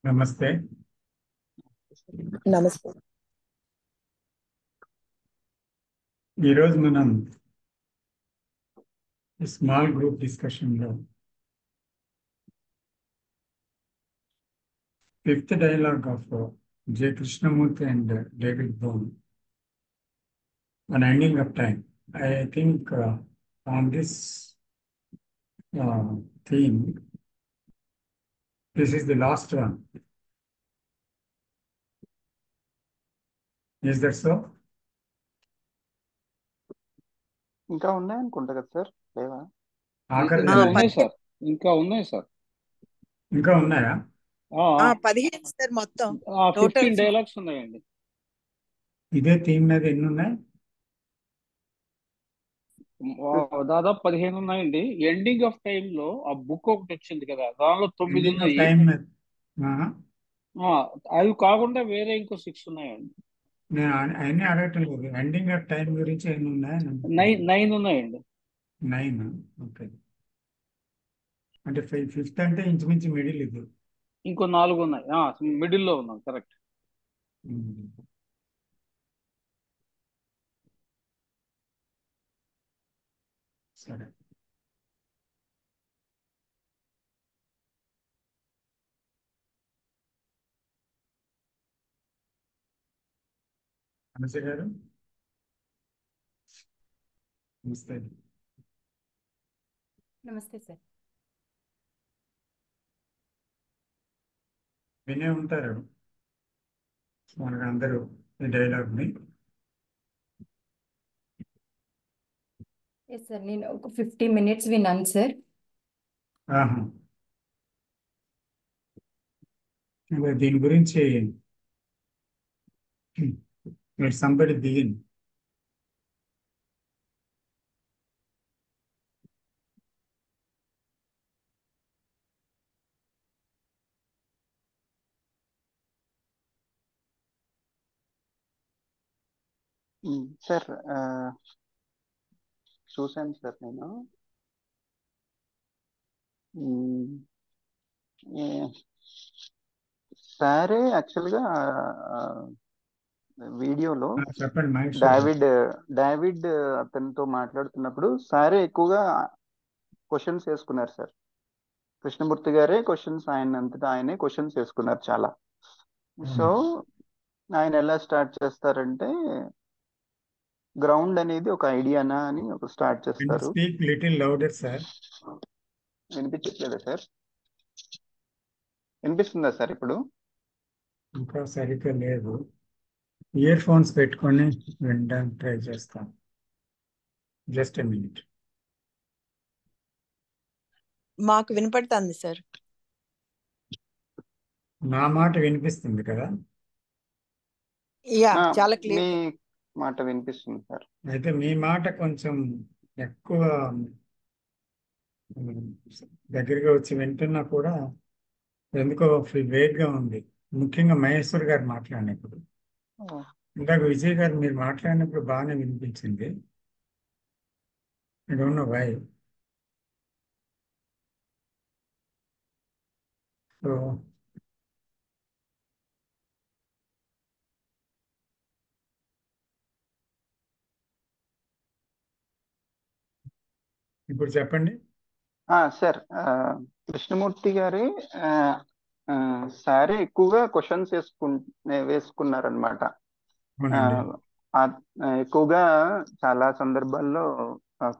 నమస్తే. నమస్తే. ఈరోజు మనం స్మాల్ గ్రూప్ డిస్కషన్లో fifth dialogue of J Krishnamurthy and David bone on ending of time. I think on this theme, this is the last one. Is that so? ఇంకా ఉన్నాయి అనుకుంటా కదా సార్, లేవా? ఆఖరి ఆ, dialogue. ఉన్నాయి సార్, ఇంకా ఉన్నాయి సార్. ఇంకా ఉన్నాయా? 15 సార్ మొత్తం. 15 డైలాగ్స్ ఉన్నాయండి. ఇదే థీమ్ మీద ఎన్ని ఉన్నాయి? దాదాపు 15 ఉన్నాయండి. ఎండింగ్ ఆఫ్ టైమ్ లో ఆ బుక్ ఒకటి వచ్చింది కదా, దానిలో 9 Ending of ఉన్నాయి. time మీద అవి కాకుండా వేరే ఇంకో 6 ఉన్నాయండి. నేను అన్నీ అడగటం లేదు. ఎండింగ్ ఆఫ్ టైం గురించి ఎన్ని ఉన్నాయని 9 ఉన్నాయండి. 9. ఓకే. అంటే ఫిఫ్త్ అంటే ఇంచుమించు మిడిల్ ఇది. ఇంకో 4 ఉన్నాయి. మిడిల్లో ఉన్నాం, కరెక్ట్. సరే. అనస గారు నమస్తే. నమస్తే సార్. వినే ఉంటారు మనకు అందరూ ఈ డైలాగ్ని. ఎస్ సార్, నేను ఒక 50 minutes విన్నాను సార్. దీని గురించి సంబడి దిగిన్. సార్, చూశాను సార్ నేను. సారే యాక్చువల్గా వీడియోలో చెప్పండి మహేష్. డావిడ్ అతనితో మాట్లాడుతున్నప్పుడు సారే ఎక్కువగా క్వశ్చన్స్ వేసుకున్నారు సార్. కృష్ణమూర్తి గారే క్వశ్చన్స్, ఆయనే క్వశ్చన్స్ వేసుకున్నారు చాలా. సో ఆయన ఎలా స్టార్ట్ చేస్తారంటే, గ్రౌండ్ అనేది ఒక ఐడియానా అని ఒక స్టార్ట్ చేస్తారు. Speak little louder sir. వినిపించట్లేదా సార్? వినిపిస్తుందా సార్ ఇప్పుడు? ఇంకా సరిగ్గా లేదు. ఇయర్ ఫోన్స్ పెట్టుకొని వినడానికి ట్రై చేస్తాం. Just a minute. మాకు వినపడుతుంది సార్. నా మాట వినిపిస్తుంది కదా? యా, చాలా మీ క్లియర్. మాట వినిపిస్తుంది సార్. అయితే మీ మాట కొంచెం ఎక్కువ దగ్గరగా వచ్చి వింటున్నా కూడా ఎందుకో వేగ్గా ఉంది. ముఖ్యంగా మహేశ్వర్ గారు మాట్లాడినప్పుడు. ఇందాక విజయ్ గారు మీరు మాట్లాడినప్పుడు బాగానే వినిపించింది. I don't know why. So ఇప్పుడు చెప్పండి. సార్, కృష్ణమూర్తి గారే సారే ఎక్కువగా క్వశ్చన్స్ వేసుకున్నారనమాట. అవునండి. ఎక్కువగా చాలా సందర్భాల్లో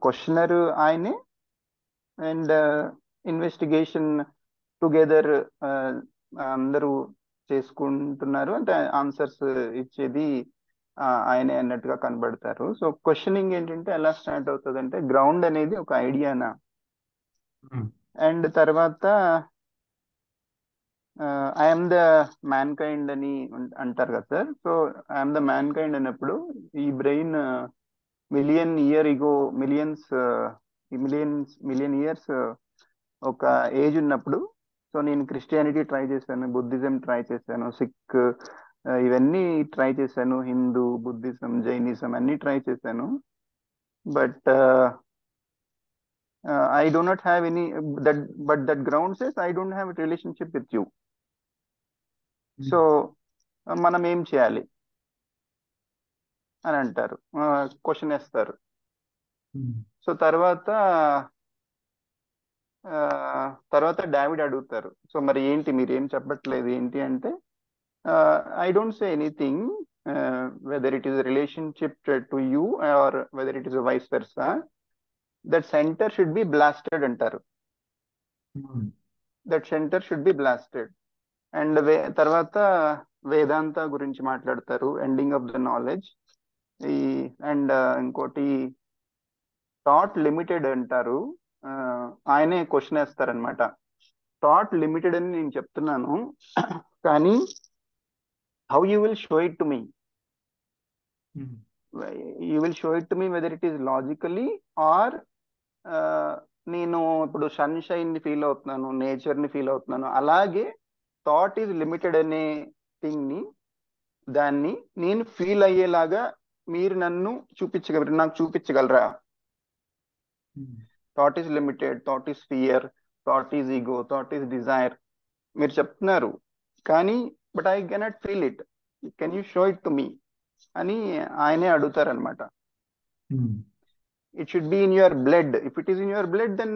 క్వశ్చనర్ ఆయనే, అండ్ ఇన్వెస్టిగేషన్ టుగెదర్ అందరూ చేసుకుంటున్నారు. అంటే ఆన్సర్స్ ఇచ్చేది ఆయనే అన్నట్టుగా కనబడతారు. సో క్వశ్చనింగ్ ఏంటంటే ఎలా స్టార్ట్ అవుతుంది అంటే, గ్రౌండ్ అనేది ఒక ఐడియానా, అండ్ తర్వాత ఐఎమ్ ద మ్యాన్ కైండ్ అని అంటారు కదా sir. So I'm the man kind అన్నప్పుడు ఈ బ్రెయిన్ మిలియన్ ఇయర్స్ ఒక ఏజ్ ఉన్నప్పుడు, సో నేను క్రిస్టియానిటీ ట్రై చేశాను, బుద్ధిజం ట్రై చేశాను, సిక్ ఇవన్నీ ట్రై చేశాను, హిందూ, బుద్ధిజం, జైనిజం అన్ని ట్రై చేశాను. But I do not have any, but that ground says I don't have a relationship with you. So మనం ఏం చేయాలి అని అంటారు, క్వశ్చన్ వేస్తారు. సో తర్వాత డావిడ్ అడుగుతారు, సో మరి ఏంటి మీరు ఏం చెప్పట్లేదు ఏంటి అంటే, I don't say anything whether it is relationship to you or whether it is vice versa, that centre should be blasted అంటారు. That centre should be blasted. And తర్వాత వేదాంత గురించి మాట్లాడతారు, ending of the knowledge. And ఇంకోటి thought limited అంటారు. ఆయనే question వేస్తారనమాట, thought limited అని నేను చెప్తున్నాను కానీ how you will show it to me, you will show it to me whether it is logically or నేను ఇప్పుడు సన్షైన్ ని ఫీల్ అవుతున్నాను, నేచర్ ని ఫీల్ అవుతున్నాను, అలాగే థాట్ ఈజ్ లిమిటెడ్ అనే థింగ్ ని, దాన్ని నేను ఫీల్ అయ్యేలాగా మీరు నన్ను నాకు చూపించగలరా? Thought is limited, thought is fear, thought is ego, thought is desire మీరు చెప్తున్నారు కానీ but I cannot feel it, can you show it to me అని ఆయనే అడుగుతారనమాట. It should be in your blood. If it is in your blood then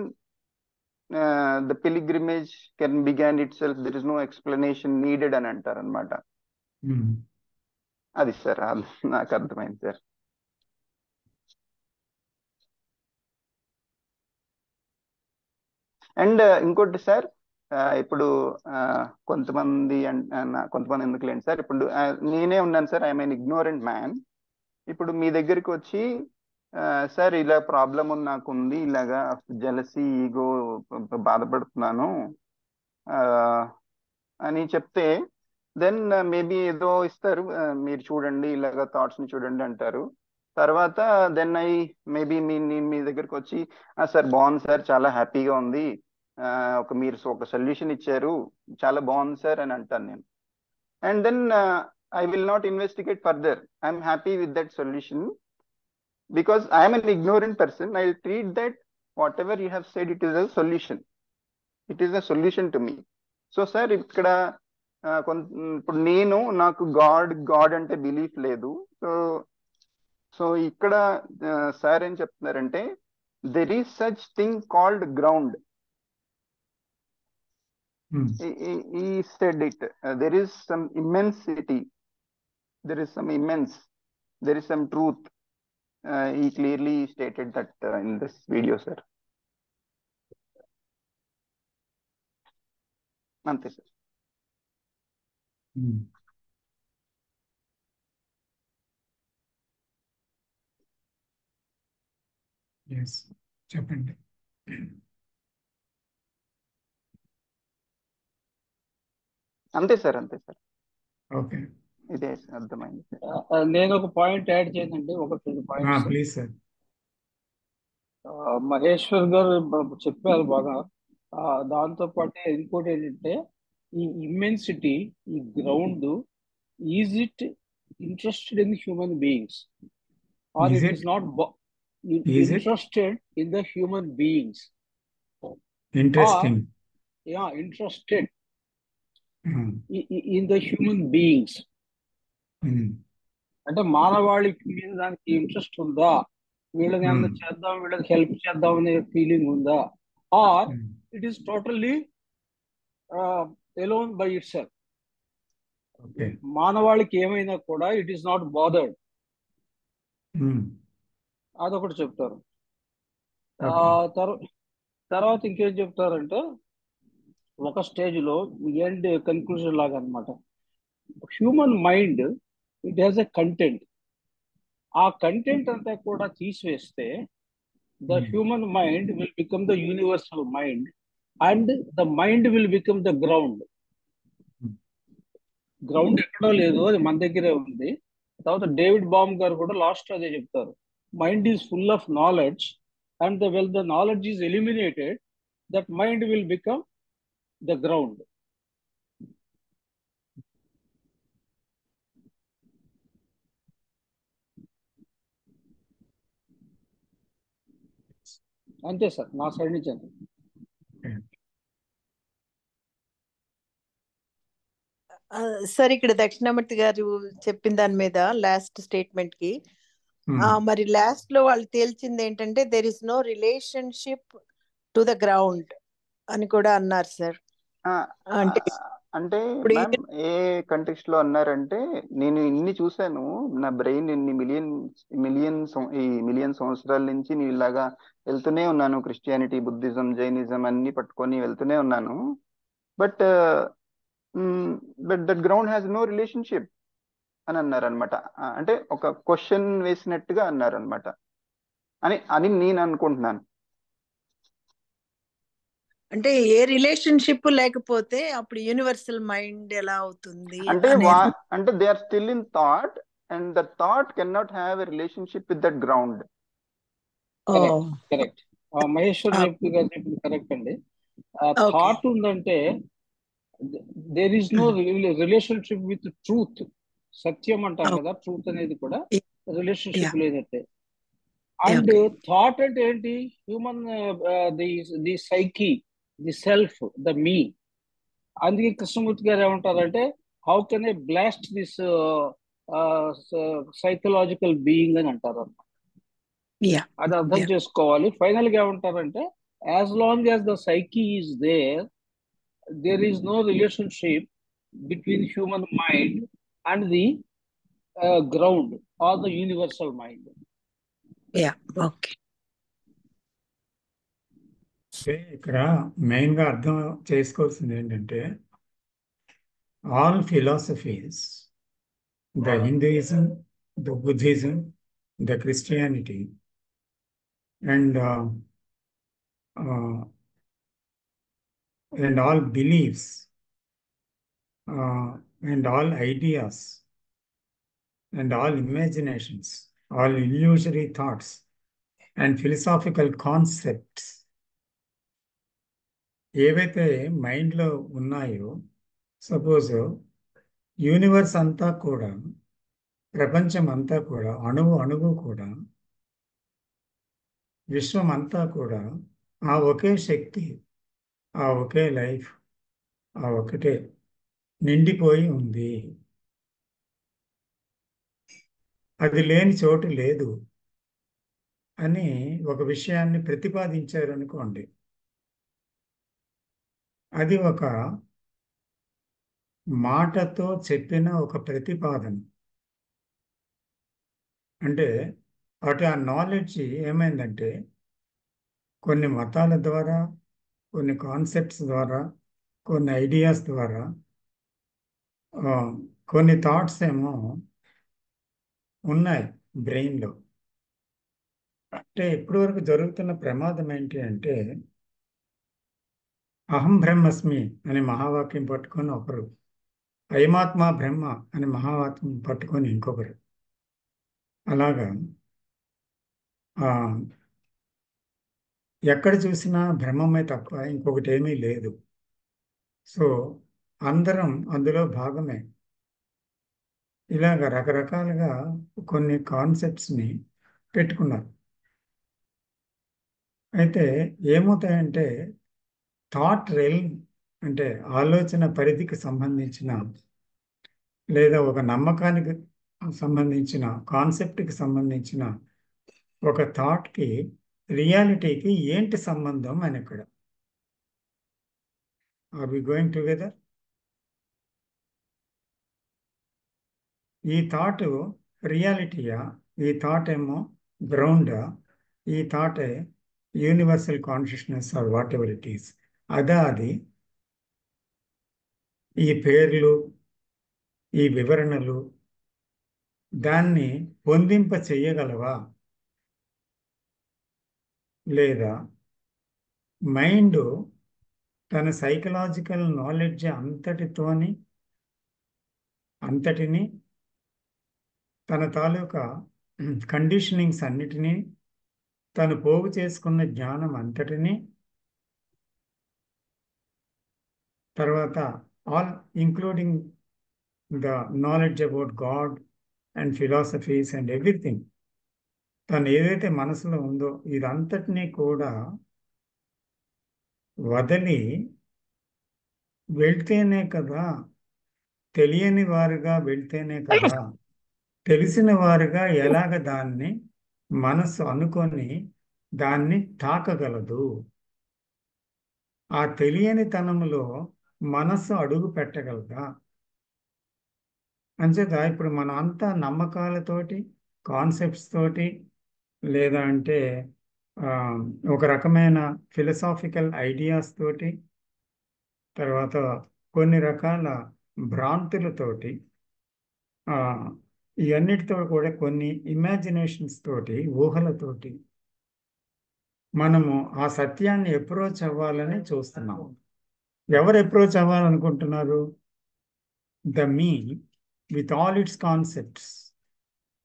the pilgrimage can begin itself, there is no explanation needed అని అంటారు అనమాట. అది sir, నాకు అర్థమైంది sir. And ఇంకోటి సార్, ఇప్పుడు కొంతమంది ఎందుకులేండి సార్, ఇప్పుడు నేనే ఉన్నాను sir, I'm N ignorant man. ఇప్పుడు మీ దగ్గరికి వచ్చి సార్ ఇలా ప్రాబ్లం నాకు ఉంది, ఇలాగా జెలసీ ఈగో బాధపడుతున్నాను అని చెప్తే దెన్ మేబీ ఏదో ఇస్తారు, మీరు చూడండి ఇలాగా థాట్స్ ని చూడండి అంటారు. తర్వాత దెన్ మేబీ మీ దగ్గరకు వచ్చి సార్ బాగుంది సార్, చాలా హ్యాపీగా ఉంది, మీరు ఒక సొల్యూషన్ ఇచ్చారు, చాలా బాగుంది సార్ అని అంటాను నేను. And then I will not investigate further, I'm happy with that solution because I am an ignorant person. I will treat that whatever you have said, it is a solution. It is a solution to me. So sir, ఇక్కడ ఇప్పుడు నాకు God అంటే belief లేదు. So ఇక్కడ sir ఏం చెప్తున్నారంటే there is such thing called ground. He said it. There is some immensity. There is some immense. There is some truth. He clearly stated that in this video, sir. Ante sir. Yes, చెప్పండి. అంతే sir. Okay, ఇదే అర్థమైంది. నేను ఒక point add చేయండి, ఒకటి 2 points. Please sir. Maheshwar గారు చెప్పారు బాగా. దాంతో పాటే ఇంకోటి ఏంటంటే, ఈ ఇమ్మెన్సిటీ, ఈ ground, is it interested in human beings or it is not interested in the human beings? Interesting. Interested in the human beings అంటే మానవాళికి మీద దానికి ఇంట్రెస్ట్ ఉందా, వీళ్ళని ఏమన్నా చేద్దాం, వీళ్ళకి హెల్ప్ చేద్దాం అనే ఫీలింగ్ ఉందా, or it is totally alone by itself. మానవాళికి ఏమైనా కూడా ఇట్ ఈస్ నాట్ బాదర్డ్. అదొకటి చెప్తారు. తర్వాత ఇంకేం చెప్తారంటే, ఒక స్టేజ్ లో ఎండ్ కన్క్లూజన్ లాగా అనమాట, human mind it has a content. ఆ కంటెంట్ అంతా కూడా తీసివేస్తే the human mind will become the universal mind and the mind will become the ground. Ground ఎక్కడో లేదు, అది మన దగ్గరే ఉంది. తర్వాత డేవిడ్ బామ్ గారు కూడా లాస్ట్ అదే చెప్తారు, mind is full of knowledge and well the knowledge is eliminated that mind will become the ground. అంతే సార్, నా సైడ్ నుంచి అంతే. సార్ ఇక్కడ దక్షిణామూర్తి గారు చెప్పిన దాని మీద లాస్ట్ స్టేట్మెంట్ కి మరి లాస్ట్ లో వాళ్ళు తేల్చింది ఏంటంటే there is no relationship to the ground అని కూడా అన్నారు సార్. అంటే అంటే ఇప్పుడు మ్యామ్ ఏ కంటెక్స్ట్ లో అన్నారంటే, నేను ఇన్ని చూశాను, నా బ్రెయిన్ ఇన్ని మిలియన్ సంవత్సరాల నుంచి నేను ఇలాగా వెళ్తూనే ఉన్నాను, క్రిస్టియానిటీ, బుద్ధిజం, జైనిజం అన్ని పట్టుకొని వెళ్తూనే ఉన్నాను. But that ground has no relationship అని అన్నారనమాట. అంటే ఒక క్వశ్చన్ వేసినట్టుగా అన్నారనమాట అని అని నేను అనుకుంటున్నాను. అంటే ఏ రిలేషన్షిప్ లేకపోతే అప్పుడు యూనివర్సల్ మైండ్ ఎలా అవుతుంది అంటే అనేది. అంటే they are still in thought and the thought can not have a relationship with that ground. Correct. Maheshwar చెప్పింది కరెక్ట్ అండి. థాట్ ఉందంటే there is no relationship with truth. సత్యం అంటాం కదా, ట్రూత్ అనేది కూడా రిలేషన్షిప్ లేదంటే. అండ్ థాట్ అంటే ఏంటి? Human the psyche, the self, the me. అందుకే కృష్ణమూర్తి గారు ఏమంటారంటే, how can I blast this psychological being అని అంటారు అన్నమాట. అది అర్థం చేసుకోవాలి. ఫైనల్ గా ఏమంటారంటే, as long as the psyche is there is no relationship between human mind and the ground or the universal mind. ఇక్కడ మెయిన్ గా అర్థం చేసుకోవాల్సింది ఏంటంటే, all philosophies, the Hinduism, the Buddhism, the Christianity and all beliefs and all ideas and all imaginations, all illusory thoughts and philosophical concepts ఏవైతే మైండ్లో ఉన్నాయో, suppose universe అంతా కూడా, ప్రపంచం అంతా కూడా, అణువు కూడా, విశ్వం అంతా కూడా ఆ ఒకే శక్తి, ఆ ఒకే లైఫ్, ఆ ఒకటే నిండిపోయి ఉంది. అది లేని చోటు లేదు అని ఒక విషయాన్ని ప్రతిపాదించారు అనుకోండి. అది ఒక మాటతో చెప్పిన ఒక ప్రతిపాదన. అంటే అటు ఆ నాలెడ్జ్ ఏమైందంటే, కొన్ని మతాల ద్వారా, కొన్ని కాన్సెప్ట్స్ ద్వారా, కొన్ని ఐడియాస్ ద్వారా, కొన్ని థాట్స్ ఏమో ఉన్నాయి బ్రెయిన్లో. అంటే ఇప్పటి వరకు జరుగుతున్న ప్రమాదం ఏంటి అంటే, అహం బ్రహ్మస్మి అనే మహావాక్యం పట్టుకొని ఒకరు, అయమాత్మ బ్రహ్మ అనే మహావాక్యం పట్టుకొని ఇంకొకరు, అలాగా ఎక్కడ చూసినా బ్రహ్మమే తప్ప ఇంకొకటి ఏమీ లేదు. సో అందరం అందులో భాగమే. ఇలాగ రకరకాలుగా కొన్ని కాన్సెప్ట్స్ని పెట్టుకున్నారు. అయితే ఏమవుతాయంటే, థాట్ రెల్మ్ అంటే ఆలోచన పరిధికి సంబంధించిన, లేదా ఒక నమ్మకానికి సంబంధించిన, కాన్సెప్ట్కి సంబంధించిన ఒక థాట్కి రియాలిటీకి ఏంటి సంబంధం అని ఇక్కడ. Are we going together? ఈ థాట్ రియాలిటీయా, ఈ థాట్ ఏమో గ్రౌండా, ఈ thought universal consciousness or whatever it is, అదా అది? ఈ పేర్లు, ఈ వివరణలు దాన్ని పొందింప చెయ్యగలవా? లేదా మైండ్ తన సైకలాజికల్ నాలెడ్జ్ అంతటిని, తన తాలూకా కండిషనింగ్స్ అన్నిటినీ, తను పోగు చేసుకున్న జ్ఞానం అంతటినీ, తర్వాత all including the knowledge about God and philosophies and everything, తను ఏదైతే మనసులో ఉందో ఇదంతటినీ కూడా వదిలి వెళ్తేనే కదా తెలియని వారుగా వెళ్తేనే కదా తెలిసిన వారుగా ఎలాగ దాన్ని మనస్సు అనుకొని దాన్ని తాకగలదు. ఆ తెలియని తనములో మనస్సు అడుగు పెట్టగలదా? అంచేత ఇప్పుడు మన అంతా నమ్మకాలతోటి, కాన్సెప్ట్స్ తోటి, లేదా అంటే ఒక రకమైన ఫిలసాఫికల్ ఐడియాస్ తోటి, తర్వాత కొన్ని రకాల భ్రాంతులతోటి, ఇవన్నిటితో కూడా కొన్ని ఇమాజినేషన్స్ తోటి, ఊహలతోటి మనము ఆ సత్యాన్ని అప్రోచ్ అవ్వాలని చూస్తున్నాము. ఎవరు అప్రోచ్ అవ్వాలనుకుంటున్నారు? The me with all its concepts,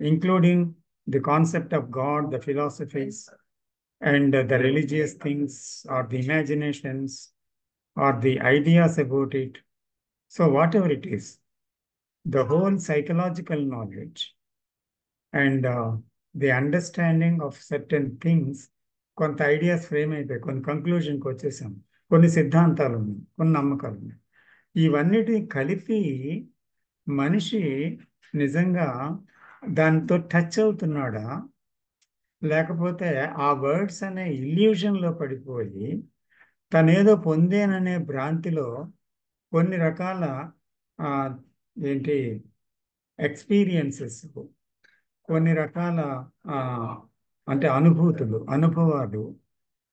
including the concept of God, the philosophies, and the religious things, or the imaginations, or the ideas about it. So whatever it is, the whole psychological knowledge and the understanding of certain things, కొంత ideas frame అయిపోయి కొన్ని కంక్లూజన్కి వచ్చేసాం, కొన్ని సిద్ధాంతాలు ఉన్నాయి, కొన్ని నమ్మకాలు ఉన్నాయి. ఇవన్నిటిని కలిపి మనిషి నిజంగా దాంతో టచ్ అవుతున్నాడా, లేకపోతే ఆ వర్డ్స్ అనే ఇల్యూషన్లో పడిపోయి తనేదో పొందేననే భ్రాంతిలో కొన్ని రకాల ఏంటి ఎక్స్పీరియన్సెస్, కొన్ని రకాల అంటే అనుభవాలు,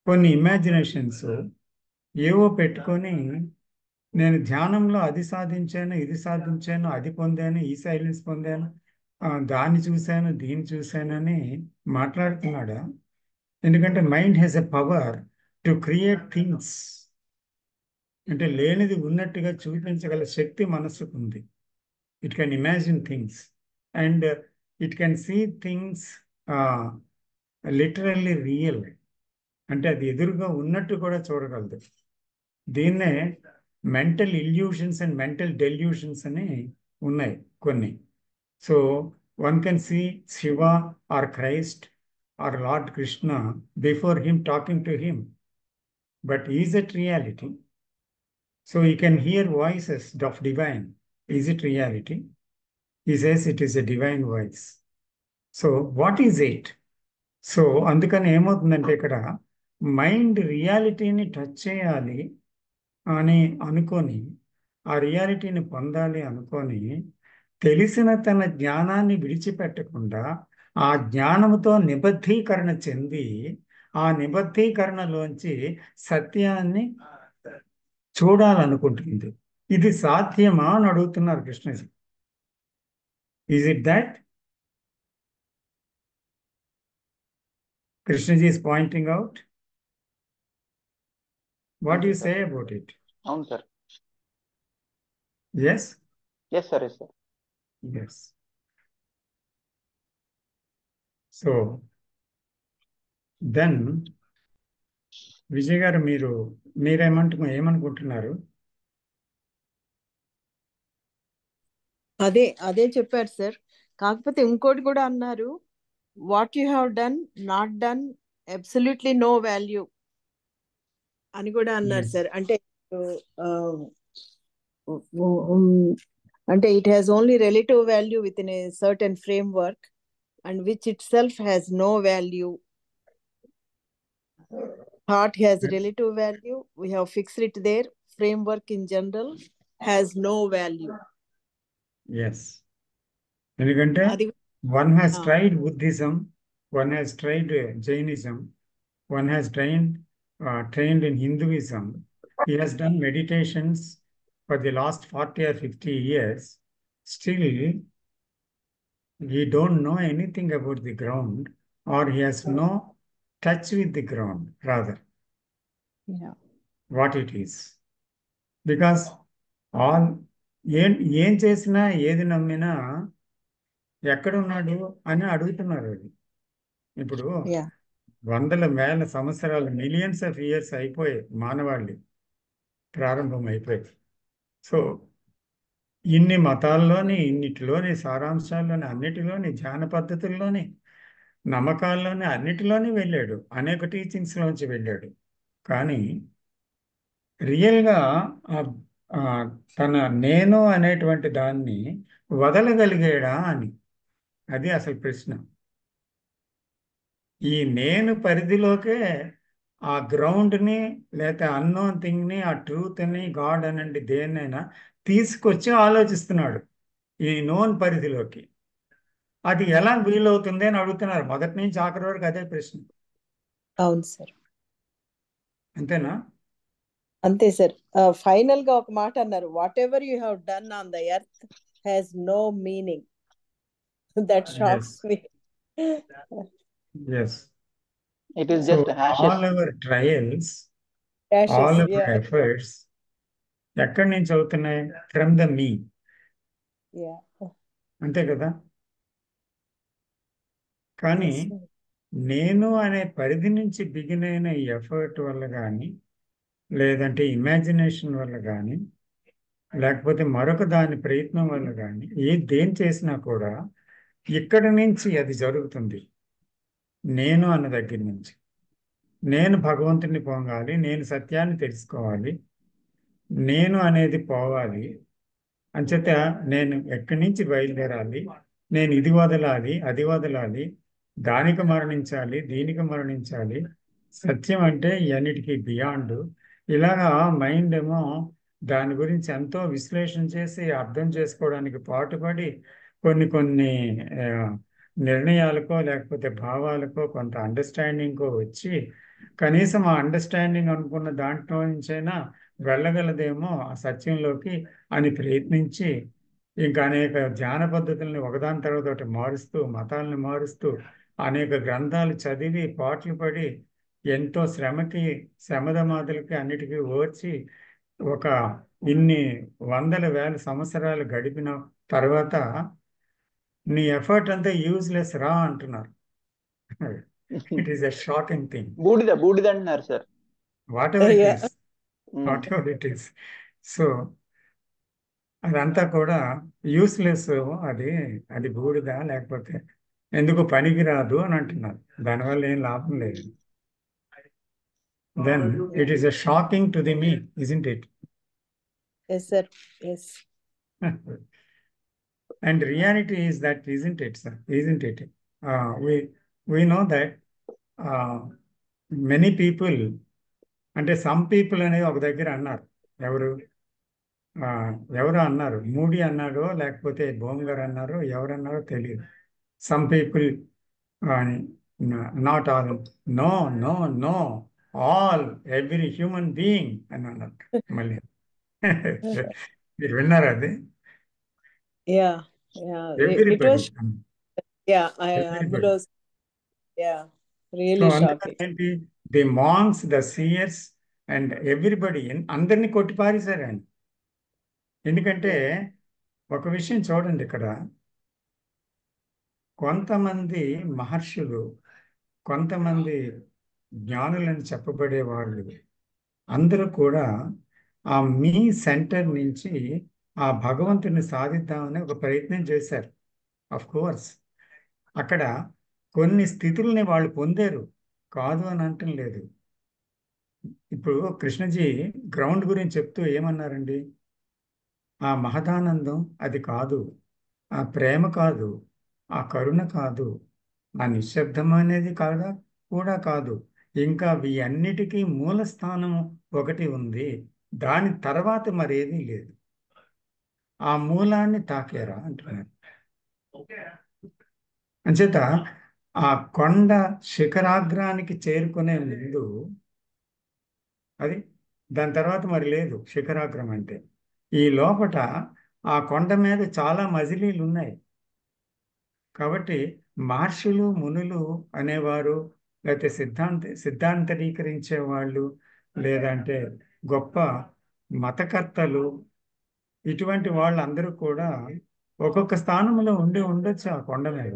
కొన్ని ఇమాజినేషన్స్ ఏవో పెట్టుకొని నేను ధ్యానంలో అది సాధించాను, ఇది సాధించాను, అది పొందాను, ఈ సైలెన్స్ పొందాను, దాన్ని చూశాను, దీన్ని చూశానని మాట్లాడుతున్నాడా? ఎందుకంటే mind has a power to create things. అంటే లేనిది ఉన్నట్టుగా చూపించగల శక్తి మనస్సుకు ఉంది. It can imagine things and it can see things literally real. అంటే అది ఎదురుగా ఉన్నట్టు కూడా చూడగలదు. దీన్నే mental illusions and mental delusions అని ఉన్నాయి కొన్ని. So one can see Shiva or Christ or Lord Krishna before him talking to him, but is it reality? So you can hear voices of divine. Is it reality? He says it is a divine voice. So what is it? So అందుకని ఏమవుతుందంటే ఇక్కడ mind రియాలిటీని touch చేయాలి అని అనుకొని, ఆ రియాలిటీని పొందాలి అనుకొని, తెలిసిన తన జ్ఞానాన్ని విడిచిపెట్టకుండా ఆ జ్ఞానంతో నిబద్ధీకరణ చెంది ఆ నిబద్ధీకరణలోంచి సత్యాన్ని చూడాలనుకుంటుంది. ఇది సాధ్యమా అని అడుగుతున్నారు Krishnaji. Is it that? Krishnaji is pointing out. What do you say about it? అవును sir. Yes? Yes, sir. Yes, sir. Yes. So, then, Vijay గారు ఏమనుకుంటున్నారు? అదే చెప్పారు సార్. కాకపోతే ఇంకోటి కూడా అన్నారు, what you have done, not done, absolutely no value అని కూడా అన్నారు సార్. అంటే it has only relative value within a certain framework and which itself has no value. Thought has relative value. We have fixed it there. Framework in general has no value. Yes. ఎందుకంటే one has tried Buddhism, one has tried Jainism, one has trained in Hinduism. He has done meditations for the last 40 or 50 years. Still, he don't know anything about the ground, or he has no touch with the ground, rather. Yeah. What it is. Because all ఏం చేసినా ఏది నమ్మినా ఎక్కడున్నాడు అని అడుగుతున్నారు. అది ఇప్పుడు వందల వేల సంవత్సరాలు, మిలియన్స్ ఆఫ్ ఇయర్స్ అయిపోయాయి మానవాళి ప్రారంభం అయిపోయి. సో ఇన్ని మతాల్లోని, ఇన్నిటిలోని సారాంశాల్లోని, అన్నిటిలోని ధ్యాన పద్ధతుల్లోని, నమ్మకాల్లోని, అన్నిటిలోని వెళ్ళాడు. అనేక టీచింగ్స్లోంచి వెళ్ళాడు. కానీ రియల్గా ఆ, తన నేను అనేటువంటి దాన్ని వదలగలిగాడా అని. అది అసలు ప్రశ్న. ఈ నేను పరిధిలోకే ఆ గ్రౌండ్ని లేకపోతే అన్నోన్ థింగ్ని, ఆ ట్రూత్ని, గాడ్ అనండి దేన్నైనా తీసుకొచ్చి ఆలోచిస్తున్నాడు ఈ నోన్ పరిధిలోకి. అది ఎలా వీలవుతుంది అని అడుగుతున్నారు. మొదటి నుంచి ఆఖరి వరకు అదే ప్రశ్న. అవును సార్, అంతేనా? అంతే సార్. ఫైనల్ గా ఒక మాట అన్నారు, whatever you have done on the earth has no meaning. That shocks yes, me. Yes. It is so just ashes. All our trials, Ashes, all our yeah, efforts ఎక్కడి నుంచి అవుతున్నాయి? From the me. yeah. అంతే కదా? కానీ Yes, sir. నేను అనే పరిధి నుంచి బిగిన్ అయిన ఈ ఎఫర్ట్ వల్ల కానీ, లేదంటే ఇమాజినేషన్ వల్ల కానీ, లేకపోతే మరొక దాని ప్రయత్నం వల్ల కానీ, దేని చేసినా కూడా ఇక్కడి నుంచి అది జరుగుతుంది. నేను అన్న దగ్గర నుంచి నేను భగవంతుని పొందాలి, నేను సత్యాన్ని తెలుసుకోవాలి, నేను అనేది పోవాలి. అంచేత నేను ఎక్కడి నుంచి బయలుదేరాలి, నేను ఇది వదలాలి, అది వదలాలి, దానికి మరణించాలి, దీనికి మరణించాలి. సత్యం అంటే ఇవన్నిటికీ బియాండ్. ఇలాగా మైండ్ ఏమో దాని గురించి ఎంతో విశ్లేషణ చేసి అర్థం చేసుకోవడానికి పాటుపడి కొన్ని కొన్ని ఆ, నిర్ణయాలకో లేకపోతే భావాలకో కొంత అండర్స్టాండింగ్కో వచ్చి కనీసం ఆ అండర్స్టాండింగ్ అనుకున్న దాంట్లో నుంచైనా వెళ్ళగలదేమో ఆ సత్యంలోకి అని ప్రయత్నించి ఇంకా అనేక ధ్యాన పద్ధతుల్ని ఒకదాని తర్వాత ఒకటి మారుస్తూ, మతాలను మారుస్తూ, అనేక గ్రంథాలు చదివి పాటలు పడి ఎంతో శ్రమదమాదులకి అన్నిటికీ ఓర్చి ఒక ఇన్ని వందల వేల సంవత్సరాలు గడిపిన తర్వాత నీ ఎఫర్ట్ అంతా యూజ్లెస్ రా అంటున్నారు. It is a shocking thing. బూడిద బూడిద అంటున్నారు sir. What ever it Yeah. Is, what ever it is. So అదంతా కూడా యూస్లెస్. అది అది బూడిద, లేకపోతే ఎందుకు పనికిరాదు అని అంటున్నారు. దానివల్ల ఏం లాభం లేదు. Then it is a shocking to the me, isn't it? Yes, sir. Yes. And reality is that, isn't it, sir? Isn't it? We know that many people, అంటే సమ్ పీపుల్ అనేది ఒక దగ్గర అన్నారు. ఎవరు అన్నారు? మూడీ అన్నారో లేకపోతే బోంగర్ అన్నారో ఎవరన్నారో తెలియదు. Some people, not all, no no no, all, every human being అని అన్నారు. మళ్ళీ మీరు విన్నారా అది? Yeah. Yeah. It everybody, was, yeah, everybody. yeah, so really అందుకని shocking. ఏంటి, the monks, the seers and everybody అందరినీ కొట్టిపారేశారు ఆయన. ఎందుకంటే ఒక విషయం చూడండి, ఇక్కడ కొంతమంది మహర్షులు, కొంతమంది జ్ఞానులని చెప్పబడే వాళ్ళు అందరూ కూడా ఆ మీ సెంటర్ నుంచి ఆ భగవంతుని సాధిద్దామని ఒక ప్రయత్నం చేశారు. ఆఫ్ కోర్స్ అక్కడ కొన్ని స్థితుల్ని వాళ్ళు పొందారు, కాదు అని అంటం లేదు. ఇప్పుడు కృష్ణజీ గ్రౌండ్ గురించి చెప్తూ ఏమన్నారండి? ఆ మహదానందం అది కాదు, ఆ ప్రేమ కాదు, ఆ కరుణ కాదు, ఆ నిశ్శబ్దం అనేది కాదా కూడా కాదు, ఇంకా అన్నిటికీ మూల స్థానం ఒకటి ఉంది, దాని తర్వాత మరేదీ లేదు. ఆ మూలాన్ని తాకేరా అంటున్నారు. అంచేత ఆ కొండ శిఖరాగ్రానికి చేరుకునే ముందు అది, దాని తర్వాత మరి లేదు శిఖరాగ్రం అంటే. ఈ లోపట ఆ కొండ మీద చాలా మజిలీలు ఉన్నాయి. కాబట్టి మహర్షులు, మునులు అనేవారు, లేకపోతే సిద్ధాంతరీకరించే వాళ్ళు, లేదంటే గొప్ప మతకర్తలు, ఇటువంటి వాళ్ళందరూ కూడా ఒక్కొక్క స్థానంలో ఉండొచ్చు ఆ కొండ మీద.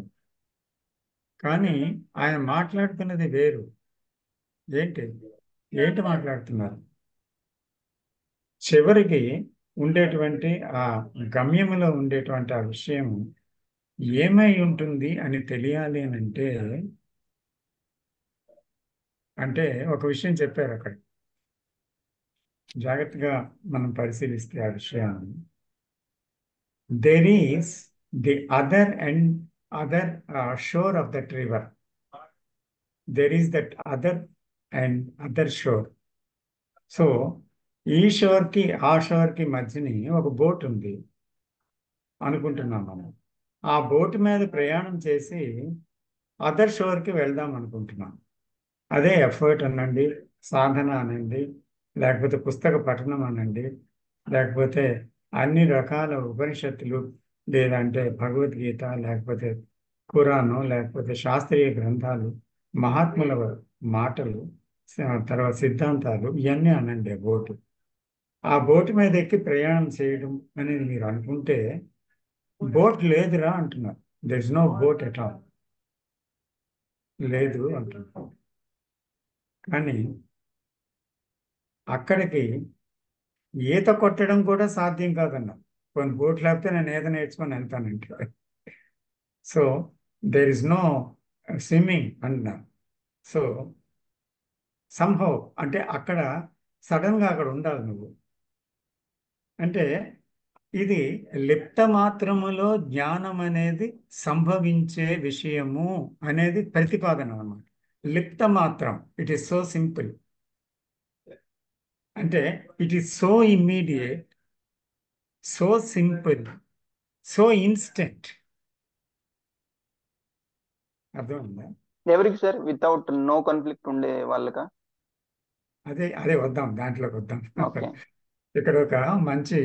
కానీ ఆయన మాట్లాడుతున్నది వేరు. ఏంటి మాట్లాడుతున్నారు? చివరికి ఉండేటువంటి ఆ గమ్యములో ఉండేటువంటి ఆ విషయం ఏమై ఉంటుంది అని తెలియాలి అని అంటే ఒక విషయం చెప్పారు అక్కడ. జాగ్రత్తగా మనం పరిశీలిస్తే ఆ విషయాన్ని, there is the other and other shore of that river. There is that other and other shore. So ఈ షోర్కి ఆ షోర్కి మధ్యని ఒక బోట్ ఉంది అనుకుంటున్నాం మనం. ఆ బోట్ మీద ప్రయాణం చేసి అదర్ షోర్కి వెళ్దాం అనుకుంటున్నాం. అదే ఎఫర్ట్ అనండి, సాధన అనండి, లేకపోతే పుస్తక పఠనం అనండి, లేకపోతే అన్ని రకాల ఉపనిషత్తులు, లేదంటే భగవద్గీత, లేకపోతే ఖురాను, లేకపోతే శాస్త్రీయ గ్రంథాలు, మహాత్ముల మాటలు, తర్వాత సిద్ధాంతాలు, ఇవన్నీ అనండి ఆ బోటు. ఆ బోటు మీద ఎక్కి ప్రయాణం చేయడం అనేది మీరు అనుకుంటే బోట్ లేదురా అంటున్నారు. There is no boat at all, లేదు అంటున్నారు. కానీ అక్కడికి ఈత కొట్టడం కూడా సాధ్యం కాదన్నారు. కొన్ని బోట్ లేకపోతే నేను ఈత నేర్చుకొని వెళ్తానంటే. So there is no swimming అన్నారు. సో సంహౌ అంటే అక్కడ సడన్గా అక్కడ ఉండాలి నువ్వు. అంటే ఇది లిప్త మాత్రములో జ్ఞానం అనేది సంభవించే విషయము అనేది ప్రతిపాదన అన్నమాట. లిప్త మాత్రం, ఇట్ ఈస్ సో సింపుల్. అంటే it is so immediate, so simple, so instant. అర్థమైందా? ఎవరికి సార్? వితౌట్ నో కాన్ఫ్లిక్ట్ ఉండే వాళ్ళకా? అదే అదే వద్దాం, దాంట్లోకి వద్దాం. ఓకే. ఇక్కడ ఒక మంచి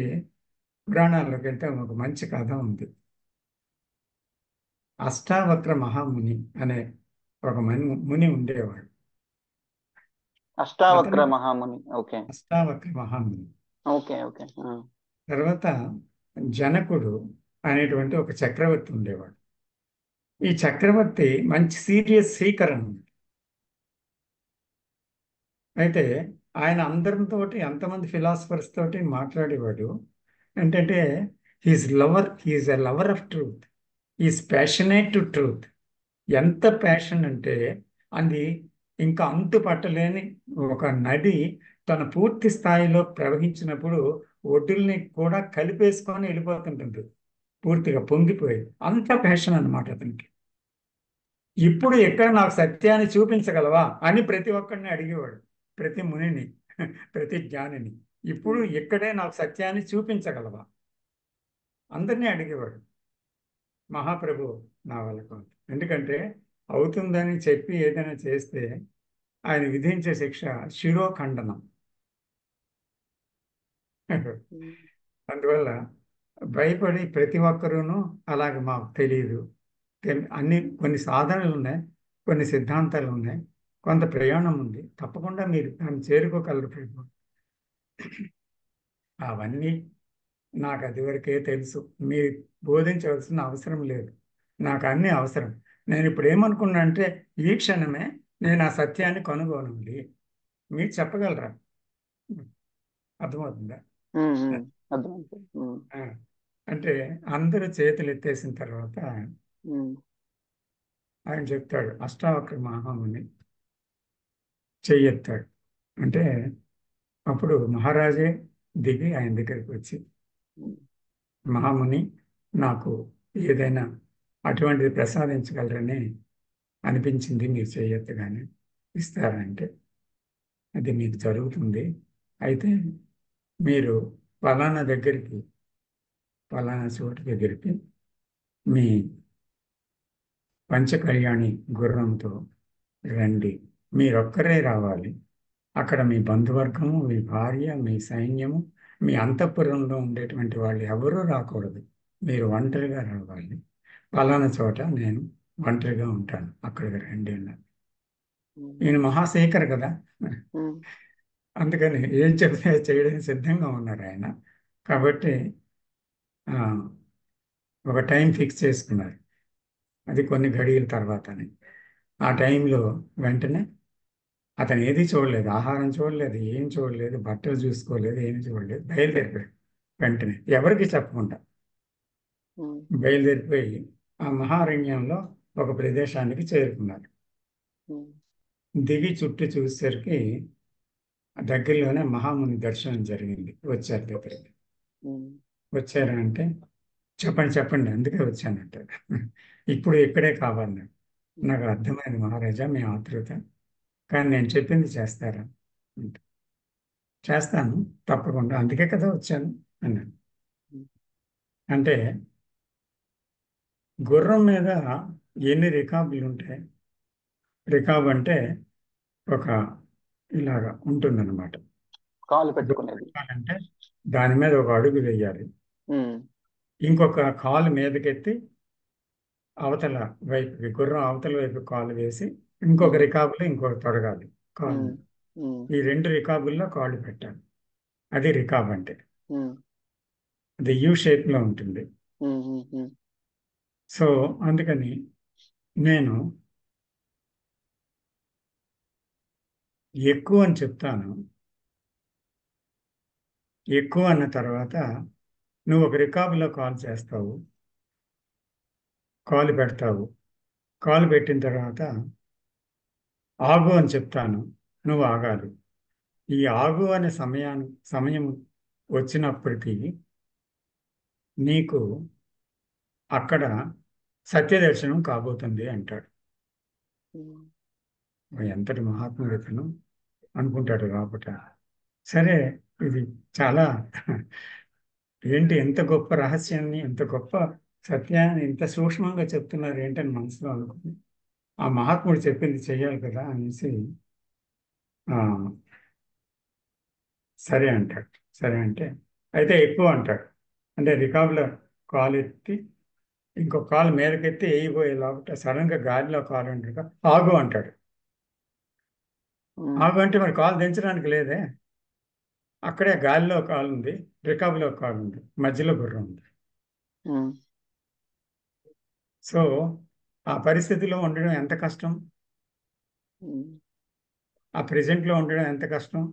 పురాణాల్లోకి వెళ్తే ఒక మంచి కథ ఉంది. అష్టావక్ర మహాముని అనే ఒక ముని ఉండేవాడు. అష్టావక్ర అతను మహాముని. ఓకే అష్టావక్ర మహాముని. Okay okay. తర్వాత జనకుడు అనేటువంటి ఒక చక్రవర్తి ఉండేవాడు. ఈ చక్రవర్తి మంచి సీరియస్ సీకర్ అన్నమాట. అయితే ఆయన అందరితోటి, ఎంతమంది ఫిలాసఫర్స్ తోటి మాట్లాడేవాడు. ఏంటంటే he is a lover of truth, is passionate to truth. ఎంత ప్యాషన్ అంటే అది ఇంకా అంతు పట్టలేని ఒక నది తన పూర్తి స్థాయిలో ప్రవహించినప్పుడు ఒడ్డుల్ని కూడా కలిపేసుకొని వెళ్ళిపోతుంటుంది, పూర్తిగా పొంగిపోయి. అంత ప్యాషన్ అన్నమాట అతనికి. ఇప్పుడు ఎక్కడ నాకు సత్యాన్ని చూపించగలవా అని ప్రతి ఒక్కరిని అడిగేవాడు, ప్రతి మునిని, ప్రతి జ్ఞానిని. ఇప్పుడు ఇక్కడే నాకు సత్యాన్ని చూపించగలవా అందరినీ అడిగేవాడు. మహాప్రభు నా వల్ల కాదు. ఎందుకంటే అవుతుందని చెప్పి ఏదైనా చేస్తే ఆయన విధించే శిక్ష శిరోఖండనం. అందువల్ల భయపడి ప్రతి ఒక్కరూను అలాగే మాకు తెలియదు, కొన్ని సాధనలు ఉన్నాయి, కొన్ని సిద్ధాంతాలు ఉన్నాయి, కొంత ప్రయాణం ఉంది, తప్పకుండా మీరు దాన్ని చేరుకోగలరు ప్రభు. అవన్నీ నాకు అది వరకే తెలుసు, మీరు బోధించవలసిన అవసరం లేదు, నాకు అన్నీ అవసరం. నేను ఇప్పుడు ఏమనుకున్నా అంటే ఈ క్షణమే నేను ఆ సత్యాన్ని కనుగొనాలి, మీరు చెప్పగలరా? అర్థమవుతుందా? అంటే అందరూ చేతులు ఎత్తేసిన తర్వాత ఆయన చెప్తాడు, అష్టావక్ర మహాముని చెయ్యెత్తాడు. అంటే అప్పుడు మహారాజే దిగి ఆయన దగ్గరికి వచ్చి, మహాముని నాకు ఏదైనా అటువంటిది ప్రసాదించగలరని అనిపించింది, మీరు చేయొత్తుగానే ఇస్తారంటే అది మీకు జరుగుతుంది. అయితే మీరు పలానా దగ్గరికి, పలానా చోటు దగ్గరికి మీ పంచకళ్యాణి గుర్రంతో రండి, మీరొక్కరే రావాలి. అక్కడ మీ బంధువర్గము, మీ భార్య, మీ సైన్యము, మీ అంతఃపురంలో ఉండేటువంటి వాళ్ళు ఎవరూ రాకూడదు, మీరు ఒంటరిగా రావాలి. పలానా చోట నేను ఒంటరిగా ఉంటాను, అక్కడికి రండి అన్నారు. ఈయన మహాశేఖర్ కదా, అందుకని ఏం చెప్తే చేయడానికి సిద్ధంగా ఉన్నారు ఆయన. కాబట్టి ఒక టైం ఫిక్స్ చేసుకున్నారు, అది కొన్ని గడియల తర్వాతనే. ఆ టైంలో వెంటనే అతను ఏది చూడలేదు, ఆహారం చూడలేదు, ఏం చూడలేదు, బట్టలు చూసుకోలేదు, ఏమి చూడలేదు, బయలుదేరిపోయాడు. వెంటనే ఎవరికి చెప్పకుండా బయలుదేరిపోయి ఆ మహారణ్యంలో ఒక ప్రదేశానికి చేరుకున్నారు. దిగి చుట్టూ చూసేసరికి దగ్గరలోనే మహాముని దర్శనం జరిగింది. వచ్చారు దగ్గరికి. వచ్చారా అంటే చెప్పండి చెప్పండి అందుకే వచ్చానంటారు. ఇప్పుడు ఇక్కడే కావాలి నాకు. నాకు అర్థమైంది మహారాజా మీ ఆతృత, కానీ నేను చెప్పింది చేస్తారా అంటే, చేస్తాను తప్పకుండా, అందుకే కదా వచ్చాను అన్నాను. అంటే గుర్రం మీద ఎన్ని రికాబులు ఉంటాయి? రికాబ్ అంటే ఒక ఇలాగా ఉంటుందన్నమాట. కాలు పెట్టుకునేది. అంటే దాని మీద ఒక అడుగు వేయాలి, ఇంకొక కాలు మీదకెత్తి అవతల వైపుకి, గుర్రం అవతల వైపు కాలు వేసి ఇంకొక రికాబులో ఇంకొక తొడగాలి కాలు. ఈ 2 రికాబుల్లో కాళ్ళు పెట్టాలి. అది రికాబ్ అంటే. అది యూ షేప్లో ఉంటుంది. సో అందుకని నేను ఎక్కువ అని చెప్తాను. ఎక్కువ అన్న తర్వాత నువ్వు ఒక రికాబులో కాల్ చేస్తావు, కాలు పెడతావు. కాలు పెట్టిన తర్వాత ఆగు అని చెప్తాను, నువ్వు ఆగాలి. ఈ ఆగు అనే సమయం వచ్చినప్పటికీ నీకు అక్కడ సత్యదర్శనం కాబోతుంది అంటాడు. ఎంతటి మహాత్ముడితను అనుకుంటాడు కాబట్టి. సరే, ఇది చాలా ఏంటి ఎంత గొప్ప రహస్యాన్ని, ఎంత గొప్ప సత్యాన్ని ఇంత సూక్ష్మంగా చెప్తున్నారు ఏంటని మనసులో అనుకుని, ఆ మహాత్ముడు చెప్పింది చెయ్యాలి కదా అనేసి సరే అంటాడు. సరే అంటే అయితే ఎక్కువ అంటాడు. అంటే రికాబులో కాలు ఎత్తి ఇంకో కాలు మీదకెత్తి వేయిపోయే లోపల సడన్గా గాలిలో కాలు ఉంటాడు, ఆగు అంటాడు. ఆగు అంటే మరి కాలు దించడానికి లేదే, అక్కడే గాలిలో కాలు ఉంది, రికాబులో కాలు ఉంది, మధ్యలో గుర్రం ఉంది. సో ఆ పరిస్థితిలో ఉండడం ఎంత కష్టం, ఆ ప్రెజెంట్లో ఉండడం ఎంత కష్టం.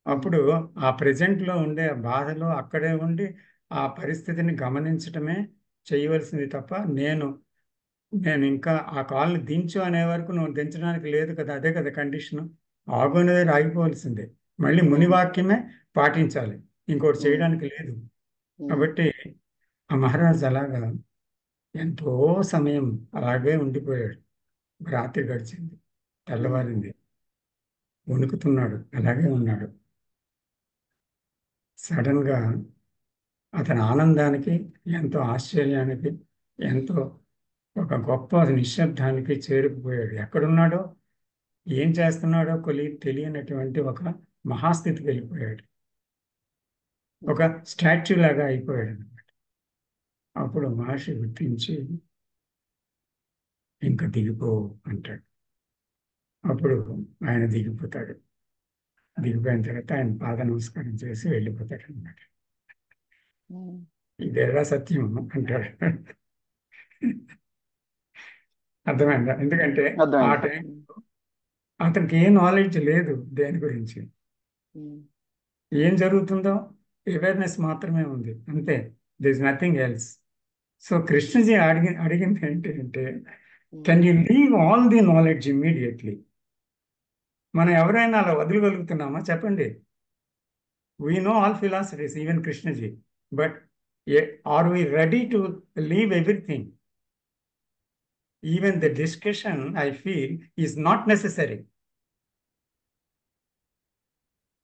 అప్పుడు ఆ ప్రెజెంట్లో ఉండే బాధలో అక్కడే ఉండి ఆ పరిస్థితిని గమనించటమే చేయవలసింది తప్ప నేను ఇంకా ఆ కాల్ని దించు అనే వరకు నువ్వు దించడానికి లేదు కదా, అదే కదా కండిషను. ఆగు అనేది ఆగిపోవలసిందే, మళ్ళీ మునివాక్యమే పాటించాలి, ఇంకోటి చేయడానికి లేదు. కాబట్టి ఆ మహారాజు అలాగా ఎంతో సమయం అలాగే ఉండిపోయాడు. రాత్రి గడిచింది, తెల్లవారింది, వణుకుతున్నాడు, అలాగే ఉన్నాడు. సడన్గా అతని ఆనందానికి, ఎంతో ఆశ్చర్యానికి, ఎంతో ఒక గొప్ప నిశ్శబ్దానికి చేరుకుపోయాడు. ఎక్కడున్నాడో ఏం చేస్తున్నాడో తెలియనటువంటి ఒక మహాస్థితికి వెళ్ళిపోయాడు. ఒక స్టాచ్యూ లాగా అయిపోయాడు అనమాట. అప్పుడు మహర్షి గుర్తించి ఇంకా దిగిపో అంటాడు. అప్పుడు ఆయన దిగిపోతాడు. దిగిపోయిన తర్వాత ఆయన పాద నమస్కారం చేసి వెళ్ళిపోతాడు అనమాట. ఇదేరా సత్యం అంటాడు. అర్థమైందా? ఎందుకంటే ఆ టైంలో అతనికి ఏ నాలెడ్జ్ లేదు దేని గురించి, ఏం జరుగుతుందో అవేర్నెస్ మాత్రమే ఉంది, అంతే. There is nothing else. So Krishnaji అడిగింది ఏంటి అంటే, can you leave all the knowledge immediately? మనం ఎవరైనా అలా వదలగలుగుతున్నామా చెప్పండి? We know all philosophies, even Krishnaji, but are we ready to leave everything? Even the discussion, I feel, is not necessary.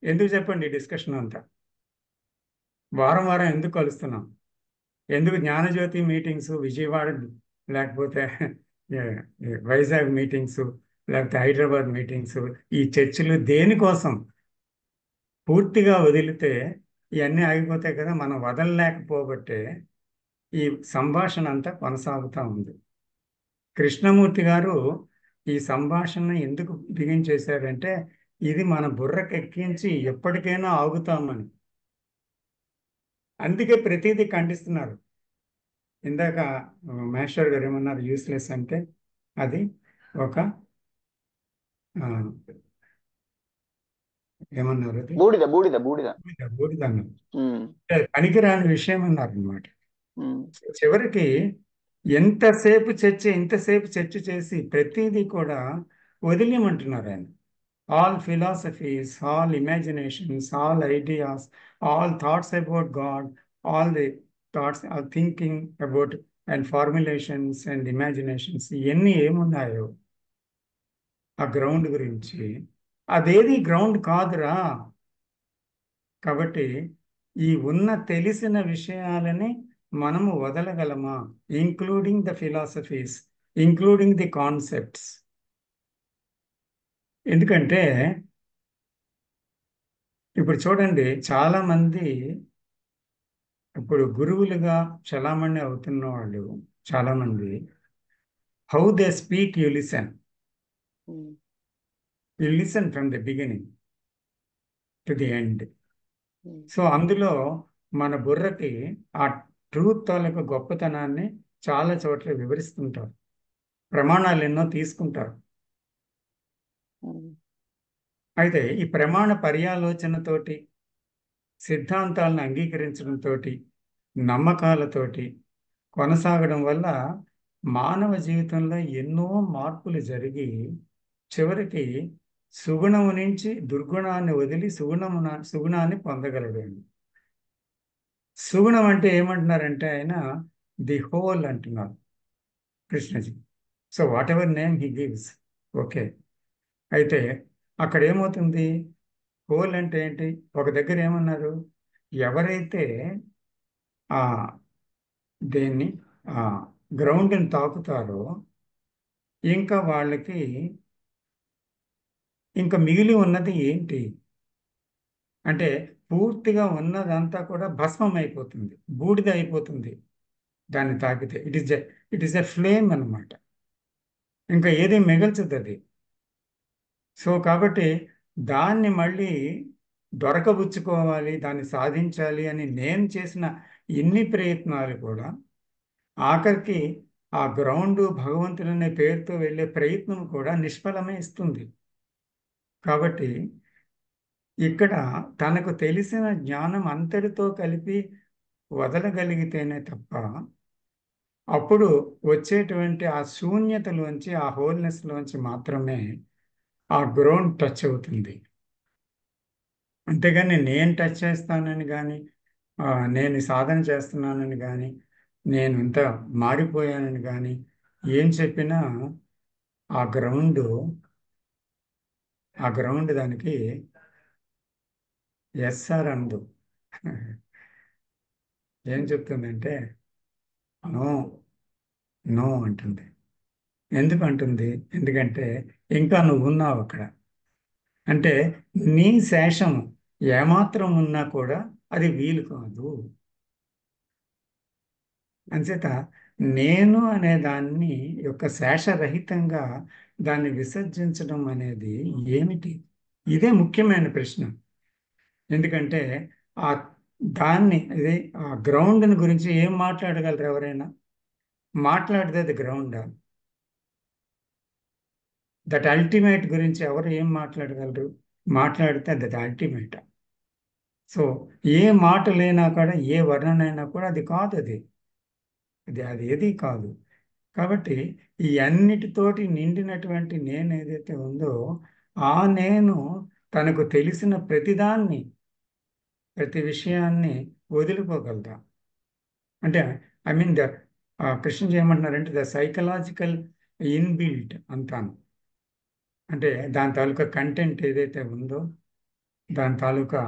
ఎందుకు చెప్పండి డిస్కషన్ అంతా? వారం వారం ఎందుకు కలుస్తున్నాం? ఎందుకు జ్ఞానజ్యోతి మీటింగ్స్ విజయవాడ, లేకపోతే వైజాగ్ మీటింగ్స్, లేకపోతే హైదరాబాద్ మీటింగ్స్, ఈ చర్చలు దేనికోసం? పూర్తిగా వదిలితే ఇవన్నీ ఆగిపోతాయి కదా. మనం వదలలేకపోబట్టే ఈ సంభాషణ అంతా కొనసాగుతూ ఉంది. కృష్ణమూర్తి గారు ఈ సంభాషణ ఎందుకు బిగించేశారంటే, ఇది మన బుర్రకెక్కించి ఎప్పటికైనా ఆగుతామని. అందుకే ప్రతిదీ ఖండిస్తున్నారు. ఇందాక మాస్టర్ గారు ఏమన్నారు, యూస్లెస్ అంటే అది ఒక ఏమన్నారు, అది బూడిద బూడిద బూడిద బూడిద పనికిరాని విషయం అన్నారు అనమాట. చివరికి ఇంతసేపు చర్చ చేసి ప్రతిదీ కూడా వదిలేయమంటున్నారు ఆయన. all philosophies, all imaginations, all ideas, all thoughts about God, all the thoughts are thinking about and formulations and imaginations, ఇవన్నీ ఏమున్నాయో ఆ గ్రౌండ్ గురించి, అదేది గ్రౌండ్ కాదురా. కాబట్టి ఈ ఉన్న తెలిసిన విషయాలని మనము వదలగలమా, including the philosophies, including the concepts. ఎందుకంటే ఇప్పుడు చూడండి, చాలా మంది ఇప్పుడు గురువులుగా చలామణి అవుతున్న వాళ్ళు చాలా మంది, how they speak you listen, you listen from the beginning to the end. So అందులో మన బుర్రకి ఆ ట్రూత్ తాలూకు గొప్పతనాన్ని చాలా చోట్ల వివరిస్తుంటారు, ప్రమాణాలు ఎన్నో తీసుకుంటారు. అయితే ఈ ప్రమాణ పర్యాలోచనతోటి, సిద్ధాంతాలను అంగీకరించడంతో, నమ్మకాలతోటి కొనసాగడం వల్ల మానవ జీవితంలో ఎన్నో మార్పులు జరిగి చివరికి సుగుణము నుంచి దుర్గుణాన్ని వదిలి సుగుణాన్ని పొందగలడు. సుగుణం అంటే ఏమంటున్నారంటే ఆయన ది హోల్ అంటున్నారు Krishnaji. So what ever name he gives, okay. అయితే అక్కడ ఏమవుతుంది, హోల్ అంటే ఏంటి? ఒక దగ్గర ఏమన్నారు, ఎవరైతే దేన్ని గ్రౌండ్ని తాకుతారో ఇంకా వాళ్ళకి ఇంకా మిగిలి ఉన్నది ఏంటి అంటే పూర్తిగా ఉన్నదంతా కూడా భస్మం అయిపోతుంది, బూడిద అయిపోతుంది దాన్ని తాకితే. ఇట్ ఈస్ ఎ ఫ్లేమ్ అన్నమాట, ఇంకా ఏది మిగల్చదు అది. సో కాబట్టి దాన్ని మళ్ళీ దొరకబుచ్చుకోవాలి, దాన్ని సాధించాలి అని నేను చేసిన ఇన్ని ప్రయత్నాలు కూడా ఆఖరికి ఆ గ్రౌండ్ భగవంతుడనే పేరుతో వెళ్ళే ప్రయత్నం కూడా నిష్ఫలమే ఇస్తుంది. కాబట్టి ఇక్కడ తనకు తెలిసిన జ్ఞానం అంతటితో కలిపి వదలగలిగితేనే తప్ప అప్పుడు వచ్చేటువంటి ఆ శూన్యతలోంచి, ఆ హోల్నెస్లోంచి మాత్రమే ఆ గ్రౌండ్ టచ్ అవుతుంది. అంతేగాని నేను టచ్ చేస్తానని కానీ, నేను సాధన చేస్తున్నానని కానీ, నేను ఇంత మారిపోయానని కానీ ఏం చెప్పినా ఆ గ్రౌండ్ దానికి ఎస్ఆర్ అందు ఏం చెప్తుందంటే నో నో అంటుంది. ఎందుకు అంటుంది? ఎందుకంటే ఇంకా నువ్వు ఉన్నావు అక్కడ. అంటే నీ శేషం ఏమాత్రం ఉన్నా కూడా అది వీలు కాదు. అంచేత నేను అనే దాన్ని యొక్క శేషరహితంగా దాన్ని విసర్జించడం అనేది ఏమిటి? ఇదే ముఖ్యమైన ప్రశ్న. ఎందుకంటే ఆ గ్రౌండ్ని గురించి ఏం మాట్లాడగలరు? ఎవరైనా మాట్లాడితే అది గ్రౌండా? దట్ అల్టిమేట్ గురించి ఎవరు ఏం మాట్లాడగలరు? మాట్లాడితే అది అల్టిమేట్. సో ఏ మాట లేనా కూడా, ఏ వర్ణనైనా కూడా అది కాదు, అది ఏది కాదు. కాబట్టి ఈ అన్నిటితోటి నిండినటువంటి నేను ఏదైతే ఉందో ఆ నేను తనకు తెలిసిన ప్రతిదాన్ని, ప్రతి విషయాన్ని వదిలిపోగలదా అంటే ఐ మీన్ కృష్ణ ఏమంటున్నారంటే ద సైకలాజికల్ ఇన్బిల్ట్ అంటాను. అంటే దాని తాలూకా కంటెంట్ ఏదైతే ఉందో, దాని తాలూకా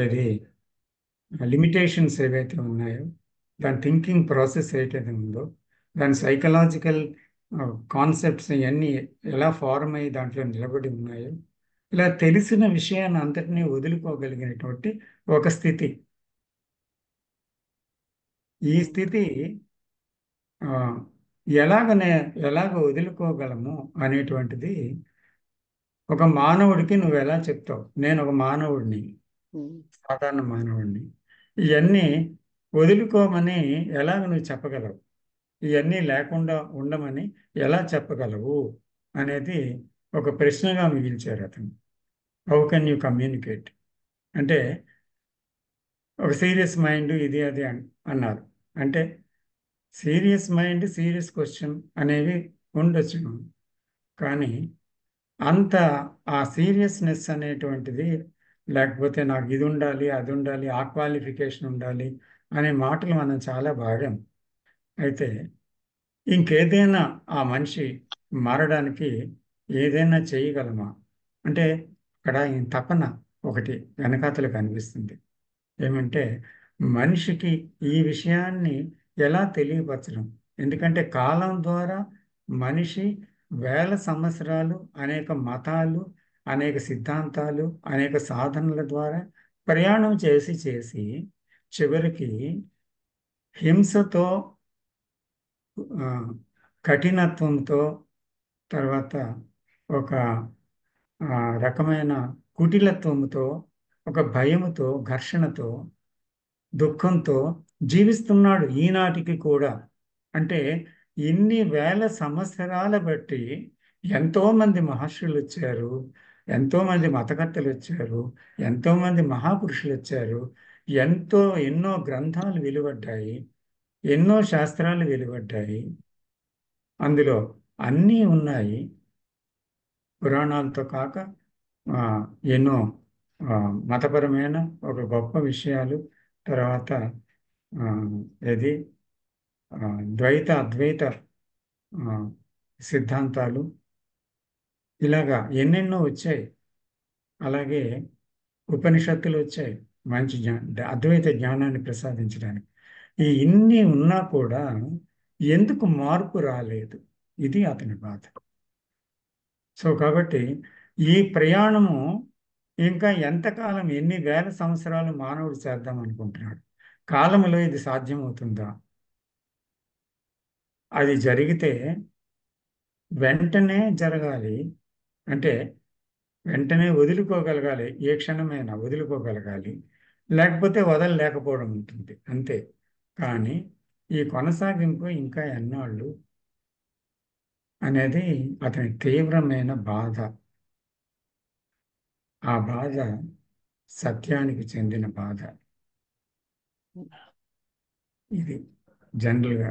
ఏది లిమిటేషన్స్ ఏవైతే ఉన్నాయో, దాని థింకింగ్ ప్రాసెస్ ఏదైతే ఉందో, దాని సైకలాజికల్ కాన్సెప్ట్స్ ఇవన్నీ ఎలా ఫార్మ్ అయ్యి దాంట్లో నిలబడి ఉన్నాయో, ఇలా తెలిసిన విషయాన్ని అంతటినీ వదులుకోగలిగినటువంటి ఒక స్థితి. ఈ స్థితి ఎలాగ వదులుకోగలము అనేటువంటిది ఒక మానవుడికి నువ్వు ఎలా చెప్తావు? నేను ఒక మానవుడిని, సాధారణ మానవుడిని, ఇవన్నీ వదులుకోమని ఎలాగ నువ్వు చెప్పగలవు? ఇవన్నీ లేకుండా ఉండమని ఎలా చెప్పగలవు అనేది ఒక ప్రశ్నగా మిగిల్చారు అతను. హౌ కెన్ యూ కమ్యూనికేట్ అంటే ఒక సీరియస్ మైండ్ ఇది అది అన్నారు. అంటే సీరియస్ మైండ్, సీరియస్ క్వశ్చన్ అనేవి ఉండొచ్చు, కానీ అంత ఆ సీరియస్నెస్ అనేటువంటిది, లేకపోతే నాకు ఇది ఉండాలి, అది ఉండాలి, ఆ క్వాలిఫికేషన్ ఉండాలి అనే మాటలు మనం చాలా వాడాం. అయితే ఇంకేదైనా ఆ మనిషి మారడానికి ఏదైనా చేయగలమా అంటే అక్కడ ఈ తపన ఒకటి వెనకాతలు కనిపిస్తుంది. ఏమంటే మనిషికి ఈ విషయాన్ని ఎలా తెలియపరచడం. ఎందుకంటే కాలం ద్వారా మనిషి వేల సంవత్సరాలు అనేక మతాలు, అనేక సిద్ధాంతాలు, అనేక సాధనల ద్వారా ప్రయాణం చేసి చేసి చివరికి హింసతో, ఆ, కఠినత్వంతో, తర్వాత ఒక రకమైన కుటిలత్వంతో, ఒక భయముతో, ఘర్షణతో, దుఃఖంతో జీవిస్తున్నాడు ఈనాటికి కూడా. అంటే ఇన్ని వేల సంవత్సరాల బట్టి ఎంతో మంది మహర్షులు వచ్చారు, ఎంతో మంది మతకర్తలు వచ్చారు, ఎంతో మంది మహాపురుషులు వచ్చారు, ఎన్నో గ్రంథాలు వెలువడ్డాయి, ఎన్నో శాస్త్రాలు వెలువడ్డాయి. అందులో అన్నీ ఉన్నాయి. పురాణాలతో కాక ఆ, ఎన్నో మతపరమైన ఒక గొప్ప విషయాలు, తర్వాత ఆ, ఏది ద్వైత అద్వైత ఆ, సిద్ధాంతాలు, ఇలాగా ఎన్నెన్నో వచ్చాయి. అలాగే ఉపనిషత్తులు వచ్చాయి మంచి అద్వైత జ్ఞానాన్ని ప్రసాదించడానికి. ఈ ఇన్ని ఉన్నా కూడా ఎందుకు మార్పు రాలేదు? ఇది అతని బాధ. సో కాబట్టి ఈ ప్రయాణము ఇంకా ఎంతకాలం, ఎన్ని వేల సంవత్సరాలు మానవుడు చేద్దాం అనుకుంటున్నాడు? కాలంలో ఇది సాధ్యమవుతుందా? అది జరిగితే వెంటనే జరగాలి. అంటే వెంటనే వదులుకోగలగాలి, ఏ క్షణమైనా వదులుకోగలగాలి, లేకపోతే వదలలేకపోవడం ఉంటుంది అంతే. కానీ ఈ కొనసాగింపు ఇంకా ఎన్నాళ్ళు అనేది అతని తీవ్రమైన బాధ. ఆ బాధ సత్యానికి చెందిన బాధ. ఇది జనరల్గా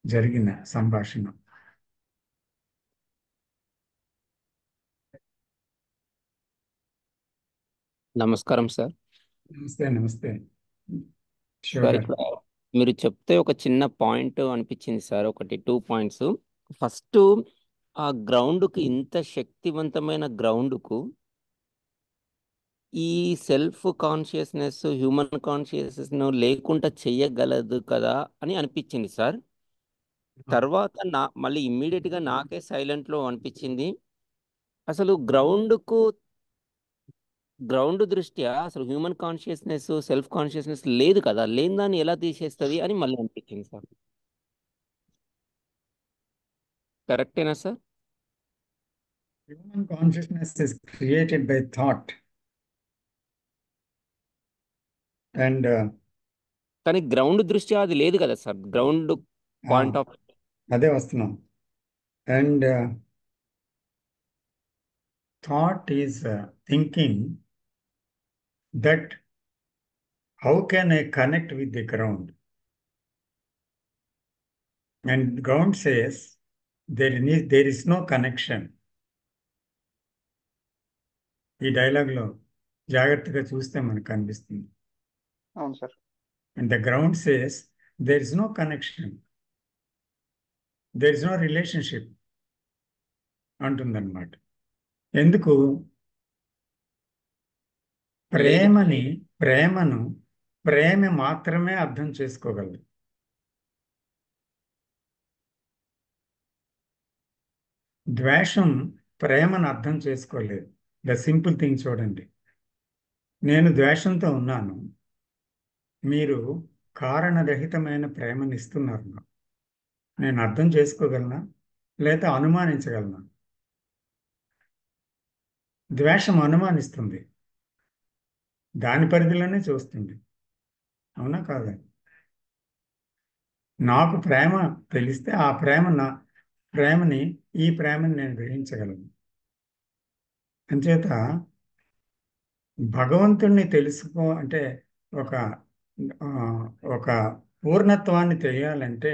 జరిగిన సంభాషణ. నమస్కారం సార్. నమస్తే. నమస్తే శివ సార్, గారు. ఇక్కడ మీరు చెప్తే ఒక చిన్న పాయింట్ అనిపించింది సార్. ఒకటి 2 పాయింట్స్. ఫస్ట్, ఆ గ్రౌండ్కి, ఇంత శక్తివంతమైన గ్రౌండ్కు ఈ సెల్ఫ్ కాన్షియస్నెస్, హ్యూమన్ కాన్షియస్నెస్ లేకుండా చెయ్యగలదు కదా అని అనిపించింది సార్. తర్వాత మళ్ళీ ఇమ్మీడియట్గా నాకే సైలెంట్లో అనిపించింది, అసలు గ్రౌండ్ దృష్ట్యా అసలు హ్యూమన్ కాన్షియస్నెస్, సెల్ఫ్ కాన్షియస్నెస్ లేదు కదా, లేని దాన్ని ఎలా తీసేస్తుంది అని మళ్ళీ అనిపించింది సార్. కరెక్టేనా sir? Human consciousness is created by thought. And కానీ గ్రౌండ్ దృష్ట్యా అది లేదు కదా సార్. గ్రౌండ్ పాయింట్ ఆఫ్ అదే వస్తున్నాం. And thought is thinking that how can I connect with the ground? And ground says there is no connection. ఈ డైలాగ్లో జాగ్రత్తగా చూస్తే మనకు కనిపిస్తుంది. అవును sir. And the ground says there is no connection, there is no relationship అంటుందన్నమాట. ఎందుకు? ప్రేమను ప్రేమ మాత్రమే అర్థం చేసుకోగలదు. ద్వేషం ప్రేమను అర్థం చేసుకోలేదు. ద సింపుల్ థింగ్ చూడండి. నేను ద్వేషంతో ఉన్నాను, మీరు కారణరహితమైన ప్రేమను ఇస్తున్నారు నాకు. నేను అర్థం చేసుకోగలనా లేదా అనుమానించగలనా? ద్వేషం అనుమానిస్తుంది, దాని పరిధిలోనే చూస్తుంది. అవునా కాదా? నాకు ప్రేమ తెలిస్తే ఆ ఈ ప్రేమని నేను గ్రహించగలను. అంచేత భగవంతుణ్ణి అంటే ఒక పూర్ణత్వాన్ని తెలియాలంటే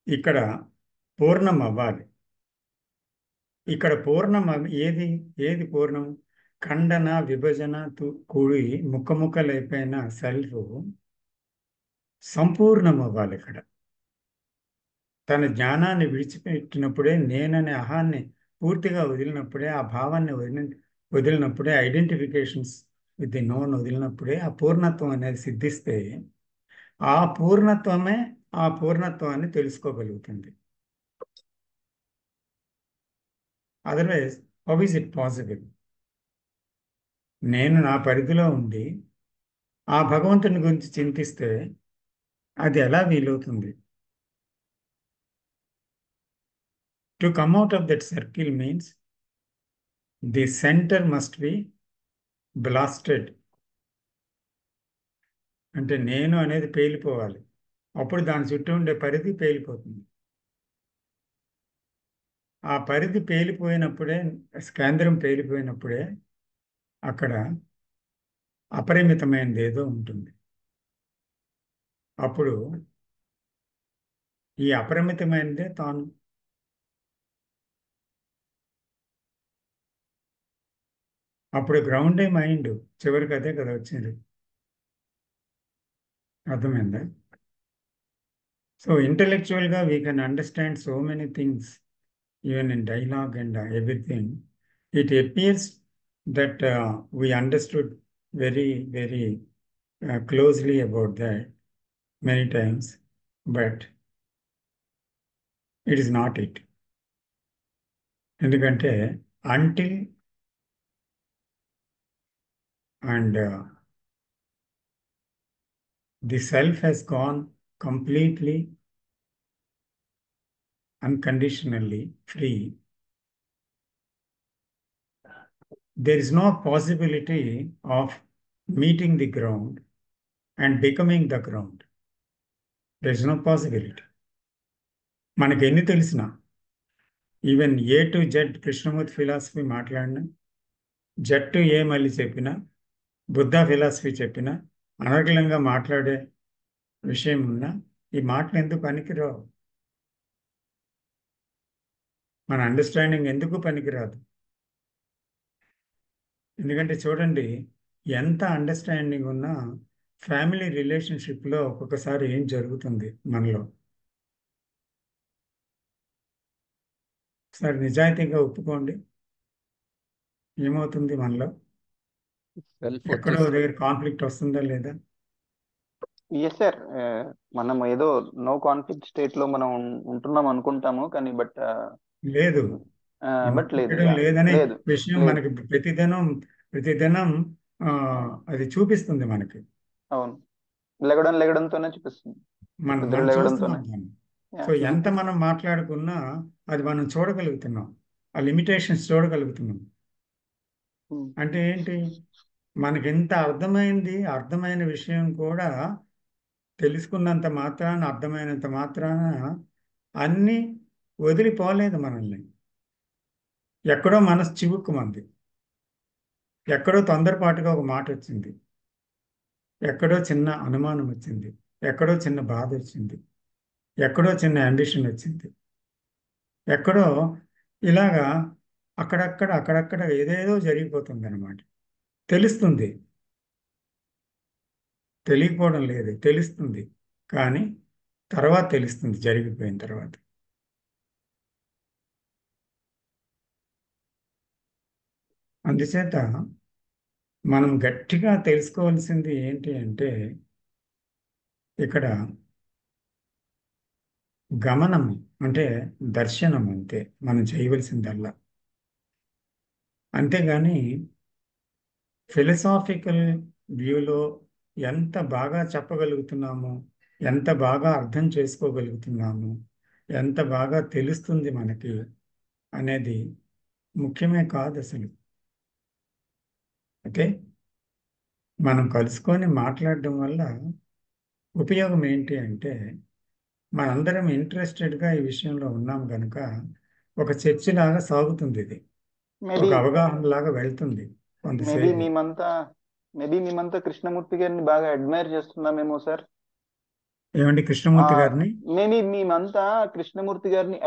ఇక్కడ పూర్ణం అవ్వాలి. ఇక్కడ పూర్ణం ఏది ఏది పూర్ణం? ఖండన విభజన కూడి ముక్కముక్కలైపోయిన సెల్ఫ్ సంపూర్ణం అవ్వాలి. ఇక్కడ తన జ్ఞానాన్ని విడిచిపెట్టినప్పుడే, నేననే అహాన్ని పూర్తిగా వదిలినప్పుడే, ఆ భావాన్ని వదిలినప్పుడే, ఐడెంటిఫికేషన్స్ విత్ ది నోన్ వదిలినప్పుడే ఆ పూర్ణత్వం అనేది సిద్ధిస్తే ఆ పూర్ణత్వమే ఆ పూర్ణత్వాన్ని తెలుసుకోగలుగుతుంది. Otherwise how is it possible? నేను నా పరిధిలో ఉండి ఆ భగవంతుని గురించి చింతిస్తే అది ఎలా వీలవుతుంది? To come out of that circle means the centre must be blasted. అంటే నేను అనేది పేలిపోవాలి. అప్పుడు దాని చుట్టూ ఉండే పరిధి పేలిపోతుంది. ఆ పరిధి పేలిపోయినప్పుడే, కేంద్రం పేలిపోయినప్పుడే అక్కడ అపరిమితమైనది ఏదో ఉంటుంది. అప్పుడు ఈ అపరిమితమైనదే తాను. అప్పుడు గ్రౌండే మైండ్. చివరికి అదే కదా వచ్చింది. అర్థమైందా? సో ఇంటెలెక్చువల్గా we can understand so many things even in dialogue and everything. It appears that we understood very closely about that many times, but it is not it. ఎందుకంటే until and the self has gone completely unconditionally free, there is no possibility of meeting the ground and becoming the ground. There is no possibility. మనకి ఎన్ని తెలిసినా, even A to Z Krishnamurthy philosophy మాట్లాడినా, Z to A మళ్ళీ చెప్పినా, Buddha philosophy చెప్పినా, అనర్గళంగా మాట్లాడే విషయం ఉన్నా ఈ మాటలు ఎందుకు పనికిరావు? మన అండర్స్టాండింగ్ ఎందుకు పనికిరాదు? ఎందుకంటే చూడండి, ఎంత అండర్స్టాండింగ్ ఉన్నా ఫ్యామిలీ రిలేషన్షిప్లో ఒక్కొక్కసారి ఏం జరుగుతుంది మనలో. ఒకసారి నిజాయితీగా ఒప్పుకోండి, ఏమవుతుంది మనలో? సెల్ఫ్ ఎక్కడో దగ్గర కాన్ఫ్లిక్ట్ వస్తుందా లేదా? ఎస్ సార్, మనం ఏదో నో కాన్ఫ్లిక్ట్ స్టేట్ లో మనం ఉంటున్నాం అనుకుంటాము, కానీ బట్ లేదు, లేదు, లేదనే లేదు, విషయం లేదు. మనకి ప్రతిదినం అది చూపిస్తుంది మనకి. అవును, లెగడంతోనే చూపిస్తుంది, మనం నిద్ర మనం లేవడంతోనే. చూస్తున్నాం దాన్ని. సో ఎంత మనం మాట్లాడుకున్నా అది మనం చూడగలుగుతున్నాం, ఆ లిమిటేషన్స్ చూడగలుగుతున్నాం. అంటే ఏంటి? మనకి ఎంత అర్థమైన విషయం కూడా తెలుసుకున్నంత మాత్రాన, అర్థమైనంత మాత్రాన అన్నీ వదిలిపోలేదు మనల్ని. ఎక్కడో మనసు చివుక్కుమంది, ఎక్కడో తొందరపాటుగా ఒక మాట వచ్చింది, ఎక్కడో చిన్న అనుమానం వచ్చింది, ఎక్కడో చిన్న బాధ వచ్చింది, ఎక్కడో చిన్న అంబిషన్ వచ్చింది, ఎక్కడో ఇలాగా అక్కడక్కడ ఏదేదో జరిగిపోతుంది అనమాట. తెలుస్తుంది, తెలియకపోవడం లేదు, తెలుస్తుంది. కానీ తర్వాత తెలుస్తుంది, జరిగిపోయిన తర్వాత. అందుచేత మనం గట్టిగా తెలుసుకోవాల్సింది ఏంటి అంటే, ఇక్కడ గమనం అంటే దర్శనం అంతే మనం చేయవలసిందల్లా. అంతేగాని ఫిలసాఫికల్ వ్యూలో ఎంత బాగా చెప్పగలుగుతున్నామో, ఎంత బాగా అర్థం చేసుకోగలుగుతున్నాము, ఎంత బాగా తెలుస్తుంది మనకి అనేది ముఖ్యమే కాదు అసలు. అయితే మనం కలుసుకొని మాట్లాడడం వల్ల ఉపయోగం ఏంటి అంటే, మనందరం ఇంట్రెస్టెడ్గా ఈ విషయంలో ఉన్నాం కనుక ఒక చర్చ లాగా సాగుతుంది, ఇది ఒక అవగాహన లాగా వెళ్తుంది కొంతసేపు. మేబీ మేమంతా కృష్ణమూర్తి గారిని బాగా అడ్మైర్ చేస్తున్నామేమో సార్. ఏమండి కృష్ణమూర్తి గారిని మేమంతా కృష్ణమూర్తి గారిని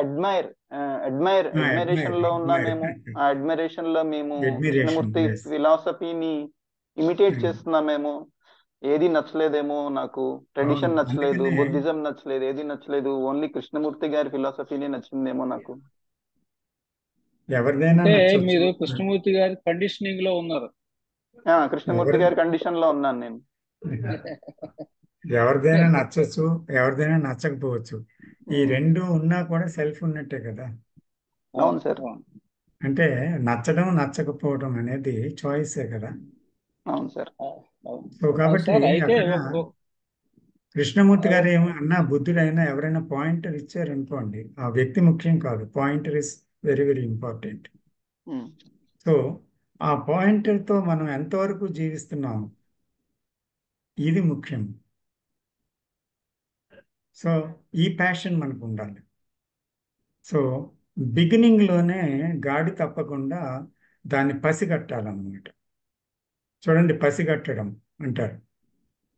అడ్మైరేషన్ లో ఉన్నామేమో. ఆ అడ్మైరేషన్ లో మేము కృష్ణమూర్తి ఫిలాసఫీని ఇమిటేట్ చేస్తున్నామేమో. ఏది నచ్చలేదేమో నాకు, ట్రెడిషన్ నచ్చలేదు, బుద్ధిజం నచ్చలేదు, ఏది నచ్చలేదు, ఓన్లీ కృష్ణమూర్తి గారి ఫిలాసఫీనే నచ్చిందేమో నాకు. ఎవరిదైనా అంటే నచ్చొచ్చు. మీరు కృష్ణమూర్తి గారి కండిషనింగ్ లో ఉన్నారు. కృష్ణమూర్తి గారి కండిషన్ లో ఉన్నాను నేను. ఎవరిదైనా నచ్చచ్చు, ఎవరిదైనా నచ్చకపోవచ్చు. ఈ రెండు ఉన్నా కూడా సెల్ఫ్ ఉన్నట్టే కదా. అవును సార్. అంటే నచ్చడం నచ్చకపోవడం అనేది చాయిసే కదా. అవును సార్. సో కాబట్టి అయితే అక్కడ కృష్ణమూర్తి గారు ఏమో అన్నా బుద్ధుడైనా ఎవరైనా పాయింటర్ ఇచ్చారనుకోండి, ఆ వ్యక్తి ముఖ్యం కాదు, pointer is very very important. So ఆ పాయింటర్తో మనం ఎంతవరకు జీవిస్తున్నాము, ఇది ముఖ్యం. సో ఈ ప్యాషన్ మనకు ఉండాలి. సో బిగినింగ్లోనే గాడి తప్పకుండా దాన్ని పసిగట్టాలన్నమాట. చూడండి, పసిగట్టడం అంటారు.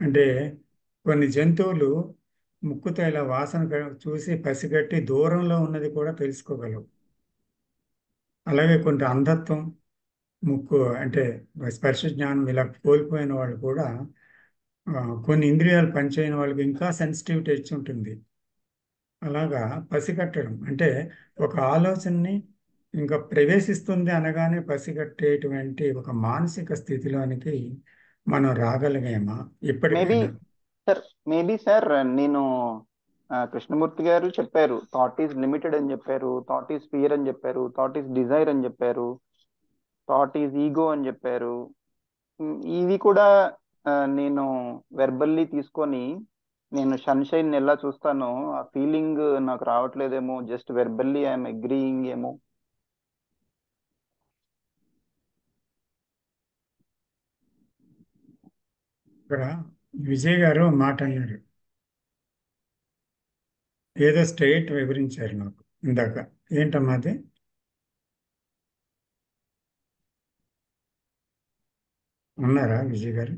అంటే కొన్ని జంతువులు ముక్కుతో ఇలా వాసన చూసి పసిగట్టి దూరంలో ఉన్నది కూడా తెలుసుకోగలవు. అలాగే కొంత అంధత్వం, ముక్కు అంటే స్పర్శ జ్ఞానం ఇలా కోల్పోయిన వాళ్ళు కూడా కొన్ని ఇంద్రియాలు పనిచేయని వాళ్ళకి ఇంకా సెన్సిటివిటీ వచ్చి ఉంటుంది. అలాగా పసిగట్టడం అంటే ఒక ఆలోచనని ఇంకా ప్రవేశిస్తుంది అనగానే పసిగట్టేటువంటి ఒక మానసిక స్థితిలోనికి మనం రాగలిగామా ఇప్పటికైనా? మేబీ సార్ నేను కృష్ణమూర్తి గారు చెప్పారు, థాట్ ఈజ్ లిమిటెడ్ అని చెప్పారు, థాట్ ఈజ్ ఫియర్ అని చెప్పారు, థాట్ ఈజ్ డిజైర్ అని చెప్పారు, థాట్ ఈజ్ ఈగో అని చెప్పారు. ఇవి కూడా నేను వెర్బల్లీ తీసుకొని నేను సన్షైన్ ఎలా చూస్తానో ఆ ఫీలింగ్ నాకు రావట్లేదేమో, జస్ట్ వెర్బల్లీ ఐఎమ్ అగ్రీయింగ్ ఏమో. ఇక్కడ విజయ్ గారు మాట అన్నారు, ఏదో స్టేట్ వివరించారు నాకు ఇందాక. ఏంటమ్మా అది? ఉన్నారా విజయ్ గారు?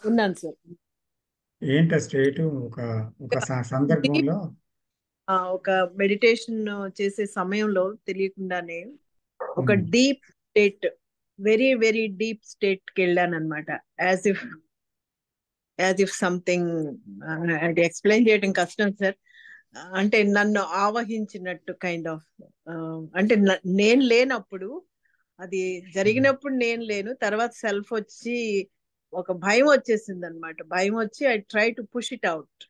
ఉన్నాను సార్. ఏంట స్టేట్? ఒక సందర్భంలో ఒక మెడిటేషన్ చేసే సమయంలో తెలియకుండానే ఒక deep state, very very deep state కి వెళ్ళాను అనమాట. యాజ్ ఇఫ్ సంథింగ్, అంటే ఎక్స్ప్లెయిన్ చేయడం కష్టం సార్. అంటే నన్ను ఆవహించినట్టు కైండ్ ఆఫ్, అంటే నేను లేనప్పుడు, అది జరిగినప్పుడు నేను లేను, తర్వాత సెల్ఫ్ వచ్చి ఒక భయం వచ్చేసింది అనమాట. భయం వచ్చి I try to push it out.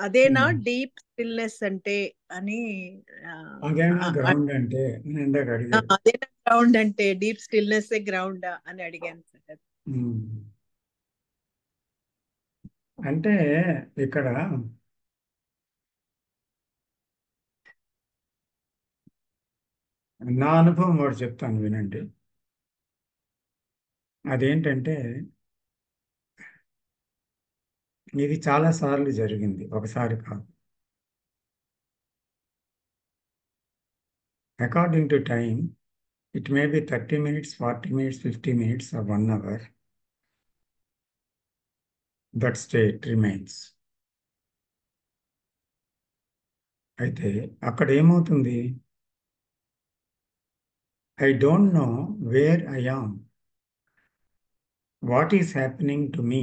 అదేనా డీప్ స్టిల్నెస్ అంటే అని, అదేనా గ్రౌండ్ అంటే? అదేనా గ్రౌండ్ అంటే, డీప్ స్టిల్నెస్ గ్రౌండ్ అని అడిగాను సార్. అంటే ఇక్కడ నా అనుభవం ఒకటి చెప్తాను, వినండి. అదేంటంటే ఇది చాలా సార్లు జరిగింది, ఒకసారి కాదు. According to time, it may be 30 minutes, 40 minutes, 50 minutes or 1 hour. That state remains. అయితే అక్కడ ఏమవుతుంది? I don't know where I am, what is happening to me.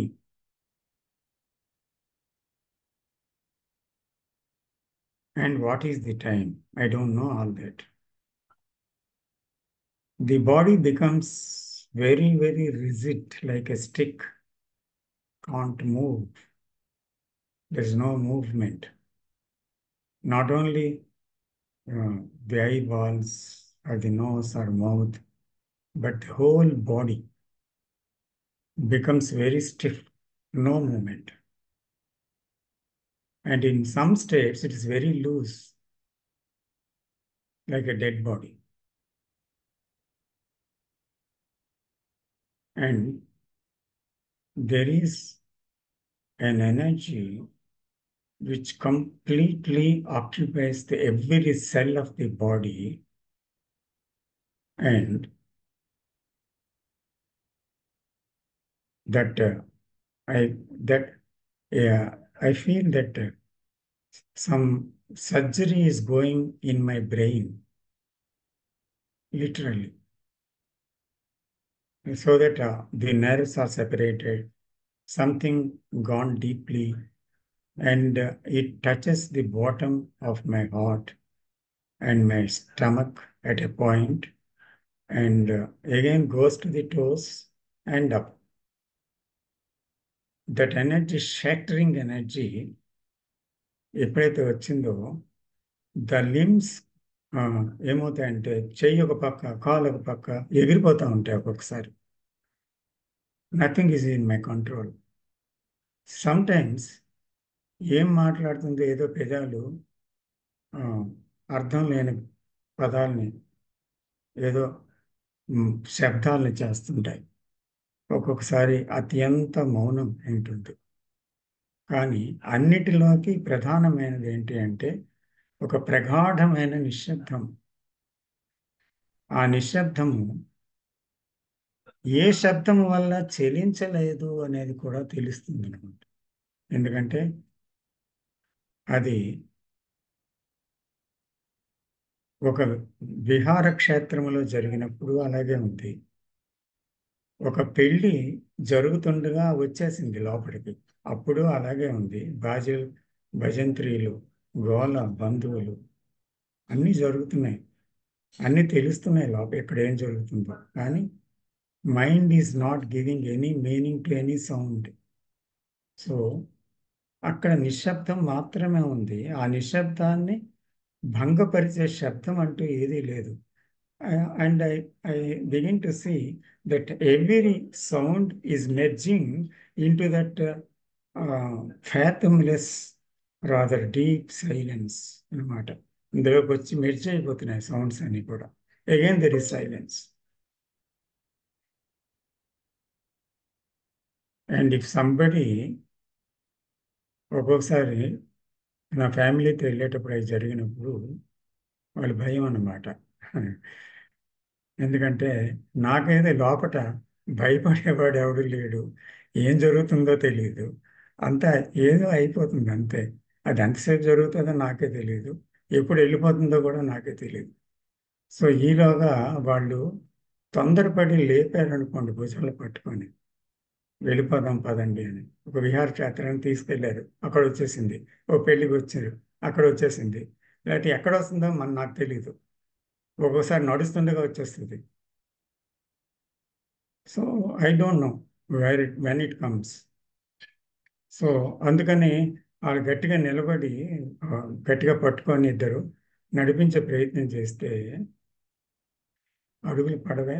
And what is the time? I don't know all that. The body becomes very, very rigid, like a stick, can't move. There is no movement. Not only the eyeballs or the nose or mouth, but the whole body becomes very stiff, no movement. And in some states, it is very loose, like a dead body. And there is an energy which completely occupies every cell of the body, and that Yeah, I feel that some surgery is going in my brain, literally, so that the nerves are separated, something gone deeply, and it touches the bottom of my heart and my stomach at a point, and again goes to the toes and up. That energy, shattering energy, ఎప్పుడైతే వచ్చిందో the limbs ఏమవుతాయంటే చెయ్యి ఒక పక్క కాలు ఒక పక్క ఎగిరిపోతూ ఉంటాయి ఒక్కొక్కసారి. Nothing is in my control. Some times ఏం మాట్లాడుతుందో ఏదో పెదాలు అర్థం లేని పదాలని ఏదో శబ్దాలని చేస్తుంటాయి. ఒక్కొక్కసారి అత్యంత మౌనం ఉంటుంది. కానీ అన్నిటిలోకి ప్రధానమైనది ఏంటి అంటే ఒక ప్రగాఢమైన నిశ్శబ్దం. ఆ నిశ్శబ్దము ఏ శబ్దం వల్ల చెలించలేదు అనేది కూడా తెలుస్తుంది అనమాట. ఎందుకంటే అది ఒక విహార క్షేత్రంలో జరిగినప్పుడు అలాగే ఉంది. ఒక పెళ్ళి జరుగుతుండగా వచ్చేసింది లోపలికి, అప్పుడు అలాగే ఉంది. భజంత్రీలు, గోల, బంధువులు అన్నీ జరుగుతున్నాయి, అన్నీ తెలుస్తున్నాయి లోపల ఇక్కడ ఏం జరుగుతుందో. కానీ mind is not giving any meaning to any sound. So అక్కడ నిశ్శబ్దం మాత్రమే ఉంది. ఆ నిశ్శబ్దాన్ని భంగపరిచే శబ్దం అంటూ ఏదీ లేదు. And I begin to see that every sound is merging into that fathomless, rather deep silence అనమాట. ఇందులోకి వచ్చి మెర్జ్ అయిపోతున్నాయి సౌండ్స్ అన్ని కూడా. Again there is silence. And if somebody, ఒక్కొక్కసారి నా ఫ్యామిలీతో వెళ్ళేటప్పుడు అది జరిగినప్పుడు వాళ్ళ భయం అన్నమాట. ఎందుకంటే నాకైతే లోపట భయపడేవాడు ఎవడు లేడు, ఏం జరుగుతుందో తెలియదు, అంతా ఏదో అయిపోతుంది అంతే. అది ఎంతసేపు జరుగుతుందో నాకే తెలియదు, ఎప్పుడు వెళ్ళిపోతుందో కూడా నాకే తెలియదు. సో ఈలోగా వాళ్ళు తొందరపడి లేపారనుకోండి భుజాలు పట్టుకొని, వెళ్ళిపోదాం పదండి అని. ఒక విహార క్షేత్రాన్ని తీసుకెళ్లారు, అక్కడ వచ్చేసింది. ఓ పెళ్ళికి వచ్చారు, అక్కడ వచ్చేసింది. లేకపోతే ఎక్కడ వస్తుందో నాకు తెలియదు, ఒక్కోసారి నడుస్తుండగా వచ్చేస్తుంది. So I don't no when it comes. So అందుకని వాళ్ళు గట్టిగా నిలబడి గట్టిగా పట్టుకొని ఇద్దరు నడిపించే ప్రయత్నం చేస్తే అడుగులు పడవే,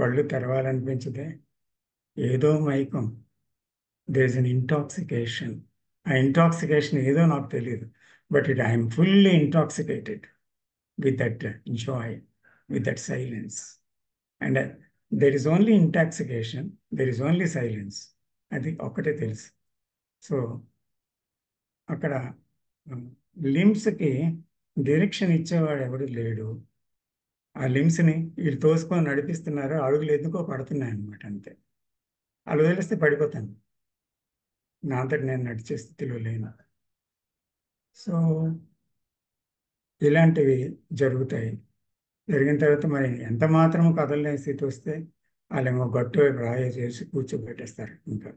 కళ్ళు తెరవాలనిపించదే, ఏదో మైకం. There is an intoxication. ఆ ఇంటాక్సికేషన్ ఏదో నాకు తెలియదు, but I'm fully intoxicated with that joy, with that silence. And there is only intoxication, there is only silence. అది ఒక్కటే తెలుసు. సో అక్కడ లిమ్స్కి డైరెక్షన్ ఇచ్చేవాడు ఎవడు లేడు. ఆ లిమ్స్ని వీళ్ళు తోసుకొని నడిపిస్తున్నారు, అడుగులు ఎందుకో పడుతున్నాయి అన్నమాట, అంతే. అలా వదిలేస్తే పడిపోతాను, నా అంతటి నేను నడిచే స్థితిలో లేను. సో ఇలాంటివి జరుగుతాయి. జరిగిన తర్వాత మరి ఎంత మాత్రం కదలలేని స్థితి వస్తే వాళ్ళేమో గట్టు రాయ చేసి కూర్చోబెట్టేస్తారు. ఇంకా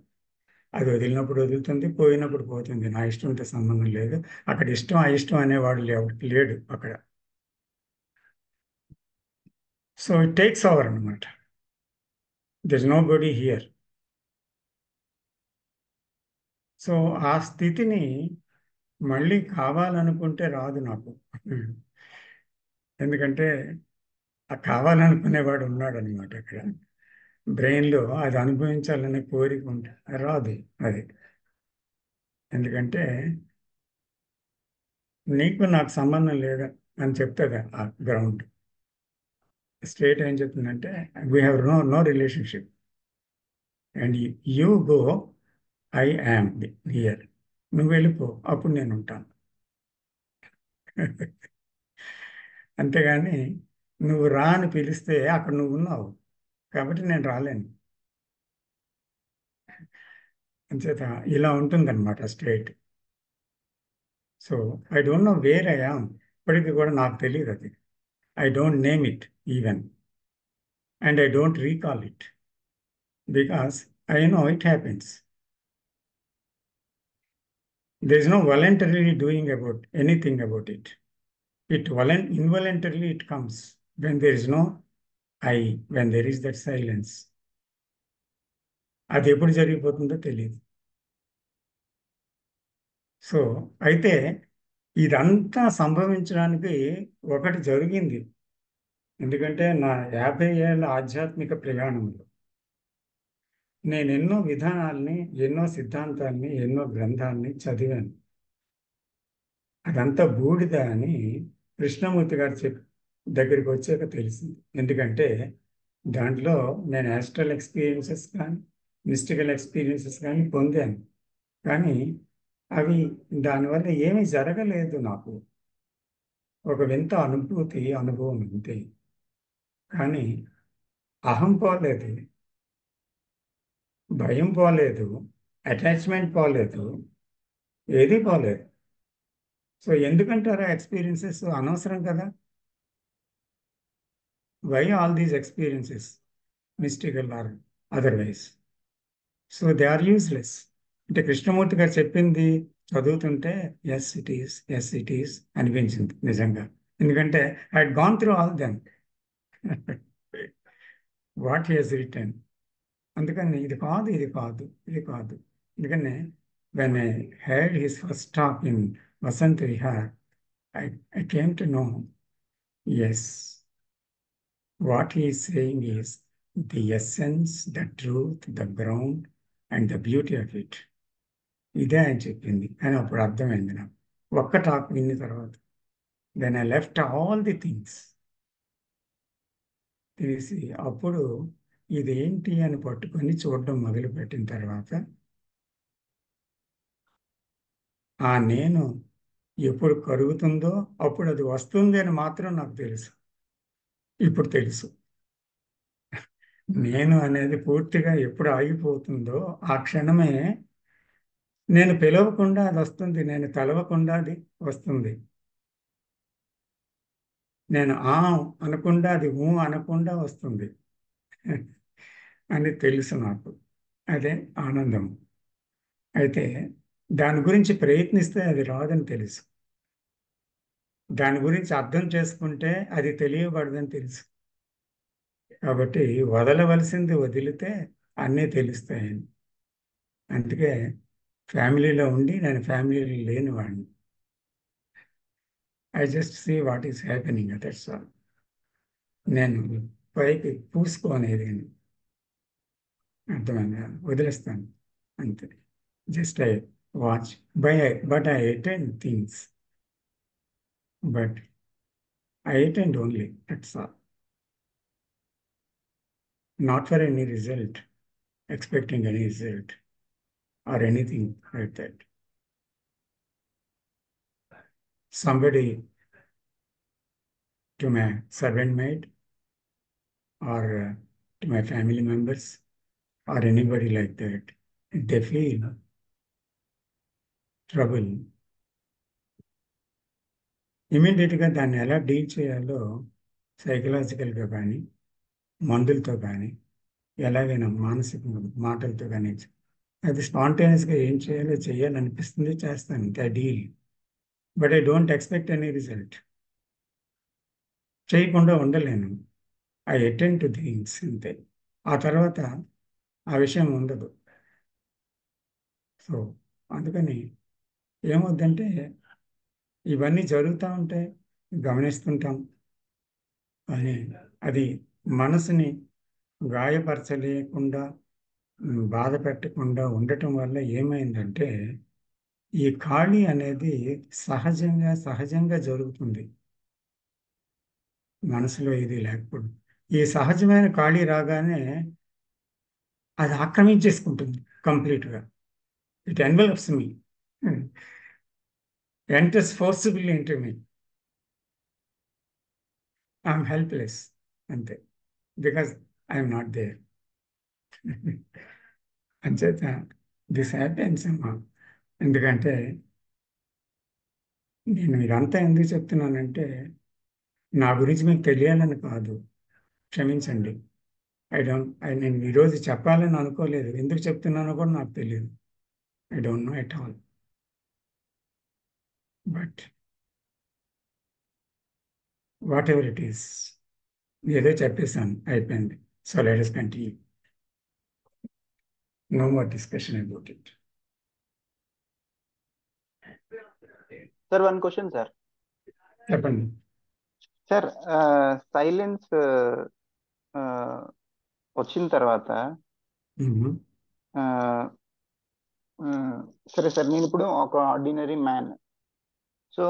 అది వదిలినప్పుడు వదులుతుంది, పోయినప్పుడు పోతుంది. నా ఇష్టంతో సంబంధం లేదు. అక్కడ ఇష్టం అయిష్టం అనేవాడు లేడు అక్కడ. సో ఇట్ టేక్స్ ఓవర్ అనమాట. There is nobody here. సో ఆ స్థితిని మళ్ళీ కావాలనుకుంటే రాదు నాకు. ఎందుకంటే ఆ కావాలనుకునేవాడు ఉన్నాడు అనమాట అక్కడ. బ్రెయిన్లో అది అనుభవించాలనే కోరిక ఉంటే రాదు అది. ఎందుకంటే నీకు నాకు సంబంధం లేదు అని చెప్తుంది ఆ గ్రౌండ్. స్టేట్ ఏం చెప్తుందంటే we have no relationship and you go, I am here. నువ్వు వెళ్ళిపో, అప్పుడు నేను ఉంటాను. అంతేగాని నువ్వు రా అని పిలిస్తే అక్కడ నువ్వు ఉన్నావు కాబట్టి నేను రాలేను. అంచేత ఇలా ఉంటుందన్నమాట state. So I don't know where I am, ఇప్పటికీ కూడా నాకు తెలియదు అది. I don't name it even, and I don't recall it, because I know it happens. There is no voluntarily doing about anything about it. Involuntarily it comes when there is no I, when there is that silence. అది ఎప్పుడు జరిగిపోతుందో తెలియదు. So అయితే ఇదంతా సంభవించడానికి ఒకటి జరిగింది. ఎందుకంటే నా 50 ఏళ్ళ ఆధ్యాత్మిక ప్రయాణంలో నేను ఎన్నో విధానాల్ని, ఎన్నో సిద్ధాంతాల్ని, ఎన్నో గ్రంథాలని చదివాను. అదంతా బూడిద అని కృష్ణమూర్తి గారు దగ్గరికి వచ్చాక తెలిసింది. ఎందుకంటే దాంట్లో నేను యాస్ట్రల్ ఎక్స్పీరియన్సెస్ కానీ, మిస్టికల్ ఎక్స్పీరియన్సెస్ కానీ పొందాను. కానీ అవి దానివల్ల ఏమీ జరగలేదు. నాకు ఒక వింత అనుభూతి, అనుభవం అంతే. కానీ అహం పోలేదు, భయం పోలేదు, అటాచ్మెంట్ పోలేదు, ఏది పోలేదు. సో ఎందుకంటారా ఎక్స్పీరియన్సెస్ అనవసరం కదా? Why all these experiences, mystical or otherwise? So they are useless. అంటే కృష్ణమూర్తి గారు చెప్పింది చదువుతుంటే ఎస్ ఇట్ ఈస్ అనిపించింది నిజంగా. ఎందుకంటే I had gone through all them what he has written. అందుకని ఇది కాదు, ఇది కాదు, ఇది కాదు. ఎందుకని when I heard his first talk in Vasant Vihar, I came to know, yes, what he is saying is the essence, the truth, the ground, and the beauty of it. ఇదే ఆయన చెప్పింది అని అప్పుడు అర్థమైంది నాకు, ఒక్క టాక్ విన్న తర్వాత. Then I left all the things. తెలిసి అప్పుడు ఇదేంటి అని పట్టుకొని చూడడం మొదలుపెట్టిన తర్వాత ఆ నేను ఎప్పుడు కరుగుతుందో అప్పుడు అది వస్తుంది అని మాత్రం నాకు తెలుసు. ఇప్పుడు తెలుసు నేను అనేది పూర్తిగా ఎప్పుడు ఆగిపోతుందో ఆ క్షణమే నేను పిలవకుండా అది వస్తుంది, నేను తలవకుండా అది వస్తుంది, నేను ఆ అనకుండా అది ఊ అనకుండా వస్తుంది అని తెలుసు నాకు. అదే ఆనందం. అయితే దాని గురించి ప్రయత్నిస్తే అది రాదని తెలుసు, దాని గురించి అర్థం చేసుకుంటే అది తెలియబడదని తెలుసు. కాబట్టి వదలవలసింది వదిలితే అన్నీ తెలుస్తాయని. అందుకే ఫ్యామిలీలో ఉండి నేను ఫ్యామిలీలో లేని వాడిని. I just see what is happening, that's all. నేను పైకి పూసుకోనేది అర్థమైందా, వదిలేస్తాను అంతే. Just I watch but I attend things, but I attend only, that's all. Not for any result, expecting any result or anything like that. Somebody, to my servant maid or to my family members or anybody like that, if they feel trouble, ఇమీడియట్గా దాన్ని ఎలా deal చేయాలో సైకలాజికల్గా కానీ, మందులతో కానీ, ఎలాగైనా మానసిక మాటలతో కానీ, అది స్పాంటేనియస్గా ఏం చేయాలో చేయాలనిపిస్తుంది, చేస్తాను, I deal. But I don't expect any result. చేయకుండా ఉండలేను. ఐ అటెండ్ టు థింగ్స్ అంతే. ఆ తర్వాత ఆ విషయం ఉండదు. సో అందుకని ఏమవుద్దంటే ఇవన్నీ జరుగుతూ ఉంటాయి, గమనిస్తుంటాం, అని అది మనసుని గాయపరచలేకుండా, బాధ పెట్టకుండా ఉండటం వల్ల ఏమైందంటే ఈ ఖాళీ అనేది సహజంగా జరుగుతుంది మనసులో. ఇది లేకపోవడం, ఈ సహజమైన ఖాళీ రాగానే అది ఆక్రమించేసుకుంటుంది కంప్లీట్గా. It envelopes me, enters ఫోర్సిబుల్లీ into mu. I'm helpless అంతే, బికాజ్ ఐఎమ్ నాట్ దేర్. అంచేత దిస్ హ్యాపెన్స్ అమ్మా. ఎందుకంటే నేను ఇదంతా ఎందుకు చెప్తున్నానంటే నా గురించి మీకు తెలియాలని కాదు, క్షమించండి. నేను ఈరోజు చెప్పాలని అనుకోలేదు, ఎందుకు చెప్తున్నానో కూడా నాకు తెలియదు. I don't know at all. But whatever it is, ఏదో చెప్పేశాను, అయిపోయింది. So let us continue. No more discussion about it. Sir one question sir. చెప్పండి. సార్ సైలెన్స్ వచ్చిన తర్వాత మ్మ్. సరే సార్, నేను ఇప్పుడు ఒక ordinary man. So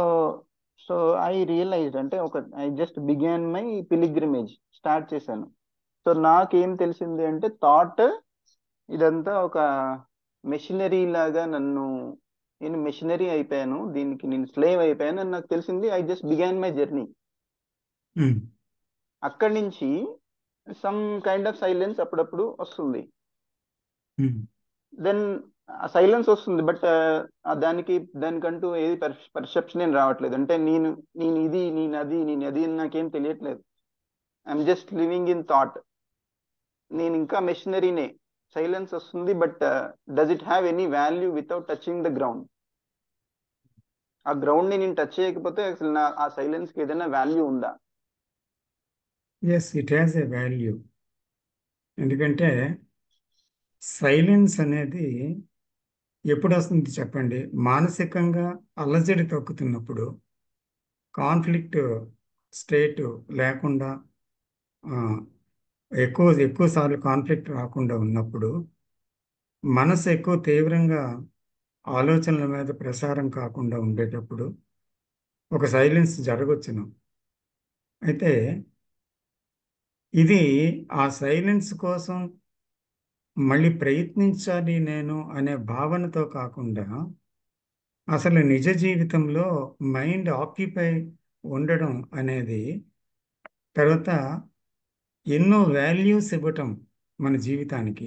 so I realised, అంటే I just began my pilgrimage, start చేశాను. సో నాకేం తెలిసింది అంటే థాట్ ఇదంతా ఒక మెషినరీ లాగా, నేను మెషినరీ అయిపోయాను, దీనికి నేను స్లేవ్ అయిపోయాను అని నాకు తెలిసింది. I just began my journey. మ్మ్. అక్కడి నుంచి సమ్ కైండ్ ఆఫ్ సైలెన్స్ అప్పుడప్పుడు వస్తుంది. మ్మ్. దెన్ సైలెన్స్ వస్తుంది, బట్ దానికంటూ ఏది పర్సెప్షన్ ఏం రావట్లేదు. అంటే నేను అది అని నాకేం తెలియట్లేదు. I'm just living in thought. నేను ఇంకా మెషినరీనే. సైలెన్స్ వస్తుంది, but does it have any value without touching the ground? ఆ గ్రౌండ్ ని నేను టచ్ చేయకపోతే అసలు ఆ సైలెన్స్ కి ఏదైనా వాల్యూ ఉందా? Yes, it has a value. ఎందుకంటే సైలెన్స్ అనేది ఎప్పుడు వస్తుంది చెప్పండి? మానసికంగా అలజడి తొక్కుతున్నప్పుడు, కాన్ఫ్లిక్ట్ స్టేట్ లేకుండా, ఆ, ఎక్కువ సార్లు కాన్ఫ్లిక్ట్ రాకుండా ఉన్నప్పుడు, మనసు ఎక్కువ తీవ్రంగా ఆలోచనల మీద ప్రసారం కాకుండా ఉండేటప్పుడు ఒక సైలెన్స్ జరగవచ్చును. అయితే ఇది ఆ సైలెన్స్ కోసం మళ్ళీ ప్రయత్నించాలి నేను అనే భావనతో కాకుండా, అసలు నిజ జీవితంలో మైండ్ ఆక్యుపై ఉండడం అనేది, తర్వాత ఎన్నో వాల్యూస్ ఇవ్వటం, మన జీవితానికి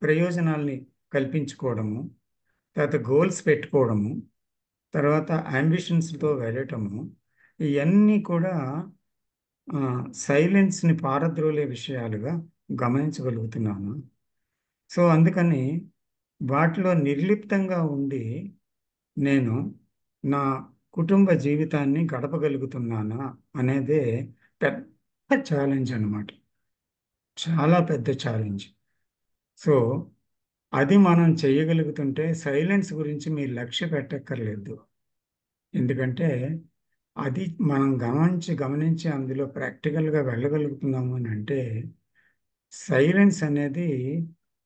ప్రయోజనాల్ని కల్పించుకోవడము, తర్వాత గోల్స్ పెట్టుకోవడము, తర్వాత అంబిషన్స్తో వెళ్ళటము, ఇవన్నీ కూడా సైలెన్స్ని పారద్రోలే విషయాలుగా గమనించగలుగుతున్నాను. సో అందుకని వాటిలో నిర్లిప్తంగా ఉండి నేను నా కుటుంబ జీవితాన్ని గడపగలుగుతున్నానా అనేదే పెద్ద ఛాలెంజ్ అన్నమాట. చాలా పెద్ద ఛాలెంజ్. సో అది మనం చేయగలుగుతుంటే సైలెన్స్ గురించి మీరు లక్ష్య పెట్టక్కర్లేదు. ఎందుకంటే అది మనం గమనించి అందులో ప్రాక్టికల్గా వెళ్ళగలుగుతున్నాము అని అంటే, సైలెన్స్ అనేది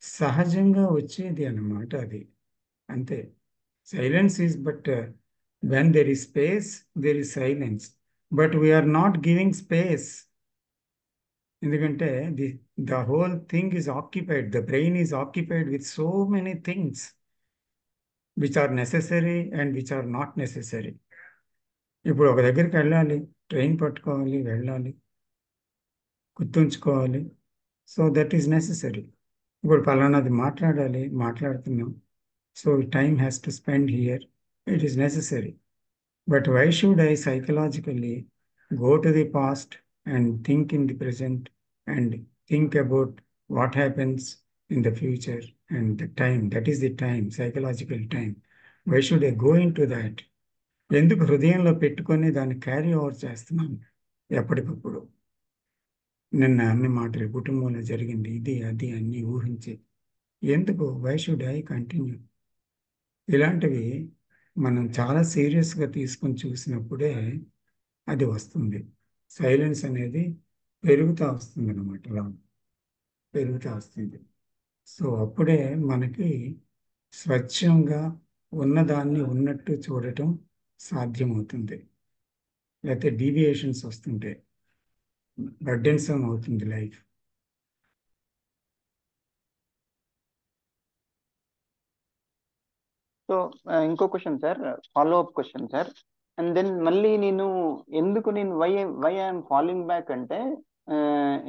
సహజంగా వచ్చేది అన్నమాట. అది అంతే. Silence is but when there is space, there is silence. But we're not giving space. ఎందుకంటే the whole thing is occupied, the brain is occupied with so many things which are necessary and which are not necessary. ఇప్పుడు ఒక దగ్గరికి వెళ్ళాలి, train పట్టుకోవాలి, వెళ్ళాలి, గుర్తుంచుకోవాలి. So that is necessary. ఇప్పుడు పలానాది మాట్లాడుతున్నాం. So time has to spend here, it is necessary. But why should I psychologically go to the past and think in the present and think about what happens in the future and the time? That is the time, psychological time. Why should I go into that? ఎందుకు హృదయంలో పెట్టుకొని దాన్ని carry over చేస్తున్నాను ఎప్పటికప్పుడు? నిన్న అన్ని మాటలు, కుటుంబంలో జరిగింది ఇది అది అన్నీ ఊహించి ఎందుకు? Why should I continue? ఇలాంటివి మనం చాలా సీరియస్గా తీసుకొని చూసినప్పుడే అది వస్తుంది. సైలెన్స్ అనేది పెరుగుతూ వస్తుంది అన్నమాట, అలా పెరుగుతూ వస్తుంది. సో అప్పుడే మనకి స్వచ్ఛంగా ఉన్నదాన్ని ఉన్నట్టు చూడటం సాధ్యమవుతుంది. లేకపోతే డీవియేషన్స్ వస్తుంటే బర్డెన్సమ్ అవుతుంది లైఫ్. సో ఇంకో question sir, follow up question sir. And then మళ్ళీ నేను వై ఐఎమ్ ఫాలోయింగ్ బ్యాక్ అంటే,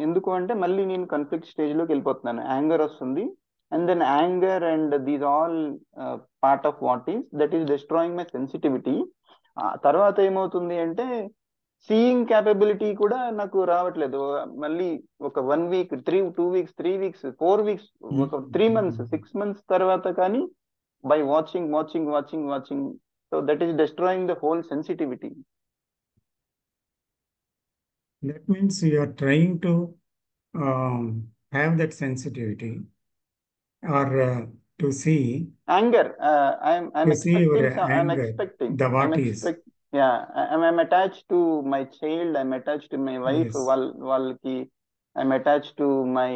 ఎందుకు అంటే మళ్ళీ నేను కాన్ఫ్లిక్ట్ స్టేజ్లోకి వెళ్ళిపోతున్నాను. యాంగర్ వస్తుంది, and then anger and these all part of what is that is destroying my sensitivity. తర్వాత ఏమవుతుంది అంటే సీయింగ్ క్యాపబిలిటీ కూడా నాకు రావట్లేదు. మళ్ళీ ఒక 1 వీక్ 2 వీక్స్ 3 వీక్స్ 4 వీక్స్ ఒక 3 మంత్స్ 6 మంత్స్ తర్వాత కానీ by watching. So that is destroying the whole sensitivity. That means you are trying to have that sensitivity or to see Anger. I'm to see your expecting. I'm anger, expecting. the what is. Yeah, I'm attached to my child. I'm attached to my wife. Yes. వాళ్ళకి I'm attached to my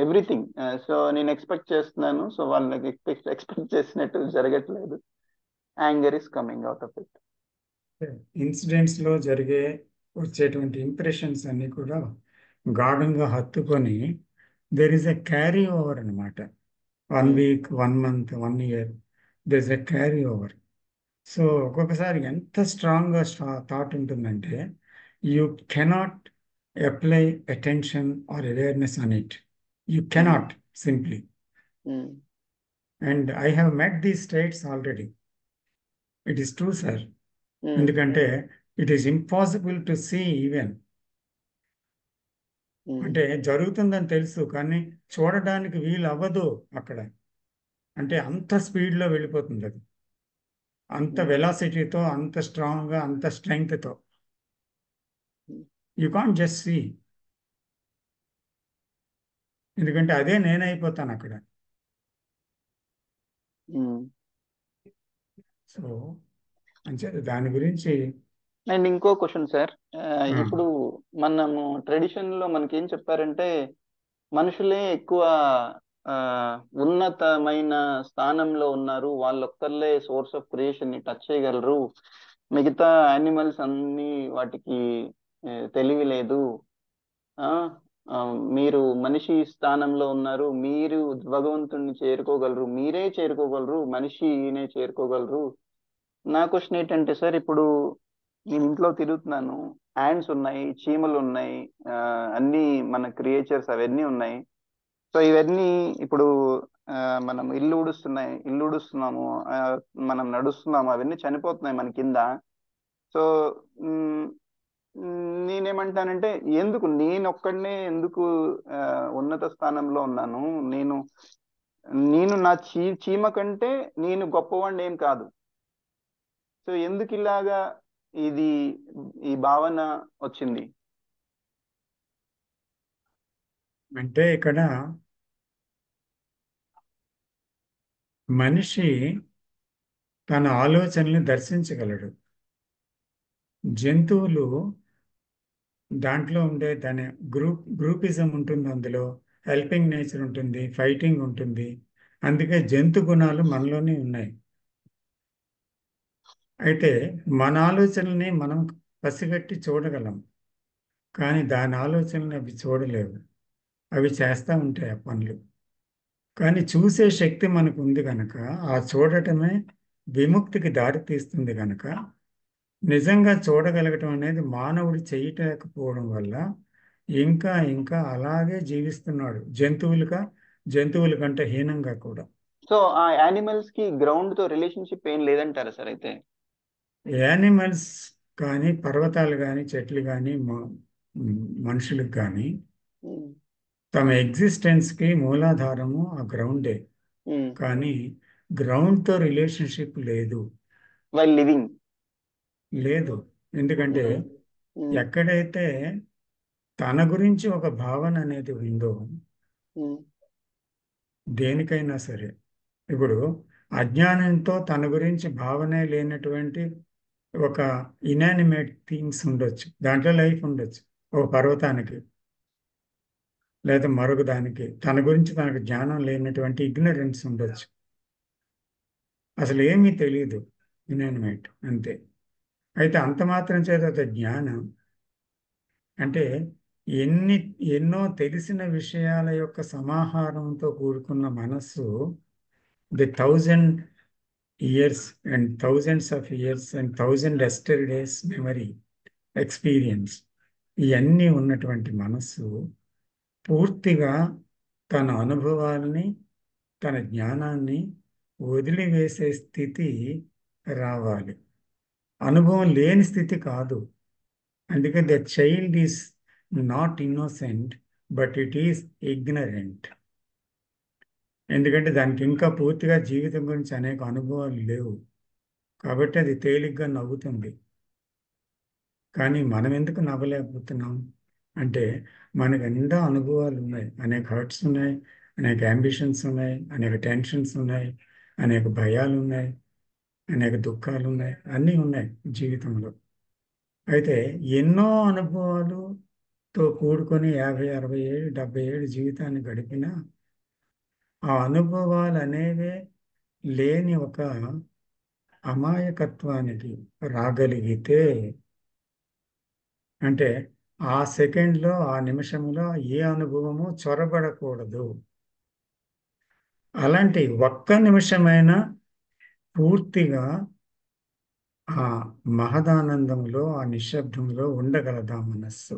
everything. So నేను expect చేస్తున్నాను, so వాళ్ళకి expect చేసినట్టు జరగట్లేదు. Anger is coming out of it. Incidents లో వచ్చేటువంటి impressions అన్ని కూడా గాఢంగా హత్తుకొని there is a carry over అనమాట. 1 week 1 month 1 year there is a carry over. So ఒక్కొక్కసారి ఎంత స్ట్రాంగ్గా థాట్ ఉంటుందంటే you cannot apply attention or awareness on it. You cannot simply. And I have met these states already. It is true, sir. ఎందుకంటే it is impossible to see even. అంటే జరుగుతుందని తెలుసు కానీ చూడడానికి వీలు అవ్వదు అక్కడ. అంటే అంత స్పీడ్లో వెళ్ళిపోతుంది అది, అంత వెలాసిటీతో, అంత స్ట్రాంగ్గా, అంత స్ట్రెంగ్త్తో. You can't just see. ఎందుకంటే అదే నేనైపోతాను అక్కడ. సో అంటే దాని గురించి. అండ్ ఇంకో క్వశ్చన్ సార్, ఇప్పుడు మనము ట్రెడిషన్ లో మనకి ఏం చెప్పారంటే మనుషులే ఎక్కువ ఉన్నతమైన స్థానంలో ఉన్నారు, వాళ్ళొక్కర్లే సోర్స్ ఆఫ్ క్రియేషన్ ని టచ్ చేయగలరు, మిగతా యానిమల్స్ అన్ని వాటికి తెలివి లేదు, మీరు మనిషి స్థానంలో ఉన్నారు, మీరు భగవంతుడిని చేరుకోగలరు, మీరే చేరుకోగలరు, మనిషినే చేరుకోగలరు. నా క్వశ్చన్ ఏంటంటే సార్, ఇప్పుడు నేను ఇంట్లో తిరుగుతున్నాను, యాండ్స్ ఉన్నాయి, చీమలు ఉన్నాయి, అన్ని మన క్రియేచర్స్ అవన్నీ ఉన్నాయి. సో ఇవన్నీ ఇప్పుడు మనం ఇల్లు ఊడుస్తున్నాము, మనం నడుస్తున్నాము, అవన్నీ చనిపోతున్నాయి మన కింద. సో నేనేమంటానంటే ఎందుకు నేనొక్కడనే ఎందుకు ఉన్నత స్థానంలో ఉన్నాను? నేను నా చీమ కంటే నేను గొప్పవాడిని ఏం కాదు. సో ఎందుకు ఇలాగా ఈ భావన వచ్చింది? అంటే ఇక్కడ మనిషి తన ఆలోచనల్ని దర్శించగలడు. జంతువులు దాంట్లో ఉండే దాని గ్రూపిజం ఉంటుంది, అందులో హెల్పింగ్ నేచర్ ఉంటుంది, ఫైటింగ్ ఉంటుంది. అందుకే జంతు గుణాలు మనలోనే ఉన్నాయి. అయితే మన ఆలోచనల్ని మనం పసిగట్టి చూడగలం, కానీ దాని ఆలోచనల్ని అవి చూడలేవు. అవి చేస్తూ ఉంటాయి ఆ పనులు. కానీ చూసే శక్తి మనకు ఉంది కనుక ఆ చూడటమే విముక్తికి దారి తీస్తుంది కనుక నిజంగా చూడగలగటం అనేది మానవుడు చేయలేకపోవడం వల్ల ఇంకా ఇంకా అలాగే జీవిస్తున్నాడు, జంతువుల కంటే హీనంగా కూడా. సో ఆ యానిమల్స్ కి గ్రౌండ్ తో రిలేషన్షిప్ ఏం లేదంటారా సార్? అయితే యానిమల్స్ కానీ, పర్వతాలు కానీ, చెట్లు కానీ, మనుషులకు కానీ తమ ఎగ్జిస్టెన్స్కి మూలాధారము ఆ గ్రౌండే. కానీ గ్రౌండ్తో రిలేషన్షిప్ లేదు, లివింగ్ లేదు. ఎందుకంటే ఎక్కడైతే తన గురించి ఒక భావన అనేది ఉందో, దేనికైనా సరే, ఇప్పుడు అజ్ఞానంతో తన గురించి భావనే లేనటువంటి ఒక ఇనానిమేట్ థింగ్స్ ఉండొచ్చు, దాంట్లో లైఫ్ ఉండొచ్చు. ఒక పర్వతానికి లేదా మరొక దానికి తన గురించి తనకు జ్ఞానం లేనటువంటి ఇగ్నరెన్స్ ఉండొచ్చు, అసలు ఏమీ తెలియదు, ఇనానిమేట్ అంతే. అయితే అంత మాత్రం చేత అది జ్ఞానం అంటే ఎన్నో తెలిసిన విషయాల యొక్క సమాహారంతో కూడుకున్న మనస్సు, the 1000 years and thousands of years and 1000 yesterdays memory experience, ఇవన్నీ ఉన్నటువంటి మనస్సు పూర్తిగా తన అనుభవాల్ని, తన జ్ఞానాన్ని వదిలివేసే స్థితి రావాలి. అనుభవం లేని స్థితి కాదు. అందుకే the child is not innocent, but it is ignorant. ఎందుకంటే దానికి ఇంకా పూర్తిగా జీవితం గురించి అనేక అనుభవాలు లేవు, కాబట్టి అది తేలిగ్గా నవ్వుతుంది. కానీ మనం ఎందుకు నవ్వలేకపోతున్నాం అంటే మనకు ఎంతో అనుభవాలు ఉన్నాయి, అనేక హర్ట్స్ ఉన్నాయి, అనేక అంబిషన్స్ ఉన్నాయి, అనేక టెన్షన్స్ ఉన్నాయి, అనేక భయాలు ఉన్నాయి, అనేక దుఃఖాలు ఉన్నాయి, అన్నీ ఉన్నాయి జీవితంలో. అయితే ఎన్నో అనుభవాలుతో కూడుకొని 50, 60 ఏళ్ళు, 70 ఏళ్ళు జీవితాన్ని గడిపినా ఆ అనుభవాలు అనేవే లేని ఒక అమాయకత్వానికి రాగలిగితే, అంటే ఆ సెకండ్లో, ఆ నిమిషంలో ఏ అనుభవము చొరబడకూడదు. అలాంటి ఒక్క నిమిషమైనా పూర్తిగా ఆ మహదానందంలో, ఆ నిశ్శబ్దంలో ఉండగలదా మనస్సు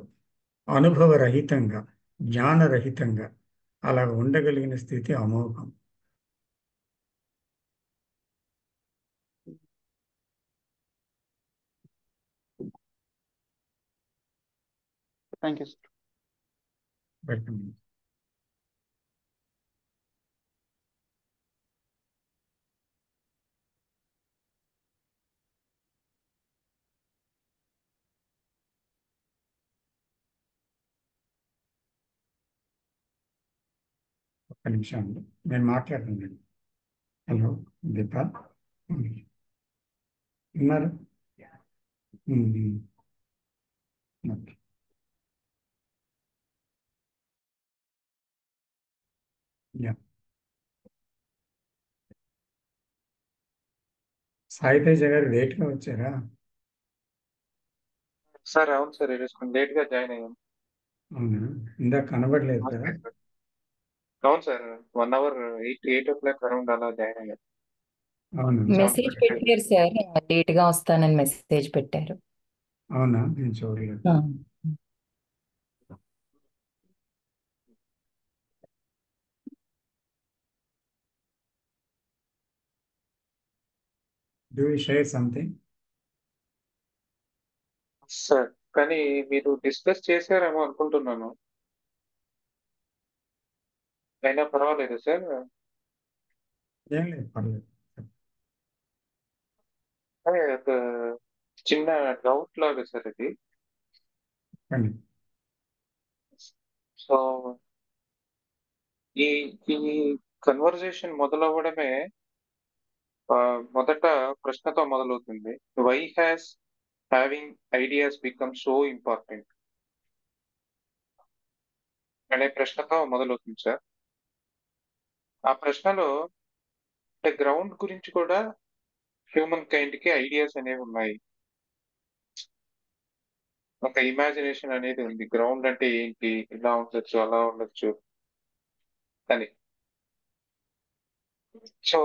అనుభవరహితంగా, జ్ఞానరహితంగా. అలా ఉండగలిగిన స్థితి అమోఘం. Thank you sir. వెల్కమ్. ఒక్క నిమిషం అండి, నేను మాట్లాడుతున్నాను. హలో దీప, ఉన్నారు? ఓకే. యా. సాయి తేజ గారు లేట్గా వచ్చారా? సార్ అవును సార్, ఈరోజు కొంచెం లేట్ గా జాయిన్ అయ్యాం. అవునా, ఇందాక కనబడలేదు కదా. అవును సార్, 1 అవర్ 8 o'clock అరౌండ్ అలా జాయిన్ అయ్యాం. అవును, మెసేజ్ పెట్టారు సార్, లేట్ గా వస్తానని మెసేజ్ పెట్టారు. అవునా, నేను చూడలేదు. ఆ. Do you share something? Sir కానీ మీరు డిస్కస్ చేశారేమో అనుకుంటున్నాను, అయినా పర్వాలేదు సార్. ఏం లేదు, పర్లేదు. కానీ ఒక చిన్న డౌట్ లాగా సార్ ఇది. చెప్పండి. సో ఈ ఈ కన్వర్జేషన్ మొదలవ్వడమే మొదట ప్రశ్నతో మొదలవుతుంది. Why has having ideas become so important అనే ప్రశ్నతో మొదలవుతుంది సార్. ఆ ప్రశ్నలో అంటే గ్రౌండ్ గురించి కూడా హ్యూమన్ కైండ్ కి ఐడియాస్ అనేవి ఉన్నాయి, ఒక ఇమాజినేషన్ అనేది ఉంది. గ్రౌండ్ అంటే ఏంటి, ఇలా ఉండొచ్చు, అలా ఉండొచ్చు అని. సో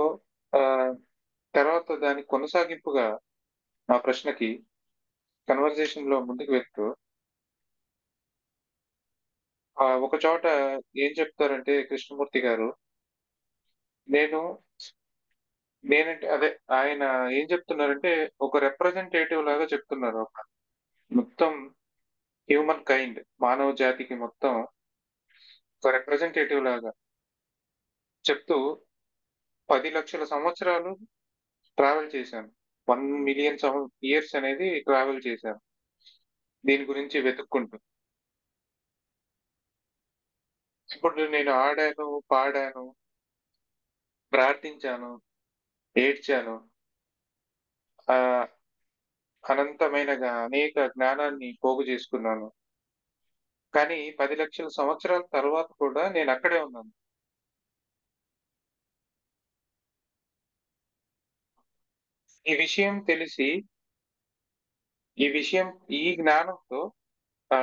తర్వాత దాని కొనసాగింపుగా ఆ ప్రశ్నకి కన్వర్జేషన్ లో ముందుకు వెళ్తూ ఒక చోట ఏం చెప్తారంటే కృష్ణమూర్తి గారు, నేను నేనంటే అదే ఆయన ఏం చెప్తున్నారంటే ఒక రిప్రజెంటేటివ్ లాగా చెప్తున్నారు. ఒక మొత్తం హ్యూమన్ కైండ్, మానవ జాతికి మొత్తం ఒక రిప్రజెంటేటివ్ లాగా చెప్తూ 10 లక్షల సంవత్సరాలు ట్రావెల్ చేశాను, 1 మిలియన్ ఇయర్స్ అనేది ట్రావెల్ చేశాను దీని గురించి వెతుక్కుంటూ. ఇప్పుడు నేను ఆడాను, పాడాను, ప్రార్థించాను, ఏడ్చాను, ఆ అనంతమైన అనేక జ్ఞానాన్ని పోగు చేసుకున్నాను. కానీ 10 లక్షల సంవత్సరాల తర్వాత కూడా నేను అక్కడే ఉన్నాను. ఈ విషయం తెలిసి, ఈ జ్ఞానంతో ఆ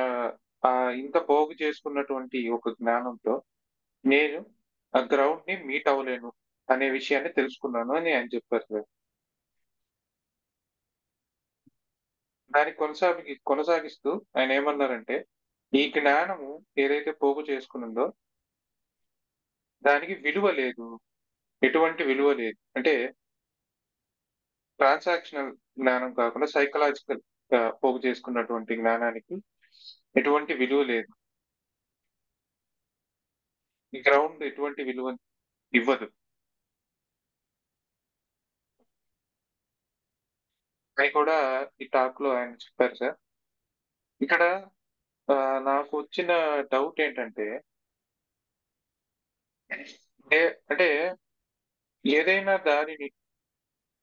ఆ ఇంత పోగు చేసుకున్నటువంటి ఒక జ్ఞానంతో నేను ఆ గ్రౌండ్ ని మీట్ అవ్వలేను అనే విషయాన్ని తెలుసుకున్నాను అని ఆయన చెప్పారు సార్. దాన్ని కొనసాగిస్తూ ఆయన ఏమన్నారంటే, ఈ జ్ఞానము ఏదైతే పోగు చేసుకున్నదో దానికి విలువ లేదు, ఎటువంటి విలువ లేదు. అంటే ట్రాన్సాక్షనల్ జ్ఞానం కాకుండా సైకలాజికల్ గా పోగు చేసుకున్నటువంటి జ్ఞానానికి ఎటువంటి విలువ లేదు. ఈ గ్రౌండ్ ఎటువంటి విలువ ఇవ్వదు అని కూడా ఈ టాక్ లో ఆయన చెప్పారు సార్. ఇక్కడ నాకు వచ్చిన డౌట్ ఏంటంటే అంటే ఏదైనా దారిని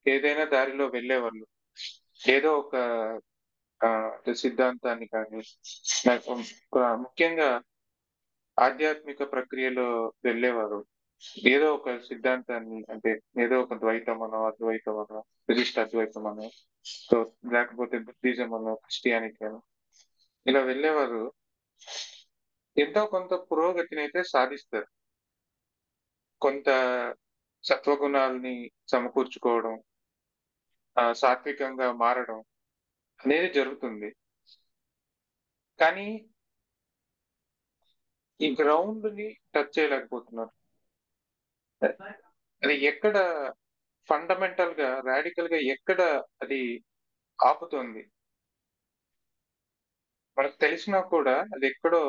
ఏదైనా దారిలో వెళ్ళేవాళ్ళు ఏదో ఒక సిద్ధాంతాన్ని కానీ నాకు ముఖ్యంగా ఆధ్యాత్మిక ప్రక్రియలో వెళ్ళేవారు ఏదో ఒక సిద్ధాంతాన్ని, అంటే ఏదో ఒక ద్వైతం అనో అద్వైతం అనో విశిష్ట అద్వైతం అనో, సో లేకపోతే బుద్ధిజం అనో క్రిస్టియానిటీ అనో ఇలా వెళ్ళేవారు ఎంతో కొంత పురోగతిని అయితే సాధిస్తారు. కొంత సత్వగుణాలని సమకూర్చుకోవడం, సాత్వికంగా మారడం అనేది జరుగుతుంది. కానీ ఈ గ్రౌండ్ ని టచ్ చేయలేకపోతున్నారు. అది ఎక్కడ ఫండమెంటల్ గా రాడికల్ గా ఎక్కడ అది ఆపుతుంది మనకు తెలిసినా కూడా అది ఎక్కడో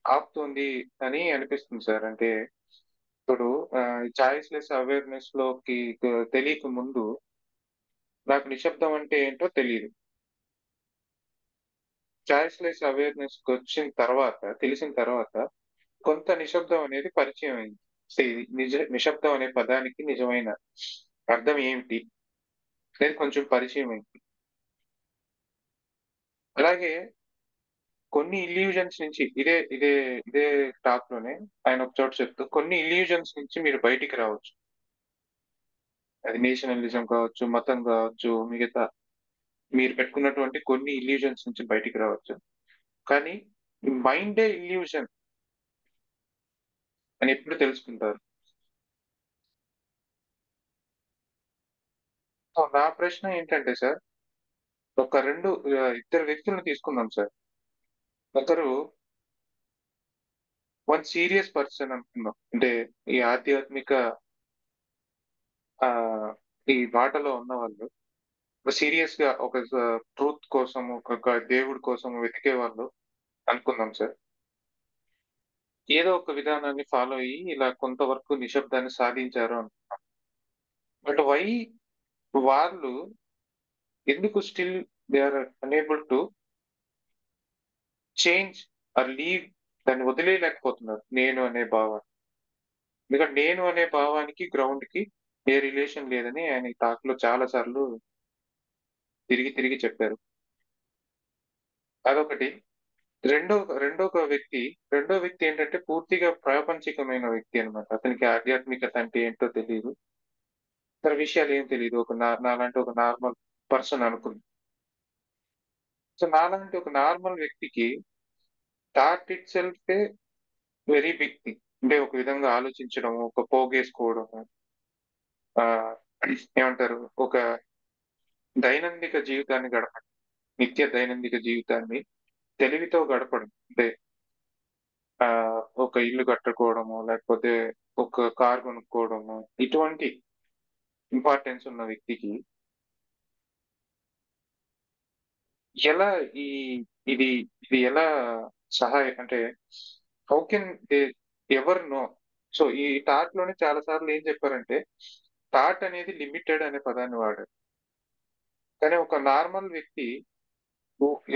ఆపుతుంది అని అనిపిస్తుంది సార్. అంటే ఇప్పుడు చాయిస్లెస్ అవేర్నెస్ లోకి తెలియక ముందు నాకు నిశ్శబ్దం అంటే ఏంటో తెలియదు. చాయిస్లెస్ అవేర్నెస్ వచ్చిన తర్వాత తెలిసిన తర్వాత కొంత నిశ్శబ్దం అనేది పరిచయం అయింది. నిశ్శబ్దం అనే పదానికి నిజమైన అర్థం ఏమిటి అనేది కొంచెం పరిచయం అయింది. అలాగే కొన్ని ఇల్యూజన్స్ నుంచి ఇదే ఇదే ఇదే టాక్ లోనే ఆయన ఒక చోట చెప్తూ కొన్ని ఇల్యూజన్స్ నుంచి మీరు బయటికి రావచ్చు. అది నేషనలిజం కావచ్చు, మతం కావచ్చు, మిగతా మీరు పెట్టుకున్నటువంటి కొన్ని ఇల్యూజన్స్ నుంచి బయటికి రావచ్చు. కానీ మైండే ఇల్యూజన్ అని ఎప్పుడు తెలుసుకుంటారు? నా ప్రశ్న ఏంటంటే సార్, ఒక ఇద్దరు వ్యక్తులను తీసుకుందాం సార్. ఒకరు వన్ సీరియస్ పర్సన్ అనుకుందాం, అంటే ఈ ఆధ్యాత్మిక ఈ బాటలో ఉన్న వాళ్ళు సీరియస్ గా ఒక ట్రూత్ కోసం, ఒక దేవుడి కోసం వెతికే వాళ్ళు అనుకుందాం సార్. ఏదో ఒక విధానాన్ని ఫాలో అయ్యి ఇలా కొంతవరకు నిశ్శబ్దాన్ని సాధించారు అనుకుందాం. బట్ వై వాళ్ళు ఎందుకు still they are unable to change or leave, దాన్ని వదిలేయలేకపోతున్నారు నేను అనే భావాన్ని. ఎందుకంటే నేను అనే భావానికి గ్రౌండ్ కి ఏ రిలేషన్ లేదని ఆయన ఈ టాక్ లో చాలా సార్లు తిరిగి తిరిగి చెప్పారు. అదొకటి. రెండో రెండో వ్యక్తి ఏంటంటే పూర్తిగా ప్రాపంచికమైన వ్యక్తి అనమాట. అతనికి ఆధ్యాత్మికత అంటే ఏంటో తెలియదు, ఇతర విషయాలు ఏం తెలియదు. నాలాంటి ఒక నార్మల్ పర్సన్ అనుకుంది. సో నాలాంటి ఒక నార్మల్ వ్యక్తికి thought itself very big thing. అంటే ఒక విధంగా ఆలోచించడము, ఒక పోగేసుకోవడము, ఆ ఏమంటారు, ఒక దైనందిక జీవితాన్ని గడపడం, నిత్య దైనందిక జీవితాన్ని తెలివితో గడపడం. అంటే ఆ ఒక ఇల్లు కట్టుకోవడము, లేకపోతే ఒక కార్ కొనుక్కోవడము, ఇటువంటి ఇంపార్టెన్స్ ఉన్న వ్యక్తికి ఎలా ఈ ఇది ఇది ఎలా అంటే how can they ever know? So ఈ టాట్ లోనే చాలా సార్లు ఏం చెప్పారంటే టాట్ అనేది లిమిటెడ్ అనే పదాన్ని వాడారు. కానీ ఒక నార్మల్ వ్యక్తి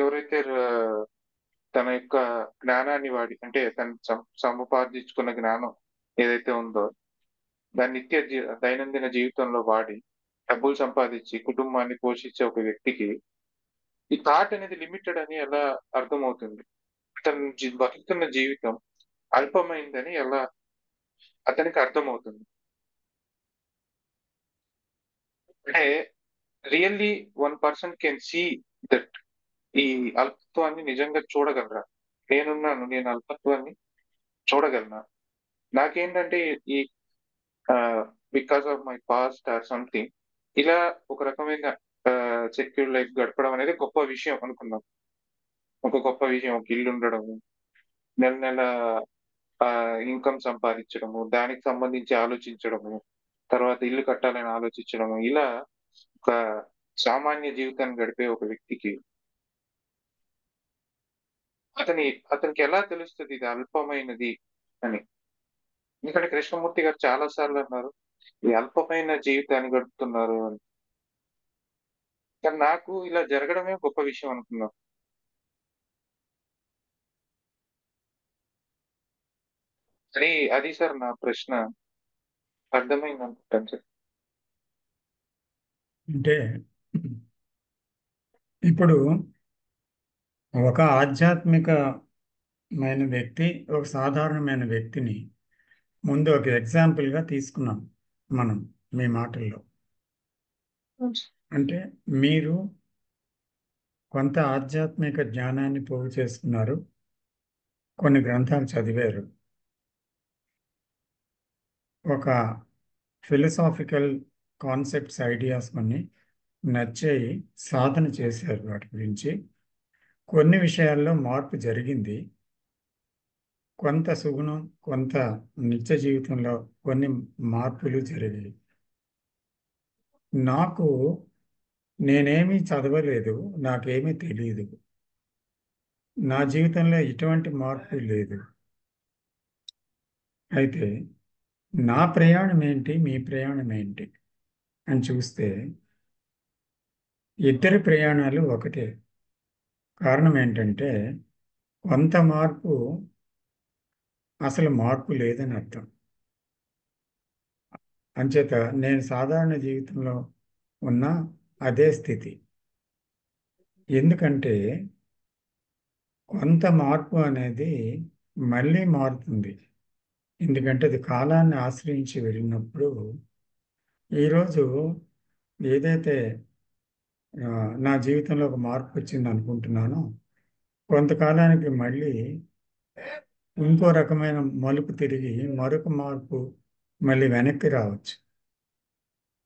ఎవరైతే తన యొక్క జ్ఞానాన్ని వాడి, అంటే తను సముపార్జించుకున్న జ్ఞానం ఏదైతే ఉందో దాన్ని దైనందిన జీవితంలో వాడి డబ్బులు సంపాదించి కుటుంబాన్ని పోషించే ఒక వ్యక్తికి ఈ థాట్ అనేది లిమిటెడ్ అని ఎలా అర్థమవుతుంది? తను బతుకుతున్న జీవితం అల్పమైందని ఎలా అతనికి అర్థమవుతుంది? అంటే really one person can see that ఈ అల్పత్వాన్ని నిజంగా చూడగలరా? నేను అల్పత్వాన్ని చూడగలనా? నాకేంటంటే ఈ because of my past or something ఇలా ఒక రకమైన సెక్యూర్ లైఫ్ గడపడం అనేది గొప్ప విషయం అనుకుందాం. ఒక గొప్ప విషయం, ఒక ఇల్లు ఉండడం, నెల నెల ఇన్కమ్ సంపాదించడము, దానికి సంబంధించి ఆలోచించడము, తర్వాత ఇల్లు కట్టాలని ఆలోచించడము, ఇలా ఒక సామాన్య జీవితాన్ని గడిపే ఒక వ్యక్తికి అతనికి ఎలా తెలుస్తుంది ఇది అల్పమైనది అని? ఎందుకంటే కృష్ణమూర్తి గారు చాలా సార్లు అన్నారు ఈ అల్పమైన జీవితాన్ని గడుపుతున్నారు అని. కానీ నాకు ఇలా జరగడమే గొప్ప విషయం అనుకున్నాను. అది సార్ నా ప్రశ్న. అర్థమైంది అనుకుంటాను సార్. అంటే ఇప్పుడు ఒక ఆధ్యాత్మికమైన వ్యక్తి ఒక సాధారణమైన వ్యక్తిని ముందు ఒక ఎగ్జాంపుల్గా తీసుకున్నాం మనం మీ మాటల్లో. అంటే మీరు కొంత ఆధ్యాత్మిక జ్ఞానాన్ని పోగు చేసుకున్నారు, కొన్ని గ్రంథాలు చదివారు, ఒక ఫిలసాఫికల్ కాన్సెప్ట్స్ ఐడియాస్ కొన్ని నచ్చాయి, సాధన చేశారు, వాటి గురించి కొన్ని విషయాల్లో మార్పు జరిగింది, కొంత సుగుణం కొంత నిత్య జీవితంలో కొన్ని మార్పులు జరిగాయి. నేనేమీ చదవలేదు, నాకేమీ తెలియదు, నా జీవితంలో ఎటువంటి మార్పు లేదు. అయితే నా ప్రయాణం ఏంటి, మీ ప్రయాణం ఏంటి అని చూస్తే ఇద్దరి ప్రయాణాలు ఒకటే. కారణం ఏంటంటే కొంత మార్పు అసలు మార్పు లేదని అర్థం. అంచేత నేను సాధారణ జీవితంలో ఉన్న అదే స్థితి. ఎందుకంటే కొంత మార్పు అనేది మళ్ళీ మారుతుంది, ఎందుకంటే అది కాలాన్ని ఆశ్రయించి వెళ్ళినప్పుడు. ఈరోజు ఏదైతే నా జీవితంలో ఒక మార్పు వచ్చింది అనుకుంటున్నానో, కొంతకాలానికి మళ్ళీ ఇంకో రకమైన మలుపు తిరిగి మరొక మార్పు మళ్ళీ వెనక్కి రావచ్చు,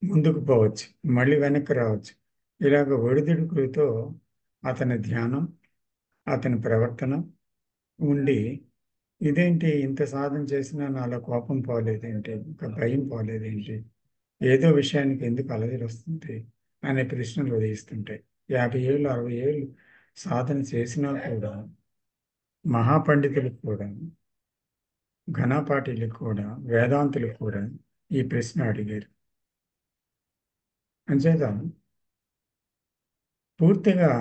ముందుకు పోవచ్చు, మళ్ళీ వెనక్కి రావచ్చు. ఇలాగ ఒడిదుడుకులతో అతని ధ్యానం, అతని ప్రవర్తన ఉండి, ఇదేంటి ఇంత సాధన చేసినా నాలో కోపం పోలేదేంటి, ఇంకా భయం పోలేదేంటి, ఏదో విషయానికి ఎందుకు అలజడి వస్తుంది అనే ప్రశ్నలు ఉదయిస్తుంటాయి. 50 ఏళ్ళు 60 ఏళ్ళు సాధన చేసినా కూడా, మహాపండితులకు కూడా, ఘనపాఠులకు కూడా, వేదాంతులకు కూడా ఈ ప్రశ్న అడిగారు. అంచేత పూర్తిగా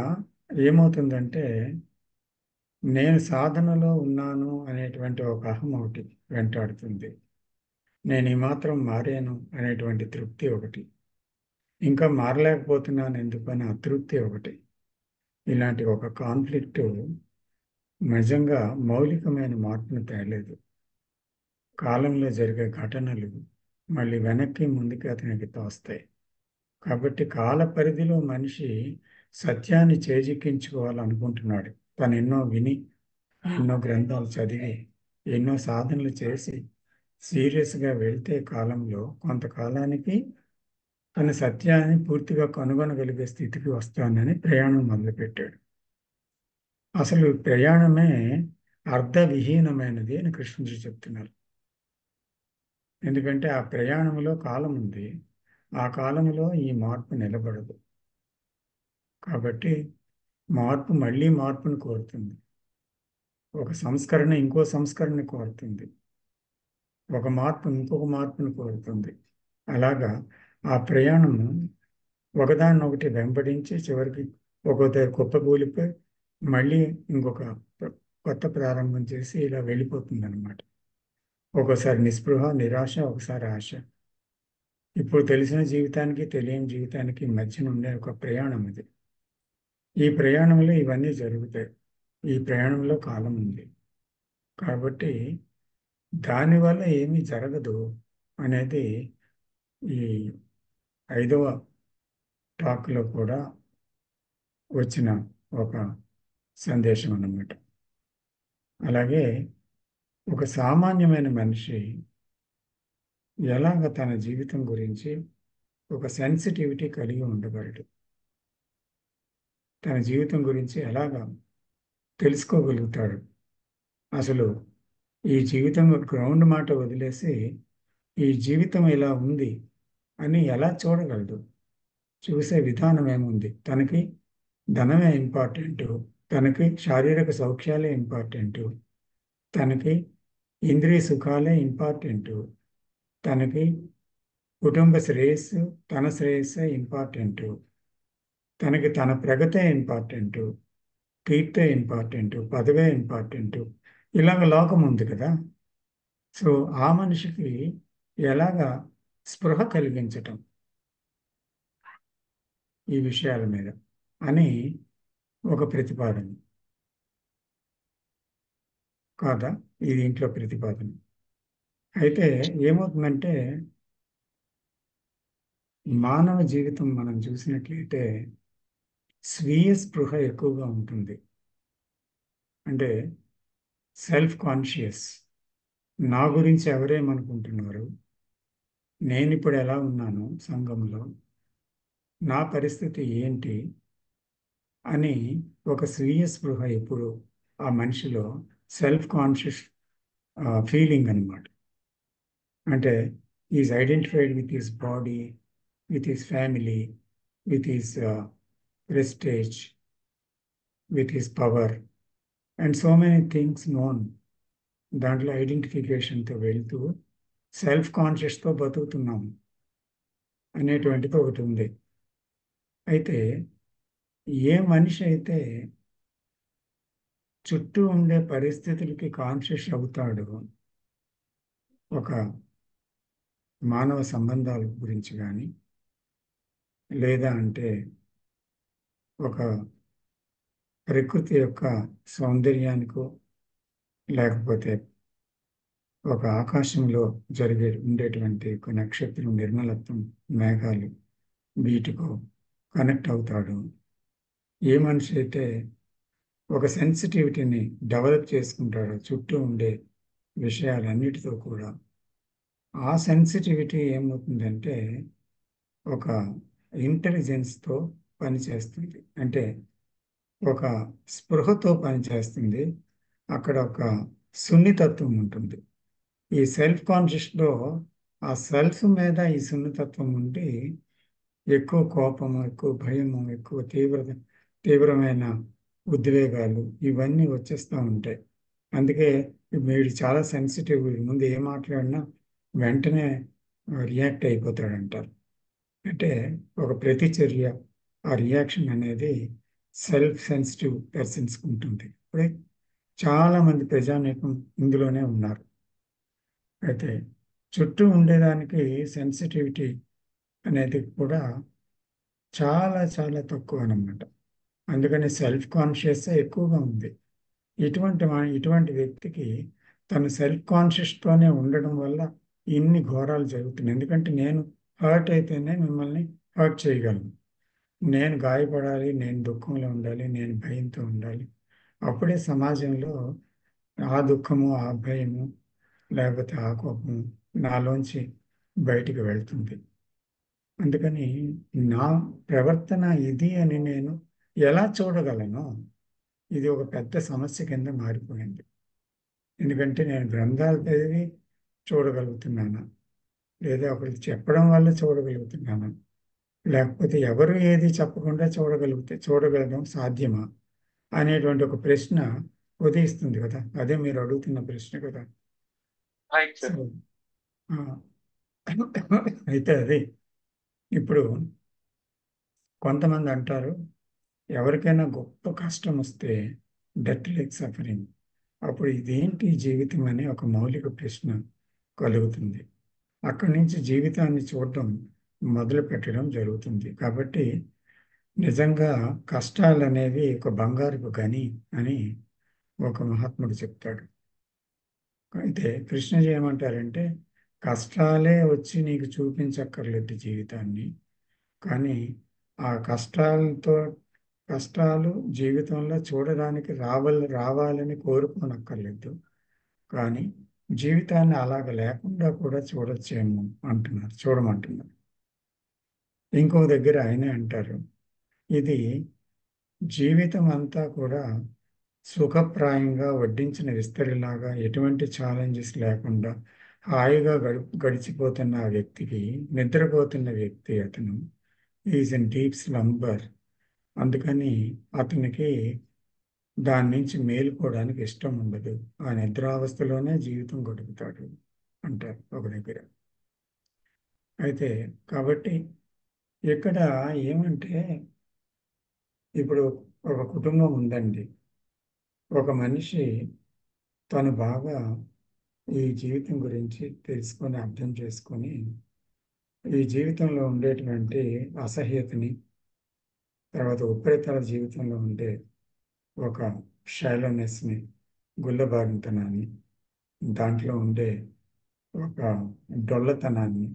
ఏమవుతుందంటే నేను సాధనలో ఉన్నాను అనేటువంటి ఒక అహం ఒకటి వెంటాడుతుంది, నేను ఈ మాత్రం మారాను అనేటువంటి తృప్తి ఒకటి, ఇంకా మారలేకపోతున్నాను ఎందుకని అతృప్తి ఒకటి. ఇలాంటి ఒక కాన్ఫ్లిక్ట్ నిజంగా మౌలికమైన మార్పును తేలేదు. కాలంలో జరిగే ఘటనలు మళ్ళీ వెనక్కి ముందుకి అతనికి తోస్తాయి. కాబట్టి కాల పరిధిలో మనిషి సత్యాన్ని చేజిక్కించుకోవాలనుకుంటున్నాడు. తను ఎన్నో విని, ఎన్నో గ్రంథాలు చదివి, ఎన్నో సాధనలు చేసి సీరియస్గా వెళ్తే కాలంలో కొంతకాలానికి తన సత్యాన్ని పూర్తిగా కనుగొనగలిగే స్థితికి వస్తానని ప్రయాణం మొదలుపెట్టాడు. అసలు ప్రయాణమే అర్థవిహీనమైనది అని కృష్ణుడు చెప్తున్నారు. ఎందుకంటే ఆ ప్రయాణంలో కాలం ఉంది, ఆ కాలంలో ఈ మార్పు నిలబడదు. కాబట్టి మార్పు మళ్ళీ మార్పును కోరుతుంది, ఒక సంస్కరణ ఇంకో సంస్కరణ కోరుతుంది, ఒక మార్పు ఇంకొక మార్పును కోరుతుంది. అలాగా ఆ ప్రయాణము ఒకదాన్నొకటి వెంబడించి చివరికి ఒక్కొక్క కుప్పకూలిపోయి మళ్ళీ ఇంకొక కొత్త ప్రారంభం చేసి ఇలా వెళ్ళిపోతుంది అన్నమాట. ఒక్కోసారి నిస్పృహ, నిరాశ, ఒకసారి ఆశ. ఇప్పుడు తెలిసిన జీవితానికి తెలియని జీవితానికి మధ్య ఉండే ఒక ప్రయాణం ఇది. ఈ ప్రయాణంలో ఇవన్నీ జరుగుతాయి, ఈ ప్రయాణంలో కాలం ఉంది. కాబట్టి దానివల్ల ఏమీ జరగదు అనేది ఈ 5వ టాక్లో కూడా వచ్చిన ఒక సందేశం అన్నమాట. అలాగే ఒక సామాన్యమైన మనిషి ఎలాగ తన జీవితం గురించి ఒక సెన్సిటివిటీ కలిగి ఉండగలడు, తన జీవితం గురించి ఎలాగ తెలుసుకోగలుగుతాడు, అసలు ఈ జీవితం గ్రౌండ్ మాట వదిలేసి ఈ జీవితం ఇలా ఉంది అని ఎలా చూడగలడు? చూసే విధానం ఏముంది? తనకి ధనమే ఇంపార్టెంట్, తనకి శారీరక సౌఖ్యాలే ఇంపార్టెంట్, తనకి ఇంద్రియ సుఖాలే ఇంపార్టెంట్, తనకి కుటుంబ శ్రేయస్సు తన శ్రేయస్సే ఇంపార్టెంట్, తనకి తన ప్రగతే ఇంపార్టెంట్, కీర్తే ఇంపార్టెంట్, పదవే ఇంపార్టెంట్. ఇలాగ లోకం ఉంది కదా. సో ఆ మనిషికి ఎలాగా స్పృహ కలిగించటం ఈ విషయాల మీద అని ఒక ప్రతిపాదన కాదా ఈ దీంట్లో ప్రతిపాదన. అయితే ఏమవుతుందంటే మానవ జీవితం మనం చూసినట్లయితే స్వీయ స్పృహ ఎక్కువగా ఉంటుంది. అంటే సెల్ఫ్ కాన్షియస్, నా గురించి ఎవరేమనుకుంటున్నారు, నేను ఇప్పుడు ఎలా ఉన్నాను సంఘంలో, నా పరిస్థితి ఏంటి అని ఒక స్వీయ స్పృహ ఎప్పుడు ఆ మనిషిలో సెల్ఫ్ కాన్షియస్ ఫీలింగ్ అన్నమాట. అంటే is identified with his body, with his family, with his prestige, with his power and so many things known. దాంట్లో ఐడెంటిఫికేషన్తో వెళ్తూ సెల్ఫ్ కాన్షియస్తో బతుకుతున్నాం అనేటువంటిది ఒకటి ఉంది. అయితే ఏ మనిషి అయితే చుట్టూ ఉండే పరిస్థితులకి కాన్షియస్ అవుతాడో, ఒక మానవ సంబంధాల గురించి కానీ, లేదా అంటే ఒక ప్రకృతి యొక్క సౌందర్యానికో, లేకపోతే ఒక ఆకాశంలో ఉండేటువంటి ఒక నక్షత్రం నిర్మలత్వం, మేఘాలు, వీటికో కనెక్ట్ అవుతాడు. ఏ మనిషి అయితే ఒక సెన్సిటివిటీని డెవలప్ చేసుకుంటాడో చుట్టూ ఉండే విషయాలన్నిటితో కూడా, ఆ సెన్సిటివిటీ ఏమవుతుందంటే ఒక ఇంటెలిజెన్స్తో పనిచేస్తుంది. అంటే ఒక స్పృహతో పనిచేస్తుంది. అక్కడ ఒక సున్నితత్వం ఉంటుంది. ఈ సెల్ఫ్ కాన్షియస్లో ఆ సెల్ఫ్ మీద ఈ సున్నితత్వం ఉండి ఎక్కువ కోపము, ఎక్కువ భయము, ఎక్కువ తీవ్రమైన ఉద్వేగాలు ఇవన్నీ వచ్చేస్తూ ఉంటాయి. అందుకే వీడు చాలా సెన్సిటివ్, ముందు ఏం మాట్లాడినా వెంటనే రియాక్ట్ అయిపోతాడంటారు. అంటే ఒక ప్రతిచర్య, ఆ రియాక్షన్ అనేది సెల్ఫ్ సెన్సిటివ్ పర్సన్స్కి ఉంటుంది. ఇప్పుడే చాలామంది ప్రజానీకం ఇందులోనే ఉన్నారు. అయితే చుట్టూ ఉండేదానికి సెన్సిటివిటీ అనేది కూడా చాలా చాలా తక్కువ అన్నమాట. అందుకని సెల్ఫ్ కాన్షియస్ ఎక్కువగా ఉంది. ఇటువంటి వ్యక్తికి తను సెల్ఫ్ కాన్షియస్తోనే ఉండడం వల్ల ఇన్ని ఘోరాలు జరుగుతున్నాయి. ఎందుకంటే నేను హర్ట్ అయితేనే మిమ్మల్ని హర్ట్ చేయగలను. నేను గాయపడాలి, నేను దుఃఖంలో ఉండాలి, నేను భయంతో ఉండాలి. అప్పుడే సమాజంలో ఆ దుఃఖము, ఆ భయము, లేకపోతే ఆ కోపము నాలోంచి బయటికి వెళ్తుంది. అందుకని నా ప్రవర్తన ఇది అని నేను ఎలా చూడగలను? ఇది ఒక పెద్ద సమస్య కింద మారిపోయింది. ఎందుకంటే నేను గ్రంథాలు చదివి చూడగలుగుతున్నాను, లేదా ఒకరికి చెప్పడం వల్ల చూడగలుగుతున్నాను, లేకపోతే ఎవరు ఏది చెప్పకుండా చూడగలగడం సాధ్యమా అనేటువంటి ఒక ప్రశ్న ఉదయిస్తుంది కదా. అదే మీరు అడుగుతున్న ప్రశ్న కదా. Right so sir. అయితే అది ఇప్పుడు కొంతమంది అంటారు, ఎవరికైనా గొప్ప కష్టం వస్తే డెత్ లైక్ సఫరింగ్, అప్పుడు ఇదేంటి జీవితం అని ఒక మౌలిక ప్రశ్న కలుగుతుంది. అక్కడి నుంచి జీవితాన్ని చూడటం మొదలు పెట్టడం జరుగుతుంది. కాబట్టి నిజంగా కష్టాలు అనేవి ఒక బంగారుపు గని అని ఒక మహాత్ముడు చెప్తాడు. అయితే కృష్ణజీ ఏమంటారంటే, కష్టాలే వచ్చి నీకు చూపించక్కర్లేదు జీవితాన్ని, కానీ ఆ కష్టాలు జీవితంలో చూడడానికి రావాలని కోరుకోనక్కర్లేదు, కానీ జీవితాన్ని అలాగ లేకుండా కూడా చూడొచ్చేమో చూడమంటున్నారు. ఇంకో దగ్గర ఆయనే అంటారు, ఇది జీవితం అంతా కూడా సుఖప్రాయంగా వడ్డించిన విస్తరిలాగా ఎటువంటి ఛాలెంజెస్ లేకుండా హాయిగా గడిచిపోతున్న ఆ వ్యక్తికి, నిద్రపోతున్న వ్యక్తి అతను ఈజ్ ఇన్ డీప్ స్లంబర్. అందుకని అతనికి దాని నుంచి మేలుకోవడానికి ఇష్టం ఉండదు. ఆ నిద్రావస్థలోనే జీవితం గడుపుతాడు అంటారు ఒక దగ్గర. అయితే కాబట్టి ఇక్కడ ఏమంటే, ఇప్పుడు ఒక కుటుంబం ఉందండి. ఒక మనిషి తను బాగా ఈ జీవితం గురించి తెలుసుకొని అర్థం చేసుకొని ఈ జీవితంలో ఉండేటువంటి అసహ్యతని, తర్వాత ఉపరితల జీవితంలో ఉండే ఒక షాలోనెస్ని, గుల్లబారితనాన్ని, దాంట్లో ఉండే ఒక డొల్లతనాన్ని,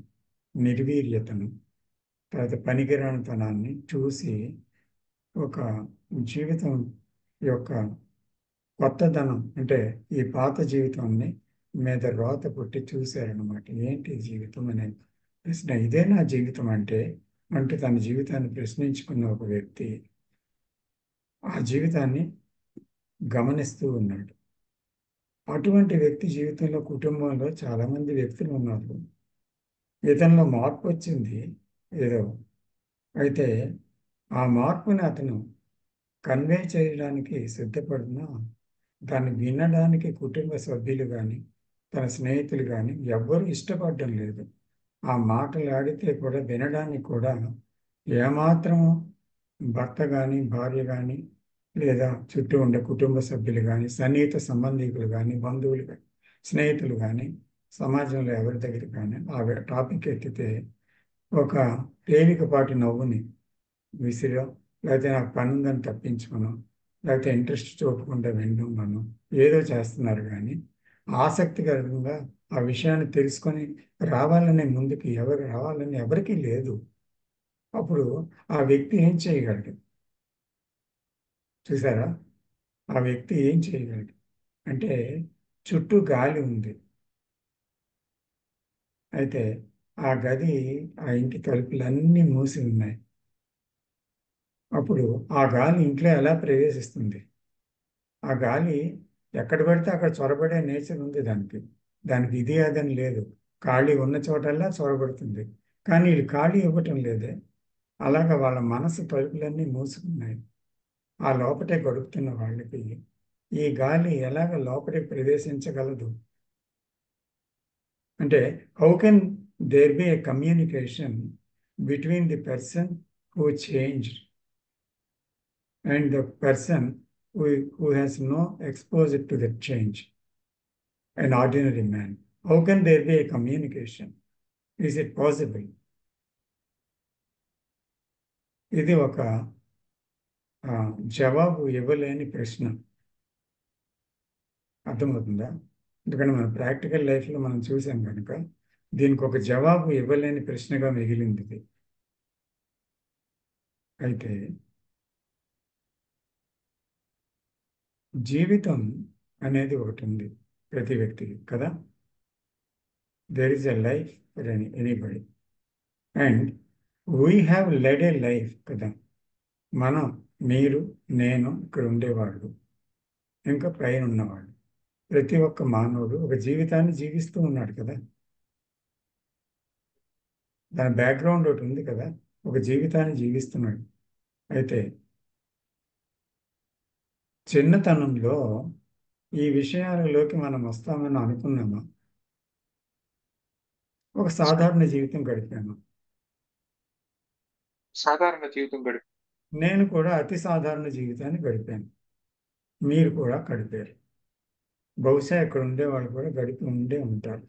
నిర్వీర్యతను, తర్వాత పనికిరానితనాన్ని చూసి ఒక జీవితం యొక్క కొత్తదనం, అంటే ఈ పాత జీవితాన్ని మీద రోత పుట్టి చూశారనమాట. ఏంటి జీవితం అనే ప్రశ్న, ఇదే నా జీవితం అంటే అంటూ తన జీవితాన్ని ప్రశ్నించుకున్న ఒక వ్యక్తి ఆ జీవితాన్ని గమనిస్తూ ఉన్నాడు. అటువంటి వ్యక్తి జీవితంలో, కుటుంబంలో చాలామంది వ్యక్తులు ఉన్నారు. ఇతనిలో మార్పు వచ్చింది ఏదో, అయితే ఆ మార్పుని అతను కన్వే చేయడానికి సిద్ధపడినా దాన్ని వినడానికి కుటుంబ సభ్యులు కానీ తన స్నేహితులు కానీ ఎవ్వరూ ఇష్టపడడం లేదు. ఆ మాటలు ఆడితే కూడా వినడానికి కూడా ఏమాత్రము భర్త కానీ, భార్య కానీ, లేదా చుట్టూ ఉండే కుటుంబ సభ్యులు కానీ, సన్నిహిత సంబంధికులు కానీ, బంధువులు కానీ, స్నేహితులు కానీ, సమాజంలో ఎవరి దగ్గర కానీ ఆ టాపిక్ ఎత్తితే ఒక తేలికపాటి నవ్వుని విసిరో, లేకపోతే నాకు పని ఉందని తప్పించుకోను, లేకపోతే ఇంట్రెస్ట్ చూపకుండా వినడం, ఏదో చేస్తున్నారు. కానీ ఆసక్తికరంగా ఆ విషయాన్ని తెలుసుకొని రావాలనే ముందుకు రావాలని ఎవరికీ లేదు. అప్పుడు ఆ వ్యక్తి ఏం చేయగలడు? చూసారా, ఆ వ్యక్తి ఏం చేయగలడు అంటే, చుట్టూ గాలి ఉంది. అయితే ఆ గది, ఆ ఇంటి తలుపులన్నీ మూసి ఉన్నాయి. అప్పుడు ఆ గాలి ఇంట్లో ఎలా ప్రవేశిస్తుంది? ఆ గాలి ఎక్కడ పడితే అక్కడ చొరబడే నేచర్ ఉంది దానికి ఇది అదని లేదు. ఖాళీ ఉన్న చోటల్లా చొరబడుతుంది. కానీ వీళ్ళు ఖాళీ ఇవ్వటం లేదే. అలాగా వాళ్ళ మనసు తలుపులన్నీ మూసుకున్నాయి. ఆ లోపటే గడుపుతున్న వాళ్ళకి ఈ గాలి ఎలాగ లోపలికి ప్రవేశించగలదు అంటే, how can there be a communication between the person who changed and the person who has no exposure to that change, an ordinary man? How can there be a communication? Is it possible? ఇది ఒక జవాబు ఇవ్వలేని ప్రశ్న. అర్థమవుతుందా? ఎందుకంటే మన practical లైఫ్లో మనం చూసాం కనుక దీనికి ఒక జవాబు ఇవ్వలేని ప్రశ్నగా మిగిలింది ఇది. అయితే జీవితం అనేది ఒకటి ఉంది ప్రతి వ్యక్తికి కదా. There is a life for anybody and we have led a life కదా. మనం, మీరు, నేను, ఇక్కడ ఉండేవాళ్ళు, ఇంకా పైన ఉన్నవాళ్ళు, ప్రతి ఒక్క మానవుడు ఒక జీవితాన్ని జీవిస్తూ ఉన్నాడు కదా. దాని బ్యాక్గ్రౌండ్ ఒకటి ఉంది కదా, ఒక జీవితాన్ని జీవిస్తున్నాడు. అయితే చిన్నతనంలో ఈ విషయాలలోకి మనం వస్తామని అనుకున్నామా? ఒక సాధారణ జీవితం గడిపాను. సాధారణ జీవితం గడిపి నేను కూడా అతి సాధారణ జీవితాన్ని గడిపాను. మీరు కూడా గడిపారు. బహుశా ఇక్కడ ఉండేవాళ్ళు కూడా గడిపి ఉండే ఉంటారు.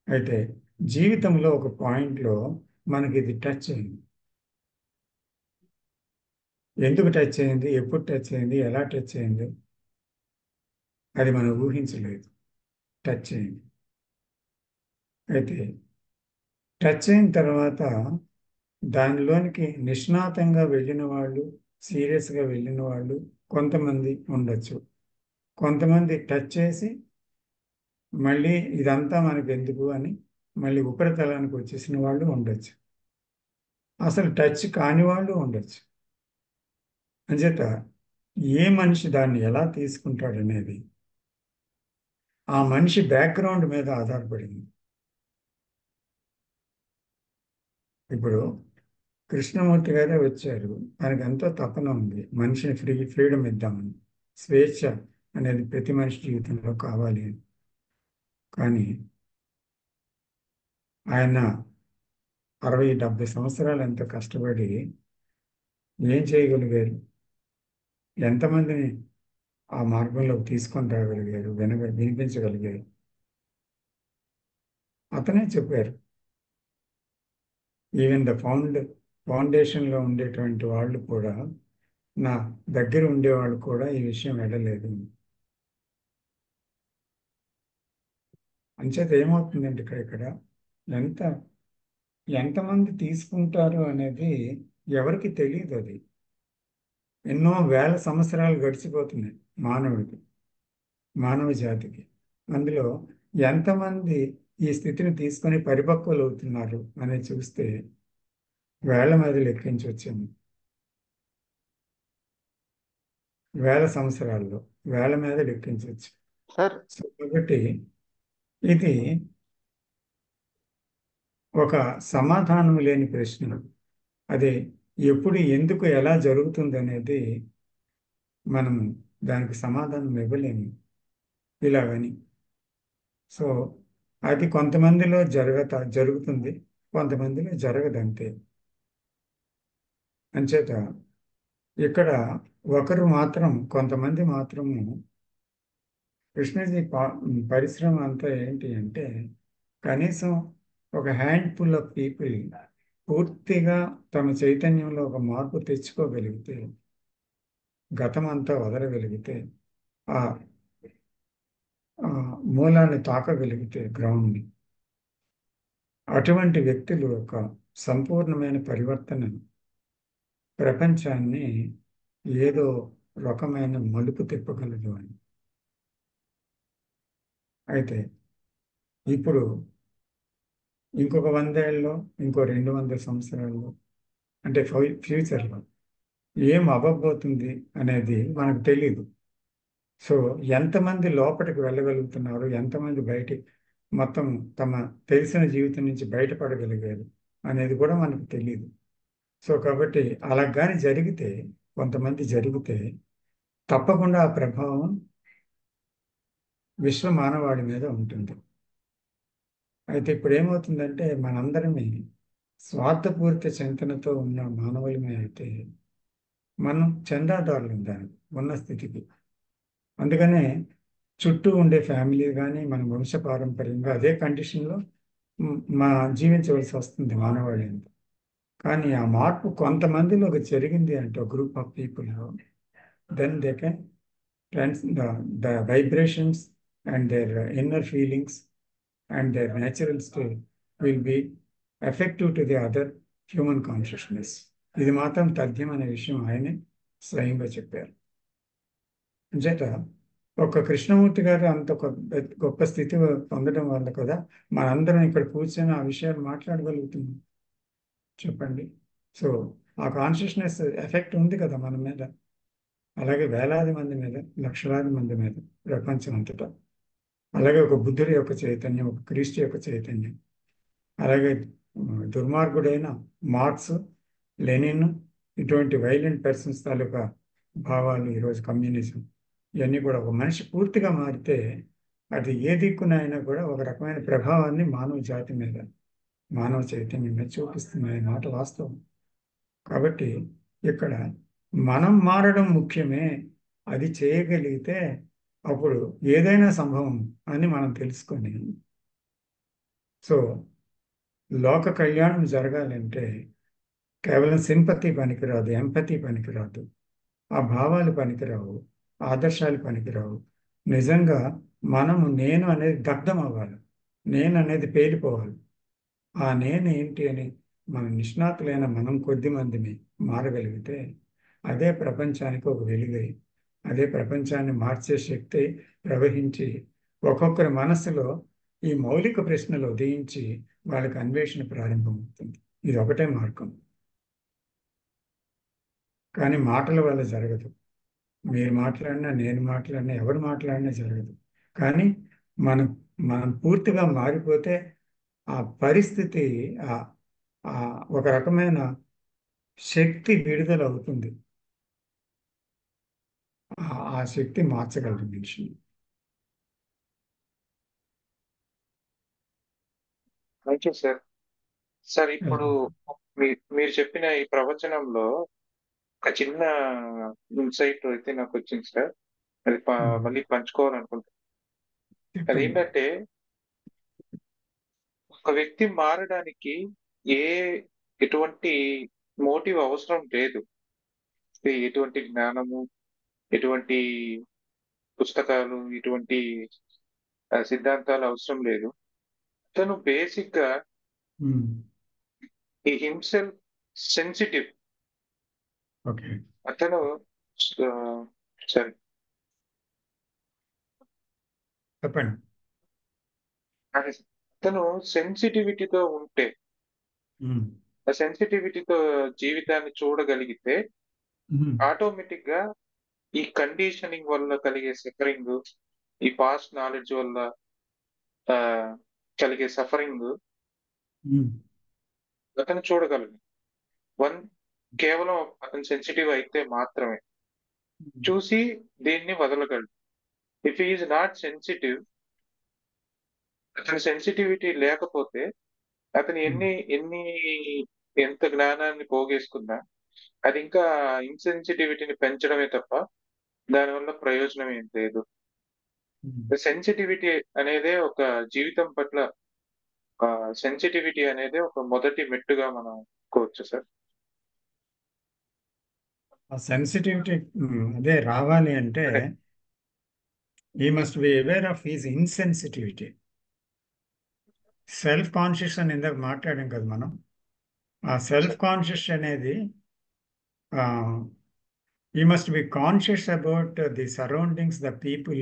అయితే జీవితంలో ఒక పాయింట్లో మనకి ఇది టచ్ అయింది. ఎందుకు టచ్ అయింది, ఎప్పుడు టచ్ అయింది, ఎలా టచ్ అయింది, అది మనం ఊహించలేదు. టచ్ అయింది. అయితే టచ్ అయిన తర్వాత దానిలోనికి నిష్ణాతంగా వెళ్ళిన వాళ్ళు, సీరియస్గా వెళ్ళిన వాళ్ళు కొంతమంది ఉండొచ్చు. కొంతమంది టచ్ చేసి మళ్ళీ ఇదంతా మనకు ఎందుకు అని మళ్ళీ ఉపరితలానికి వచ్చేసిన వాళ్ళు ఉండొచ్చు. అసలు టచ్ కాని వాళ్ళు ఉండొచ్చు. అంచేత ఏ మనిషి దాన్ని ఎలా తీసుకుంటాడనేది ఆ మనిషి బ్యాక్గ్రౌండ్ మీద ఆధారపడింది. ఇప్పుడు కృష్ణమూర్తి గారే వచ్చారు, ఆయనకు ఎంతో తపన ఉంది, మనిషిని ఫ్రీడమ్ ఇద్దామని, స్వేచ్ఛ అనేది ప్రతి మనిషి జీవితంలో కావాలి అని. కానీ ఆయన 60-70 సంవత్సరాలు ఎంతో కష్టపడి ఏం చేయగలిగారు? ఎంతమందిని ఆ మార్గంలోకి తీసుకొని రాగలిగారు, వినిపించగలిగారు? అతనే చెప్పారు. ఈవెన్ ఫౌండేషన్లో ఉండేటువంటి వాళ్ళు కూడా, నా దగ్గర ఉండేవాళ్ళు కూడా ఈ విషయం వెళ్ళలేదు. అంచేత ఏమవుతుందంటే ఇక్కడ ఎంతమంది తీసుకుంటారు అనేది ఎవరికి తెలియదు. అది ఎన్నో వేల సంవత్సరాలు గడిచిపోతున్నాయి మానవ జాతికి. అందులో ఎంతమంది ఈ స్థితిని తీసుకొని పరిపక్వలు అవుతున్నారు అనేది చూస్తే వేల మీద లెక్కించవచ్చాము. వేల సంవత్సరాల్లో వేల మీద లెక్కించవచ్చు. సార్ సో కాబట్టి ఇది ఒక సమాధానం లేని ప్రశ్న. అది ఎప్పుడు, ఎందుకు, ఎలా జరుగుతుంది అనేది మనం దానికి సమాధానం ఇవ్వలేము ఇలాగని. సో అది కొంతమందిలో జరుగుతుంది, కొంతమందిలో జరగదంతే. అంచేత ఇక్కడ కొంతమంది మాత్రము కృష్ణజీ పరిశ్రమ అంతా ఏంటి అంటే, కనీసం ఒక హ్యాండ్ఫుల్ ఆఫ్ పీపుల్ పూర్తిగా తమ చైతన్యంలో ఒక మార్పు తెచ్చుకోగలిగితే, గతం అంతా వదలగలిగితే, ఆ మూలాన్ని తాకగలిగితే, గ్రౌండ్ని, అటువంటి వ్యక్తులు ఒక సంపూర్ణమైన పరివర్తన, ప్రపంచాన్ని ఏదో రకమైన మలుపు తిప్పగలదు అని. అయితే ఇప్పుడు ఇంకొక 100 ఏళ్ళలో, ఇంకో 200 సంవత్సరాల్లో, అంటే ఫ్యూచర్లో ఏం అవ్వబోతుంది అనేది మనకు తెలియదు. సో ఎంతమంది లోపలికి వెళ్ళగలుగుతున్నారు, ఎంతమంది బయటికి మొత్తం తమ తెలిసిన జీవితం నుంచి బయటపడగలిగారు అనేది కూడా మనకు తెలియదు. సో కాబట్టి అలా కానీ కొంతమంది జరిగితే తప్పకుండా ఆ ప్రభావం విశ్వ మానవాళి మీద ఉంటుంది. అయితే ఇప్పుడు ఏమవుతుందంటే, మనందరమే స్వార్థపూరిత చింతనతో ఉన్న మానవులమే అయితే మనం చందాదారులు దానికి ఉన్న స్థితికి. అందుకనే చుట్టూ ఉండే ఫ్యామిలీ కానీ మన వంశపారంపర్యంగా అదే కండిషన్లో జీవించవలసి వస్తుంది మానవాళి అంతా. కానీ ఆ మార్పు కొంతమందిలోకి జరిగింది అంటే, ఒక group of people, then they can the vibrations and their inner feelings and their natural state will be effective to the other human consciousness. ఇది మాత్రం తథ్యం అనే విషయం ఆయనే స్వయంగా చెప్పారు. అంచేత ఒక కృష్ణమూర్తి గారు అంత గొప్ప స్థితి పొందడం వల్ల కదా మనందరం ఇక్కడ కూర్చొని ఆ విషయాలు మాట్లాడగలుగుతున్నాం. చెప్పండి. సో ఆ కాన్షియస్నెస్ ఎఫెక్ట్ ఉంది కదా మన మీద, అలాగే వేలాది మంది మీద, లక్షలాది మంది మీద, ప్రపంచం అంతటా. అలాగే ఒక బుద్ధుడి యొక్క చైతన్యం, ఒక క్రీస్తు యొక్క చైతన్యం, అలాగే దుర్మార్గుడైన మార్క్స్, లెనిన్, ఇటువంటి వైలెంట్ పర్సన్స్ తాలూకా భావాలు, ఈరోజు కమ్యూనిజం, ఇవన్నీ కూడా ఒక మనిషి పూర్తిగా మారితే అది ఏ దిక్కునైనా కూడా ఒక రకమైన ప్రభావాన్ని మానవ జాతి మీద, మానవ చైతన్యం మీద చూపిస్తున్నాయి మాట వాస్తవం. కాబట్టి ఇక్కడ మనం మారడం ముఖ్యమే. అది చేయగలిగితే అప్పుడు ఏదైనా సంభవం అని మనం తెలుసుకొని, సో లోక కళ్యాణం జరగాలంటే కేవలం సింపతి పనికిరాదు, ఎంపతి పనికిరాదు, ఆ భావాలు పనికిరావు, ఆదర్శాలు పనికిరావు. నిజంగా మనము నేను అనేది దగ్ధం అవ్వాలి, నేను అనేది పేలిపోవాలి. ఆ నేను ఏంటి అని మన నిష్ణాతులైన మనం కొద్ది మందిని మారగలిగితే అదే ప్రపంచానికి ఒక వెలుగై, అదే ప్రపంచాన్ని మార్చే శక్తి ప్రవహించి ఒక్కొక్కరి మనస్సులో ఈ మౌలిక ప్రశ్నలు ఉదయించి వాళ్ళకి అన్వేషణ ప్రారంభమవుతుంది. ఇది ఒకటే మార్గం. కానీ మాటల వల్ల జరగదు. మీరు మాట్లాడినా నేను మాట్లాడినా ఎవరు మాట్లాడినా జరగదు. కానీ మనం మనం పూర్తిగా మారిపోతే ఆ పరిస్థితి ఆ ఆ ఒక రకమైన శక్తి విడుదల అవుతుంది. ఆ శక్తి మార్చగలదు మనిషిని. Thank you sir. సార్ ఇప్పుడు మీరు చెప్పిన ఈ ప్రవచనంలో ఒక చిన్న ఇన్సైట్ అయితే నాకు వచ్చింది సార్. అది మళ్ళీ పంచుకోవాలనుకుంటున్నాను. చెప్పండి. అదేంటంటే ఒక వ్యక్తి మారడానికి ఏ ఎటువంటి మోటివ్ అవసరం లేదు. ఎటువంటి జ్ఞానము, ఎటువంటి పుస్తకాలు, ఎటువంటి సిద్ధాంతాలు అవసరం లేదు. తను బేసిక్ గా ఉమ్, ఈ హిమ్సెల్ఫ్ సెన్సిటివ్. ఓకే. అతను సరే చెప్పండి. అతను సెన్సిటివిటీతో ఉంటే, ఉమ్, ఆ సెన్సిటివిటీతో జీవితాన్ని చూడగలిగితే ఉమ్, ఆటోమేటిక్ గా ఈ కండిషనింగ్ వల్ల కలిగే సఫరింగ్, ఈ పాస్ట్ నాలెడ్జ్ వల్ల ఆ, కలిగే సఫరింగ్ ఉమ్, అతను చూడగలడు. కేవలం అతను సెన్సిటివ్ అయితే మాత్రమే చూసి దీన్ని వదలగలడు. ఇఫ్ ఈజ్ నాట్ సెన్సిటివ్, అతని సెన్సిటివిటీ లేకపోతే అతను ఎంత జ్ఞానాన్ని పోగేసుకున్నా అది ఇంకా ఇన్సెన్సిటివిటీని పెంచడమే తప్ప దానివల్ల ప్రయోజనం ఏం లేదు. సెన్సిటివిటీ అనేదే ఒక జీవితం పట్ల సెన్సిటివిటీ అనేది ఒక మొదటి మెట్టుగా మనం అనుకోవచ్చు సార్. ఆ సెన్సిటివిటీ అదే రావాలి అంటే he must be aware of his insensitivity. Self conscious అని ఇందాక మాట్లాడాం కదా మనం. ఆ సెల్ఫ్ కాన్షియస్ అనేది he must be conscious about the surroundings, the people,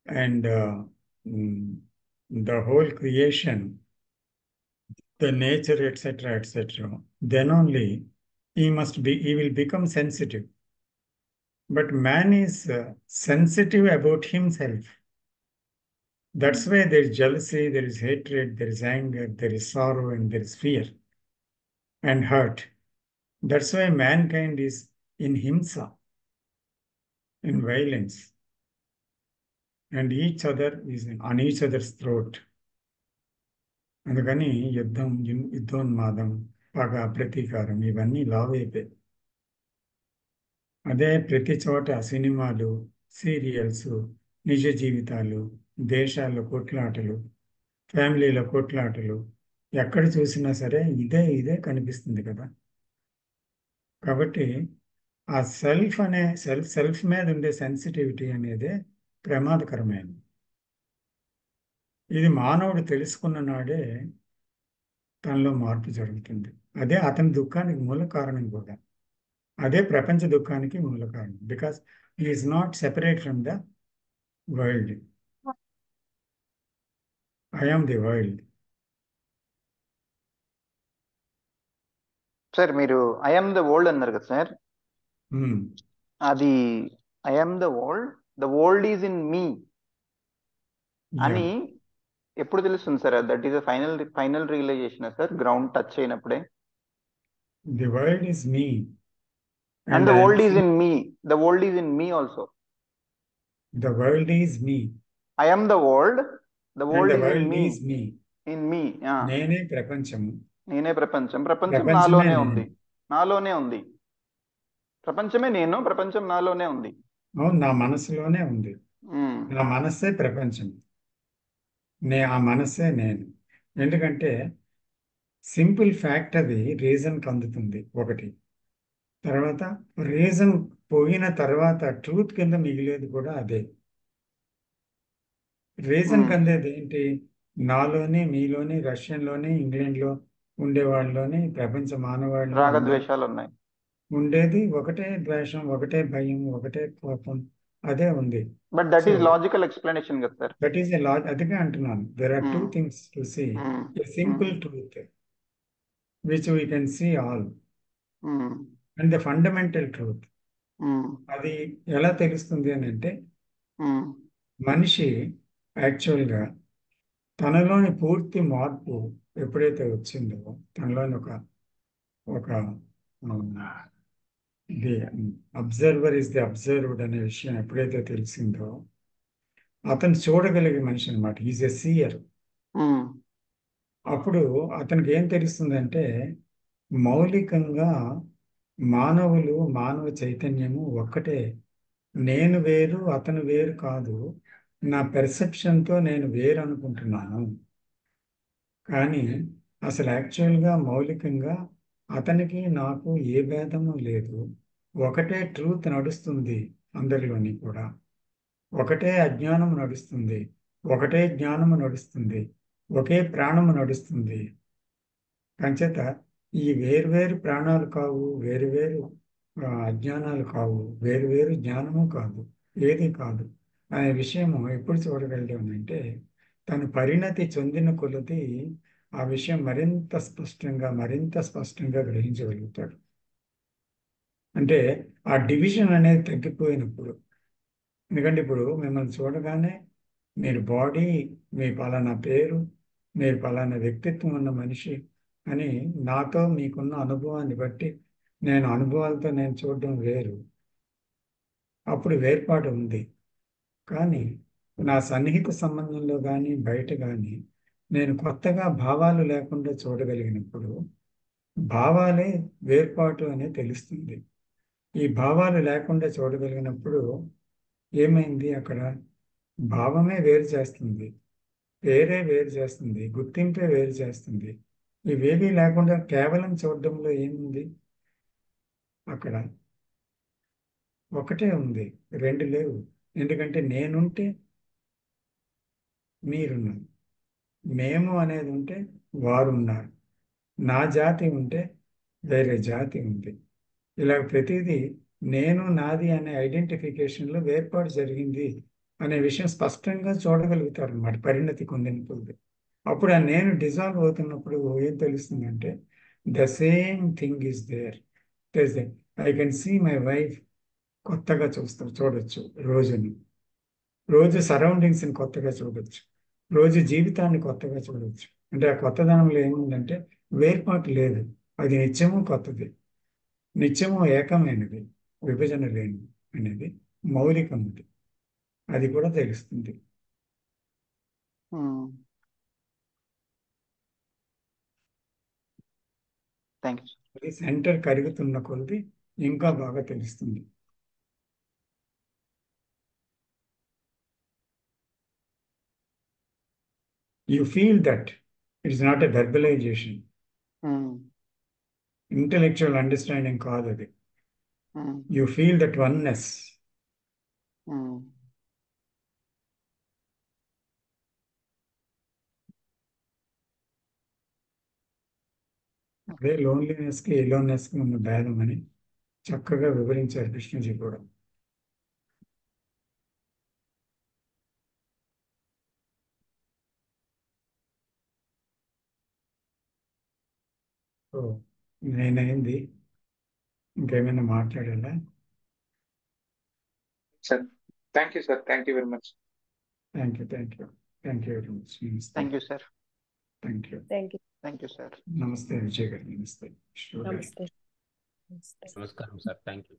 and the whole creation, the nature, etc., etc. Then only he will become sensitive. But man is sensitive about himself. That's why there is jealousy, there is hatred, there is anger, there is sorrow, and there is fear and hurt. That's why mankind is in himsa, in violence, and each other is on each other's throat. అందుకని యుద్ధోన్మాదం, పగ, ప్రతీకారం ఇవన్నీ లావ్ అయిపోయాయి. అదే ప్రతి చోట సినిమాలు, సీరియల్స్, నిజ జీవితాలు, దేశాల్లో కొట్లాటలు, ఫ్యామిలీలో కొట్లాటలు, ఎక్కడ చూసినా సరే ఇదే కనిపిస్తుంది కదా. కాబట్టి ఆ సెల్ఫ్ మీద ఉండే సెన్సిటివిటీ అనేది ప్రమాదకరమైనది. ఇది మానవుడు తెలుసుకున్న నాడే తనలో మార్పు జరుగుతుంది. అదే అతని దుఃఖానికి మూల కారణం కూడా. అదే ప్రపంచ దుఃఖానికి మూల కారణం. Because he is not separate from the world. I am the world. Sir మీరు ఐ ఆమ్ ద వరల్డ్ అన్నారు కదా సార్. అది I am the world is in me అని ఎప్పుడు తెలుస్తుంది sir? That is final realisation sir, ground touch అయినప్పుడే. The world is me and the world is in me. The world is in me also. The world is me. I am the world. The world is me. In me. నేనే ప్రపంచము. నేనే ప్రపంచం. ప్రపంచం నాలోనే ఉంది. ప్రపంచమే నేను, ప్రపంచం నాలోనే ఉంది. అవును, నా మనసులోనే ఉంది. నా మనస్సే ప్రపంచం. ఆ మనస్సే నేను. ఎందుకంటే సింపుల్ ఫ్యాక్ట్ అది రీజన్కి అందుతుంది ఒకటి. తర్వాత రీజన్ పోయిన తర్వాత ట్రూత్ కింద మిగిలేది కూడా అదే. రీజన్కి అందేది ఏంటి? నాలోని, మీలోని, రష్యన్లోని, ఇంగ్లాండ్లో ఉండేవాళ్ళలోని, ప్రపంచ మానవాళ్ళలో రాగద్వేషాలు ఉన్నాయి. ఉండేది ఒకటే ద్వేషం, ఒకటే భయం, ఒకటే కోపం, అదే ఉంది. But that is logical explanation కదా సార్. దట్ ఈస్ అదిగా అంటున్నాను. There are two things to see. A simple truth which we can see all, and the fundamental truth um, అది ఎలా తెలుస్తుంది అని అంటే ఉమ్, మనిషి యాక్చువల్గా తనలోని పూర్తి మార్పు ఎప్పుడైతే వచ్చిందో, తనలోని ఒక the observer is the observed అనే విషయం ఎప్పుడైతే తెలిసిందో, అతను చూడగలిగే మనిషి అనమాట. Is a seer. ఉమ్, అప్పుడు అతనికి ఏం తెలుస్తుందంటే మౌలికంగా మానవ చైతన్యము ఒక్కటే. నేను వేరు, అతను వేరు కాదు. నా పెర్సెప్షన్తో నేను వేరు అనుకుంటున్నాను. కానీ అసలు యాక్చువల్గా మౌలికంగా అతనికి నాకు ఏ భేదము లేదు. ఒకటే ట్రూత్ నడుస్తుంది అందరిలోని కూడా. ఒకటే అజ్ఞానము నడుస్తుంది, ఒకటే జ్ఞానము నడుస్తుంది, ఒకే ప్రాణము నడుస్తుంది. కంచేత ఈ వేరువేరు ప్రాణాలు కావు, వేరువేరు అజ్ఞానాలు కావు, వేరువేరు జ్ఞానము కాదు, ఏది కాదు అనే విషయము ఎప్పుడు చూడగలిగామంటే తను పరిణతి చెందిన కొలది ఆ విషయం మరింత స్పష్టంగా గ్రహించగలుగుతాడు. అంటే ఆ డివిజన్ అనేది తగ్గిపోయినప్పుడు. ఎందుకంటే ఇప్పుడు మిమ్మల్ని చూడగానే మీరు బాడీ, మీ పలానా పేరు, మీరు పలానా వ్యక్తిత్వం ఉన్న మనిషి అని నాతో మీకున్న అనుభవాన్ని బట్టి నేను అనుభవాలతో నేను చూడడం వేరు. అప్పుడు వేర్పాటు ఉంది. కానీ నా సన్నిహిత సంబంధంలో కానీ బయట కానీ నేను కొత్తగా భావాలు లేకుండా చూడగలిగినప్పుడు భావాలే వేర్పాటు అనేది తెలుస్తుంది. ఈ భావాలు లేకుండా చూడగలిగినప్పుడు ఏమైంది? అక్కడ భావమే వేరు చేస్తుంది, పేరే వేరు చేస్తుంది, గుర్తింపే వేరు చేస్తుంది. ఇవేవీ లేకుండా కేవలం చూడడంలో ఏముంది? అక్కడ ఒకటే ఉంది, రెండు లేవు. ఎందుకంటే నేనుంటే మీరున్నారు, మేము అనేది ఉంటే వారున్నారు, నా జాతి ఉంటే వేరే జాతి ఉంది. ఇలా ప్రతిదీ నేను నాది అనే ఐడెంటిఫికేషన్లో వేర్పాటు జరిగింది అనే విషయం స్పష్టంగా చూడగలుగుతారు అన్నమాట పరిణతి పొందినప్పుడు. అప్పుడు ఆ నేను డిజాల్వ్ అవుతున్నప్పుడు ఏం తెలుస్తుందంటే the same thing is there. I can see my wife కొత్తగా చూడొచ్చు, రోజు సరౌండింగ్స్ని కొత్తగా చూడొచ్చు, రోజు జీవితాన్ని కొత్తగా చూడొచ్చు. అంటే ఆ కొత్తదనంలో ఏముందంటే వేర్పాటు లేదు, అది నిత్యము కొత్తది, నిత్యము ఏకమైనది, విభజన లేనిది అనేది మౌలికమైనది. అది కూడా తెలుస్తుంది. Thank you. అది సెంటర్ కరుగుతున్న కొద్ది ఇంకా బాగా తెలుస్తుంది. You feel that it is not a verbalization. Intellectual understanding కాదు అది. You feel that oneness. అదే లోన్లీనెస్కి ఎలోన్నెస్కి ఉన్న భేదం అని చక్కగా వివరించారు కృష్ణజీ కూడా. సో నేనైంది, ఇంకేమైనా మాట్లాడాలా? Sir thank you sir, thank you very much. Thank you very much. Thank you sir. Thank you. Thank you sir. నమస్తే విజయ్ గారు. నమస్తే. నమస్తే. నమస్కారం సార్, థ్యాంక్ యూ.